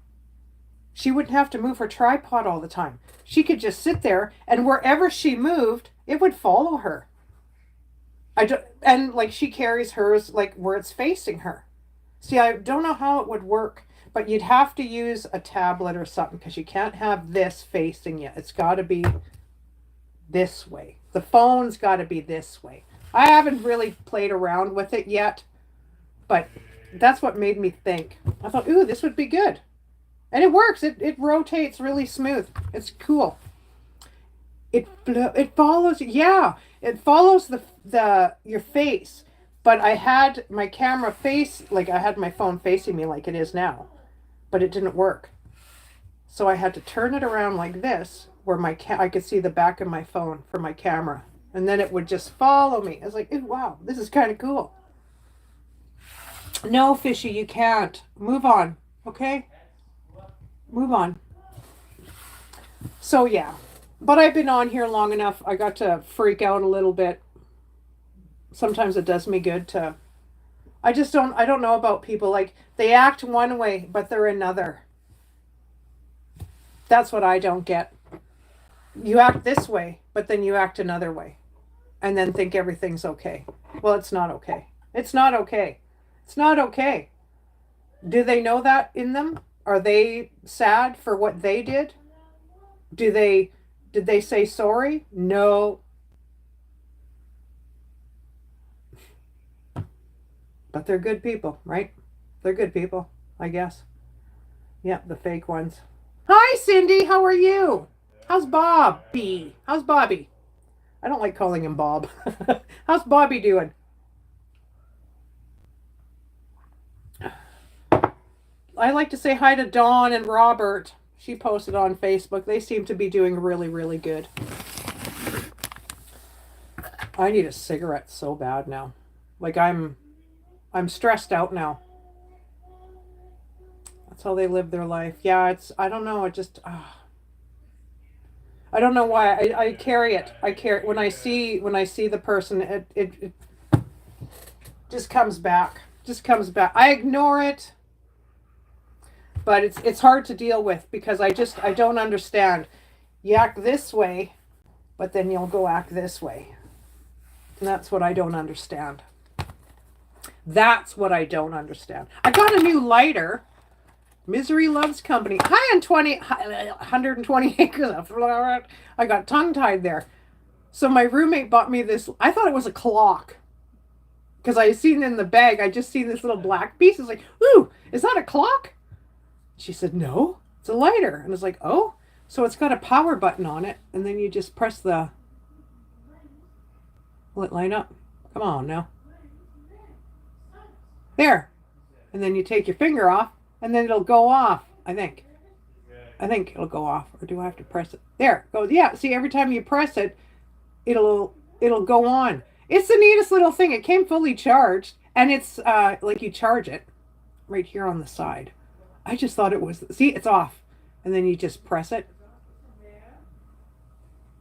Speaker 1: She wouldn't have to move her tripod all the time. She could just sit there, and wherever she moved, it would follow her. And like she carries hers like where it's facing her. See, I don't know how it would work, but you'd have to use a tablet or something because you can't have this facing you. It's got to be this way. The phone's got to be this way. I haven't really played around with it yet, but that's what made me think. I thought, ooh, this would be good. And it works. It rotates really smooth. It's cool. It follows, yeah, it follows your face. But I had my camera I had my phone facing me like it is now, but it didn't work. So I had to turn it around like this, where I could see the back of my phone for my camera, and then it would just follow me. I was like, ooh, wow, this is kind of cool. No, Fishy, you can't. Move on, okay? Move on. So yeah. But I've been on here long enough. I got to freak out a little bit. Sometimes it does me good to... I don't know about people. Like, they act one way, but they're another. That's what I don't get. You act this way, but then you act another way. And then think everything's okay. Well, it's not okay. It's not okay. It's not okay. Do they know that in them? Are they sad for what they did? Did they say sorry? No. But they're good people, right? They're good people, I guess. Yep, the fake ones. Hi, Cindy. How are you? How's Bobby? How's Bobby? I don't like calling him Bob. How's Bobby doing? I like to say hi to Dawn and Robert. She posted on Facebook. They seem to be doing really, really good. I need a cigarette so bad now. Like I'm stressed out now. That's how they live their life. Yeah, I don't know. I don't know why. I carry it. When I see the person, it just comes back. I ignore it. But it's hard to deal with because I don't understand. You act this way, but then you'll go act this way. And that's what I don't understand. That's what I don't understand. I got a new lighter. Misery Loves Company. 120 acres. I got tongue-tied there. So my roommate bought me this. I thought it was a clock. Because I seen in the bag, I just seen this little black piece. It's like, ooh, is that a clock? She said, no, it's a lighter. And I was like, oh. So it's got a power button on it. And then you just press the... Will it light up? Come on now. There. And then you take your finger off. And then it'll go off, I think. I think it'll go off. Or do I have to press it? There. Go. Yeah, see, every time you press it, it'll go on. It's the neatest little thing. It came fully charged. And it's like you charge it right here on the side. I just thought it was... See, it's off. And then you just press it.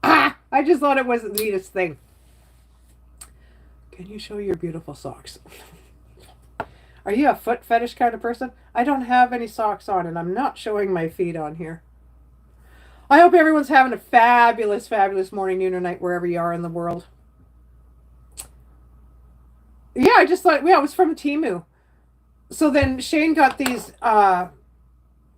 Speaker 1: Ah! I just thought it was the neatest thing. Can you show your beautiful socks? Are you a foot fetish kind of person? I don't have any socks on and I'm not showing my feet on here. I hope everyone's having a fabulous, fabulous morning, noon, or night wherever you are in the world. Yeah, I just thought, yeah, it was from Temu. So then Shane got these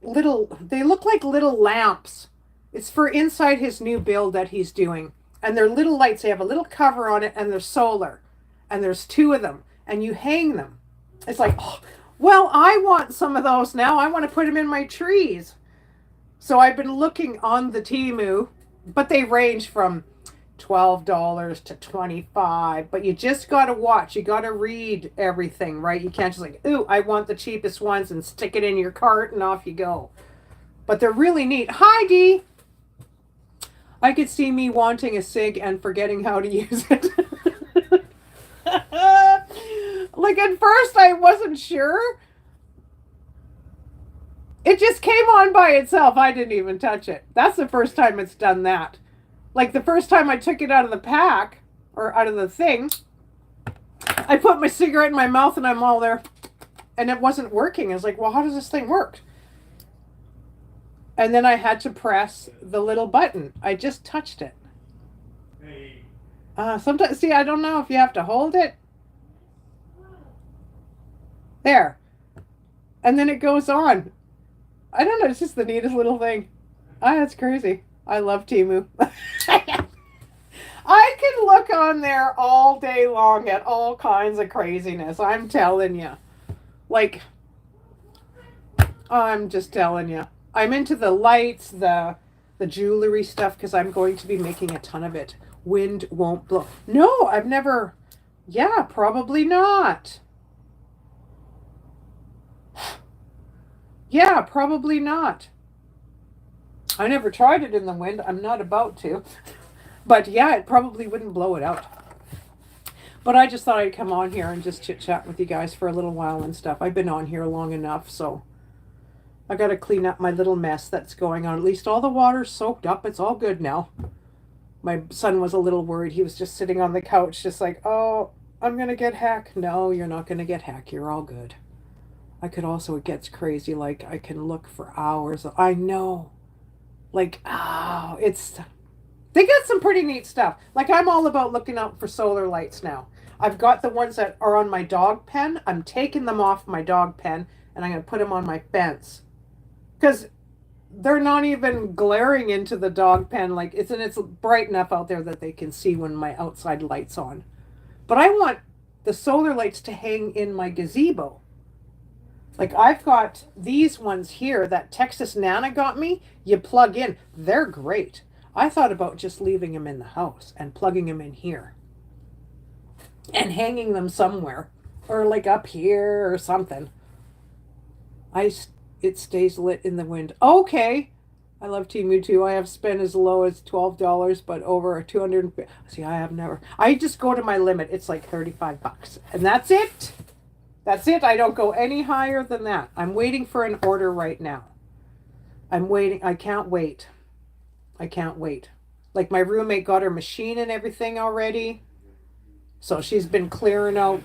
Speaker 1: they look like little lamps. It's for inside his new build that he's doing. And they're little lights. They have a little cover on it and they're solar. And there's 2 of them. And you hang them. It's like, oh, well, I want some of those now. I want to put them in my trees. So I've been looking on the Temu, but they range from $12 to $25. But you just got to watch. You got to read everything, right? You can't just like, ooh, I want the cheapest ones and stick it in your cart and off you go. But they're really neat. Hi, Dee. I could see me wanting a cig and forgetting how to use it. Like at first I wasn't sure. It just came on by itself. I didn't even touch it. That's the first time it's done that. Like the first time I took it out of the pack or out of the thing, I put my cigarette in my mouth and I'm all there and it wasn't working. I was like, well, how does this thing work? And then I had to press the little button. I just touched it. Sometimes, see, I don't know if you have to hold it. There. And then it goes on. I don't know. It's just the neatest little thing. That's crazy. I love Temu. I can look on there all day long at all kinds of craziness. I'm telling you. Like, I'm just telling you. I'm into the lights, the jewelry stuff, because I'm going to be making a ton of it. Wind won't blow. No, I've never... Yeah, probably not. Yeah, probably not. I never tried it in the wind. I'm not about to. But yeah, it probably wouldn't blow it out. But I just thought I'd come on here and just chit-chat with you guys for a little while and stuff. I've been on here long enough, so I got to clean up my little mess that's going on. At least all the water's soaked up. It's all good now. My son was a little worried. He was just sitting on the couch just like, oh, I'm going to get hacked. No, you're not going to get hacked. You're all good. I could also, it gets crazy. Like, I can look for hours. I know. Like, oh, they got some pretty neat stuff. Like, I'm all about looking out for solar lights now. I've got the ones that are on my dog pen. I'm taking them off my dog pen, and I'm going to put them on my fence. Because they're not even glaring into the dog pen. Like, it's bright enough out there that they can see when my outside light's on. But I want the solar lights to hang in my gazebo. Like, I've got these ones here that Texas Nana got me. You plug in. They're great. I thought about just leaving them in the house and plugging them in here. And hanging them somewhere. Or like up here or something. It stays lit in the wind. Okay. I love Temu too. I have spent as low as $12, but over $250. See, I just go to my limit. It's like $35. And that's it. That's it. I don't go any higher than that. I'm waiting for an order right now. I'm waiting. I can't wait. I can't wait. Like, my roommate got her machine and everything already. So she's been clearing out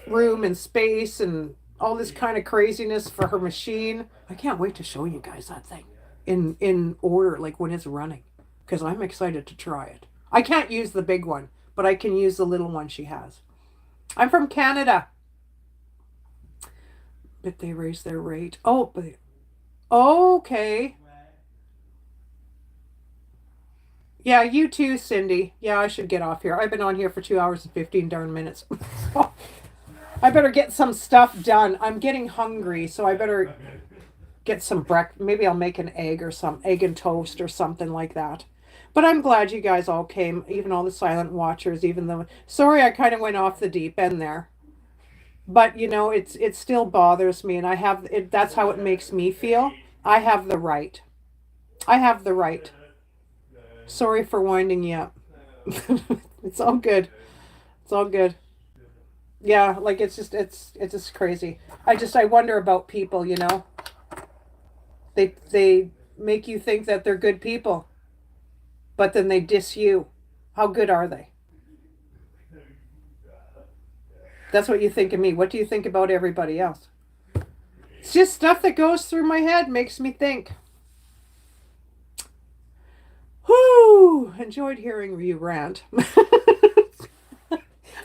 Speaker 1: room and space and all this kind of craziness for her machine. I can't wait to show you guys that thing. in order, like when it's running, because I'm excited to try it. I can't use the big one, but I can use the little one she has. I'm from Canada. But they raised their rate. Oh, but okay. Yeah, you too, Cindy. Yeah, I should get off here. I've been on here for 2 hours and 15 darn minutes. I better get some stuff done. I'm getting hungry, so I better get some breakfast. Maybe I'll make an egg or some egg and toast or something like that. But I'm glad you guys all came, even all the silent watchers, even though sorry I kind of went off the deep end there. But you know, it still bothers me and I have it that's how it makes me feel. I have the right. I have the right. Sorry for winding you up. It's all good. It's all good. Yeah, like it's just crazy. I wonder about people, you know. They make you think that they're good people, but then they diss you. How good are they? That's what you think of me. What do you think about everybody else? It's just stuff that goes through my head, makes me think. Whoo! Enjoyed hearing you rant.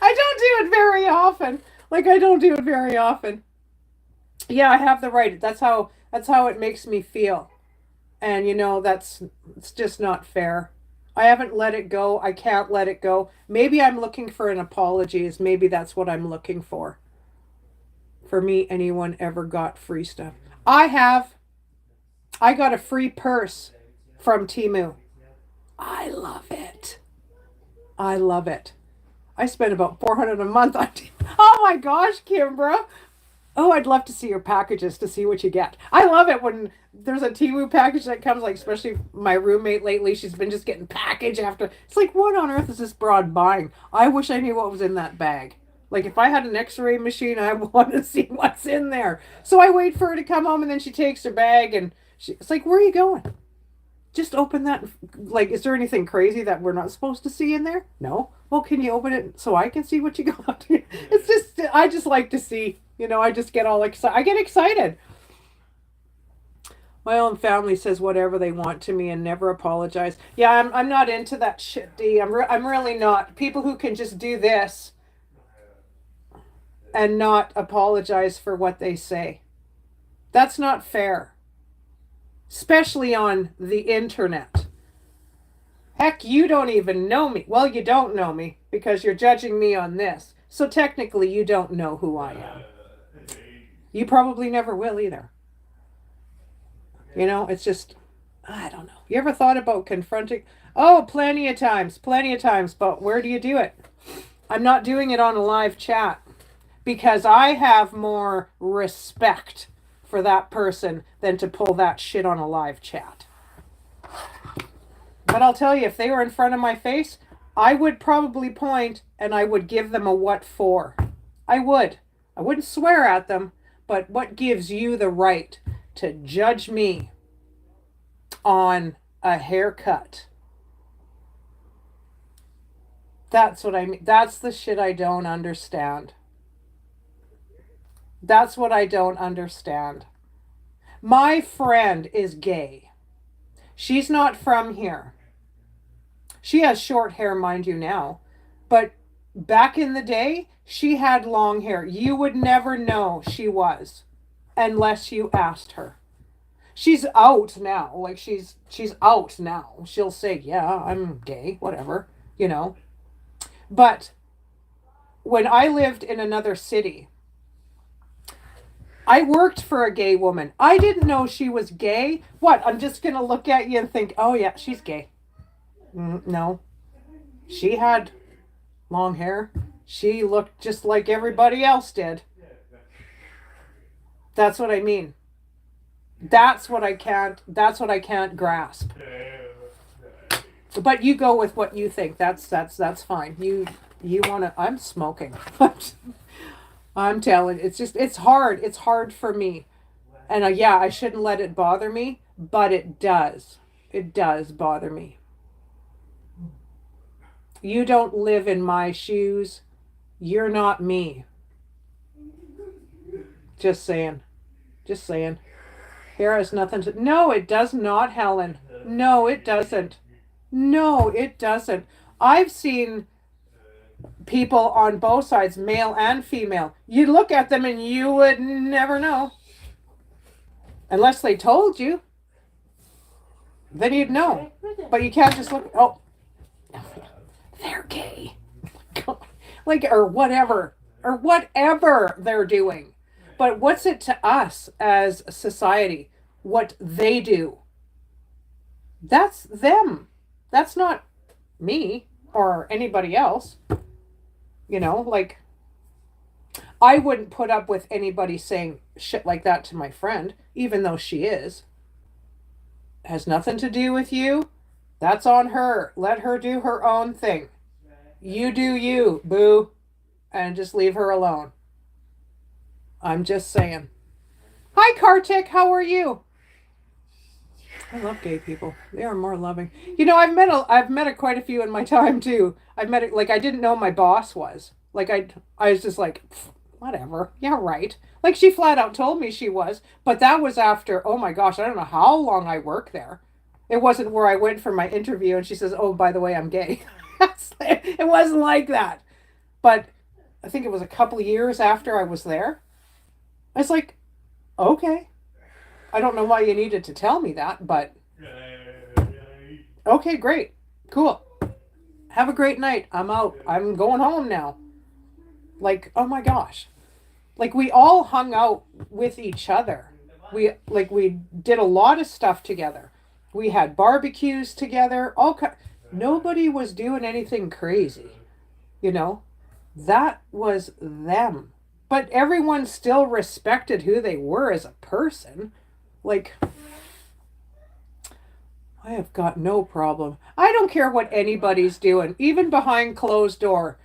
Speaker 1: I don't do it very often. Like I don't do it very often. Yeah, I have the right. That's how it makes me feel. And you know, it's just not fair. I haven't let it go. I can't let it go. Maybe I'm looking for an apology. Is maybe that's what I'm looking for. For me, anyone ever got free stuff? I have. I got a free purse from Timu. I love it. I love it. I spend about 400 a month on Oh my gosh, Kimbra. Oh, I'd love to see your packages to see what you get. I love it when there's a Timu package that comes, like, especially my roommate lately, she's been just getting package after. It's like, what on earth is this broad buying? I wish I knew what was in that bag. Like, if I had an x-ray machine, I want to see what's in there. So I wait for her to come home, and then she takes her bag, and it's like, where are you going? Just open that. Like, is there anything crazy that we're not supposed to see in there? No. Well, can you open it so I can see what you got? It's just, I just like to see, you know, I just get all excited. I get excited. My own family says whatever they want to me and never apologize. Yeah, I'm not into that shit, D. I'm really not. People who can just do this and not apologize for what they say. That's not fair. Especially on the internet. Heck, you don't even know me. Well, you don't know me because you're judging me on this. So technically, you don't know who I am. You probably never will either. You know, it's just, I don't know. You ever thought about confronting? Oh, plenty of times, plenty of times. But where do you do it? I'm not doing it on a live chat because I have more respect for that person than to pull that shit on a live chat. But I'll tell you, if they were in front of my face, I would probably point and I would give them a what for. I would. I wouldn't swear at them, but what gives you the right to judge me on a haircut? That's what I mean. That's the shit I don't understand. That's what I don't understand. My friend is gay. She's not from here. She has short hair, mind you, now. But back in the day, she had long hair. You would never know she was unless you asked her. She's out now. Like she's out now. She'll say, "Yeah, I'm gay, whatever," you know. But when I lived in another city, I worked for a gay woman. I didn't know she was gay. What? I'm just going to look at you and think, "Oh yeah, she's gay." No. She had long hair. She looked just like everybody else did. That's what I mean. That's what I can't grasp. But you go with what you think. That's fine. You want to I'm smoking. I'm telling, it's hard. It's hard for me. And yeah, I shouldn't let it bother me, but it does. It does bother me. You don't live in my shoes. You're not me. Just saying. Just saying. Hair has nothing to. No, it does not, Helen. No, it doesn't. No, it doesn't. I've seen people on both sides, male and female. You look at them and you would never know. Unless they told you, then you'd know. But you can't just look. Oh, they're gay. Like, or whatever. Or whatever they're doing. But what's it to us as a society? What they do. That's them. That's not me or anybody else. You know, like, I wouldn't put up with anybody saying shit like that to my friend, even though she is. Has nothing to do with you. That's on her. Let her do her own thing. You do you, boo. And just leave her alone. I'm just saying. Hi, Kartik. How are you? I love gay people. They are more loving. You know, I've met quite a few in my time too. I've met it like I didn't know my boss was. Like I was just like, whatever. Yeah, right. Like she flat out told me she was, but that was after, oh my gosh, I don't know how long I worked there. It wasn't where I went for my interview and she says, "Oh, by the way, I'm gay." It wasn't like that. But I think it was a couple years after I was there. I was like, okay. I don't know why you needed to tell me that, but okay, great. Cool. Have a great night. I'm out. I'm going home now. Like, oh my gosh. Like we all hung out with each other. We did a lot of stuff together. We had barbecues together. Nobody was doing anything crazy. You know? That was them. But everyone still respected who they were as a person. Like, I have got no problem. I don't care what anybody's doing, even behind closed doors.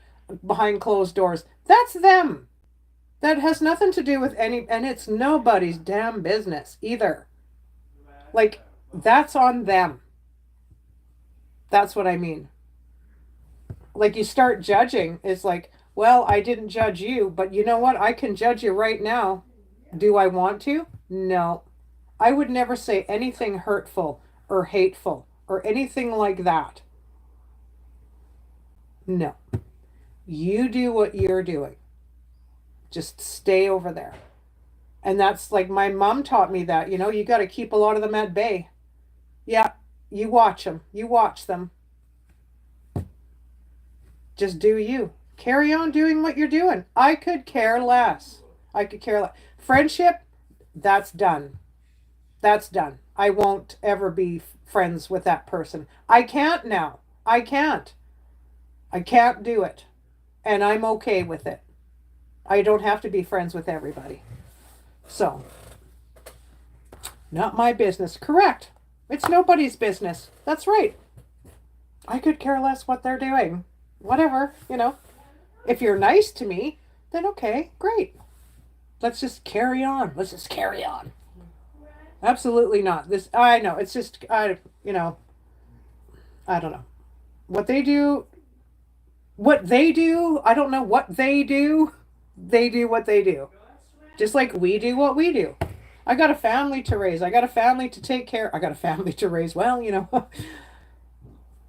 Speaker 1: That's them. That has nothing to do with and it's nobody's damn business either. Like, that's on them. That's what I mean. Like, you start judging, it's like, well, I didn't judge you, but you know what? I can judge you right now. Do I want to? No. I would never say anything hurtful or hateful or anything like that. No. You do what you're doing. Just stay over there. And that's like my mom taught me that, you know, you got to keep a lot of them at bay. Yeah, you watch them. You watch them. Just do you. Carry on doing what you're doing. I could care less. I could care less. Friendship, that's done. That's done. I won't ever be friends with that person. I can't now. I can't. I can't do it. And I'm okay with it. I don't have to be friends with everybody. So, not my business. Correct. It's nobody's business. That's right. I could care less what they're doing. Whatever, you know. If you're nice to me, then okay, great. Let's just carry on. Let's just carry on. Absolutely not. I know. It's just, I don't know. What they do, I don't know what they do. They do what they do. Just like we do what we do. I got a family to raise. I got a family to take care. I got a family to raise. Well, you know,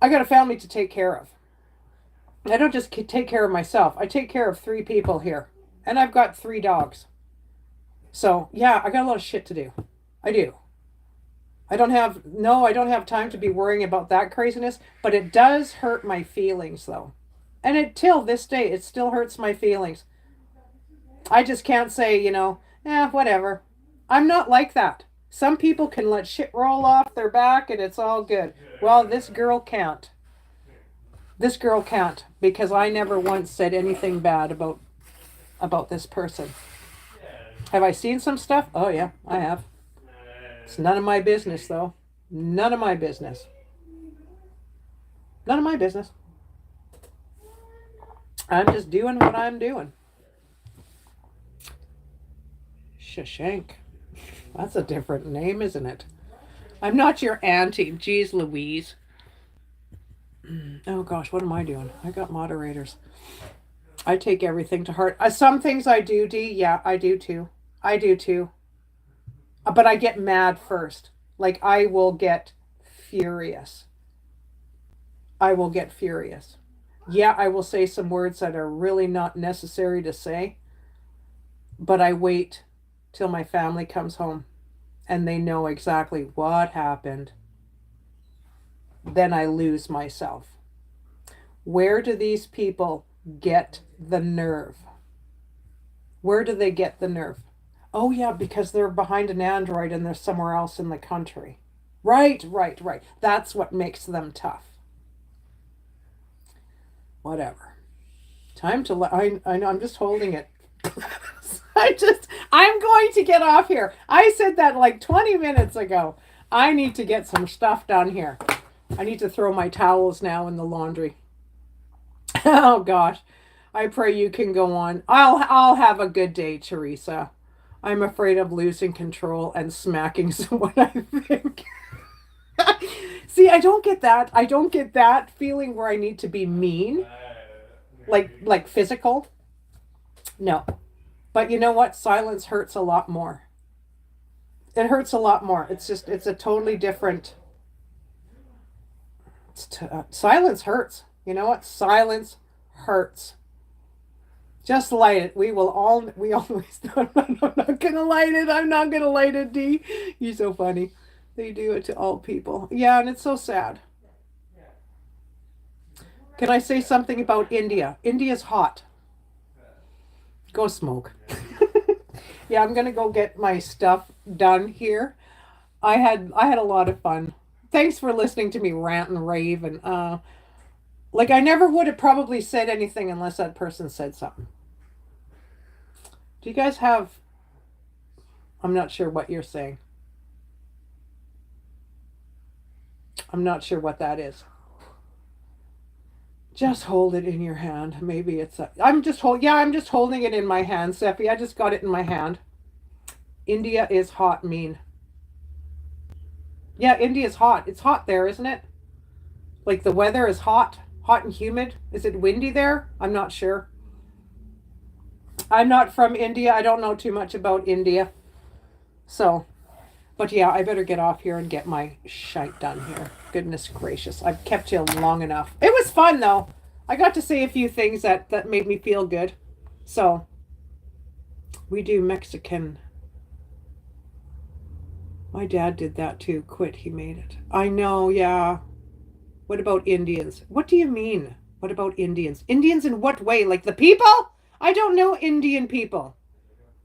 Speaker 1: I got a family to take care of. I don't just take care of myself. I take care of 3 people here. And I've got 3 dogs. So, yeah, I got a lot of shit to do. I do. I don't have time to be worrying about that craziness, but it does hurt my feelings though. And till this day, it still hurts my feelings. I just can't say, you know, whatever. I'm not like that. Some people can let shit roll off their back and it's all good. Well, this girl can't. This girl can't because I never once said anything bad about this person. Have I seen some stuff? Oh yeah, I have. It's none of my business though. None of my business. None of my business. I'm just doing what I'm doing. Shashank. That's a different name, isn't it? I'm not your auntie. Jeez Louise. Oh gosh, what am I doing? I got moderators. I take everything to heart. Some things I do, Dee. Yeah, I do too. I do too. But I get mad first. Like I will get furious. I will get furious. Yeah, I will say some words that are really not necessary to say, but I wait till my family comes home and they know exactly what happened. Then I lose myself. Where do these people get the nerve? Where do they get the nerve? Oh, yeah, because they're behind an Android and they're somewhere else in the country. Right, right, right. That's what makes them tough. Whatever. Time to I know I'm just holding it. I'm going to get off here. I said that like 20 minutes ago. I need to get some stuff done here. I need to throw my towels now in the laundry. Oh gosh. I pray you can go on. I'll have a good day, Teresa. I'm afraid of losing control and smacking someone, I think. See, I don't get that. I don't get that feeling where I need to be mean, like physical. No. But you know what? Silence hurts a lot more. It hurts a lot more. It's a totally different. Silence hurts. You know what? Silence hurts. Just light it. We always, no, I'm not gonna light it. I'm not gonna light it, D. You're so funny. They do it to all people. Yeah, and it's so sad. Can I say something about India? India's hot. Go smoke. Yeah, I'm gonna go get my stuff done here. I had a lot of fun. Thanks for listening to me rant and rave and like I never would have probably said anything unless that person said something. Do you guys have I'm not sure what you're saying. I'm not sure what that is. Just hold it in your hand. Maybe it's a, I'm just holding it in my hand, Seppi. I just got it in my hand. India is hot mean. Yeah, India's hot. It's hot there, isn't it? Like the weather is hot, hot and humid. Is it windy there? I'm not sure. I'm not from India. I don't know too much about India. So, but yeah, I better get off here and get my shite done here. Goodness gracious. I've kept you long enough. It was fun though. I got to say a few things that made me feel good. So, we do Mexican. My dad did that too. Quit, he made it. I know, yeah. What about Indians? What do you mean? What about Indians? Indians in what way? Like the people? I don't know Indian people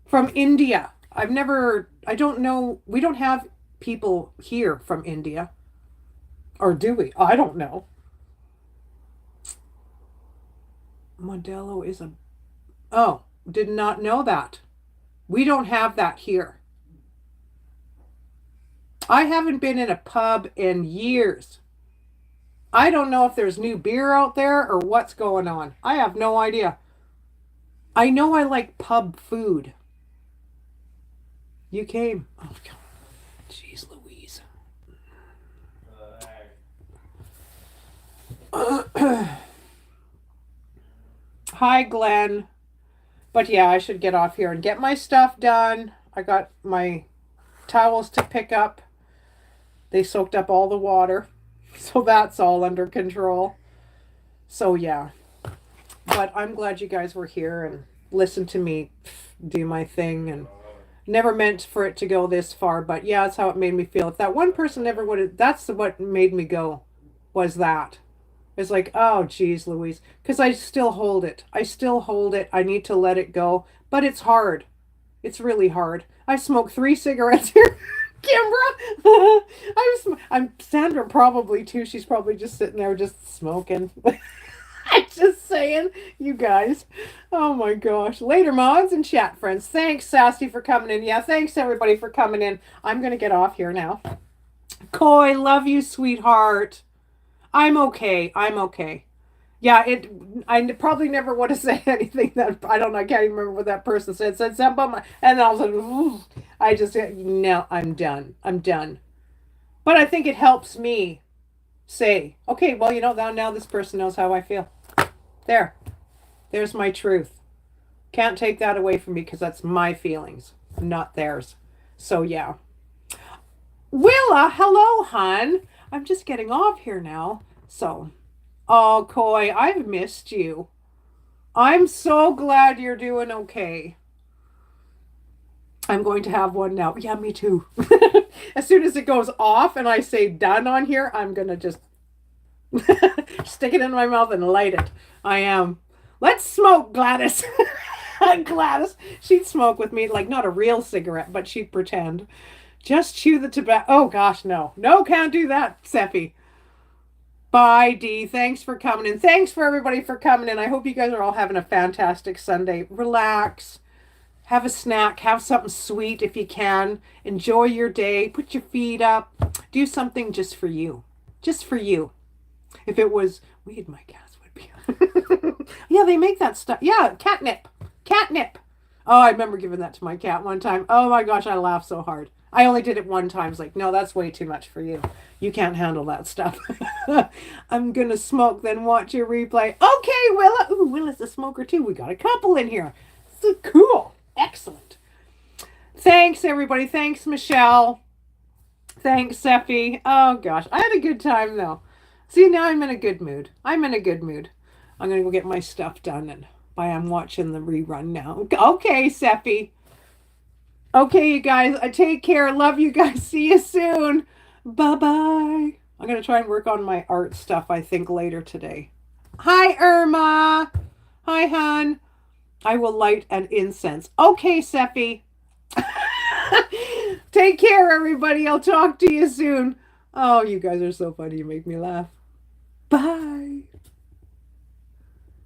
Speaker 1: from India. I don't know. We don't have people here from India. Or do we? I don't know. Modelo is a. Oh, did not know that. We don't have that here. I haven't been in a pub in years. I don't know if there's new beer out there or what's going on. I have no idea. I know I like pub food. You came. Oh, God. Jeez Louise. Hi, Glenn. But yeah, I should get off here and get my stuff done. I got my towels to pick up. They soaked up all the water. So that's all under control. So yeah. But I'm glad you guys were here and listened to me do my thing and never meant for it to go this far, but yeah, that's how it made me feel. If that one person never would have, that's what made me go, was that. It's like, oh, geez, Louise. Because I still hold it. I still hold it. I need to let it go. But it's hard. It's really hard. I smoked 3 cigarettes here. Kimbra. I'm Sandra probably too. She's probably just sitting there just smoking. I'm just saying, you guys. Oh my gosh. Later, mods and chat friends. Thanks, Sassy, for coming in. Yeah, thanks everybody for coming in. I'm gonna get off here now. Coy, love you, sweetheart. I'm okay. I'm okay. Yeah, I probably never would have said anything that I don't know. I can't even remember what that person said. Said something, and I was like, "Ooh." I just said, no, I'm done. I'm done. But I think it helps me say, okay, well, now this person knows how I feel. There, there's my truth. Can't take that away from me because that's my feelings, not theirs. So yeah. Willa, hello, hon. I'm just getting off here now. So, oh, Coy, I've missed you. I'm so glad you're doing okay. I'm going to have one now. Yeah, me too. As soon as it goes off and I say done on here, I'm going to just stick it in my mouth and light it. I am. Let's smoke, Gladys. Gladys, she'd smoke with me, like not a real cigarette, but she'd pretend. Just chew the tobacco. Oh gosh, no. No, can't do that, Seppi. Bye, Dee. Thanks for coming in. Thanks for everybody for coming in. I hope you guys are all having a fantastic Sunday. Relax. Have a snack. Have something sweet if you can. Enjoy your day. Put your feet up. Do something just for you. Just for you. If it was weed, my cats would be. Yeah, they make that stuff. Yeah, catnip. Catnip. Oh, I remember giving that to my cat one time. Oh my gosh, I laughed so hard. I only did it one time. It's like, no, that's way too much for you. You can't handle that stuff. I'm gonna smoke, then watch your replay. Okay, Willa. Ooh, Willa's a smoker too. We got a couple in here. So cool. Excellent. Thanks, everybody. Thanks, Michelle. Thanks, Seppi. Oh gosh, I had a good time though. See, now I'm in a good mood. I'm in a good mood. I'm gonna go get my stuff done and I'm watching the rerun now. Okay, Seppi. Okay, you guys. I take care. Love you guys. See you soon. Bye bye. I'm gonna try and work on my art stuff. I think later today. Hi, Irma. Hi, hon. I will light an incense. Okay, Seppi. Take care, everybody. I'll talk to you soon. Oh, you guys are so funny. You make me laugh. Bye.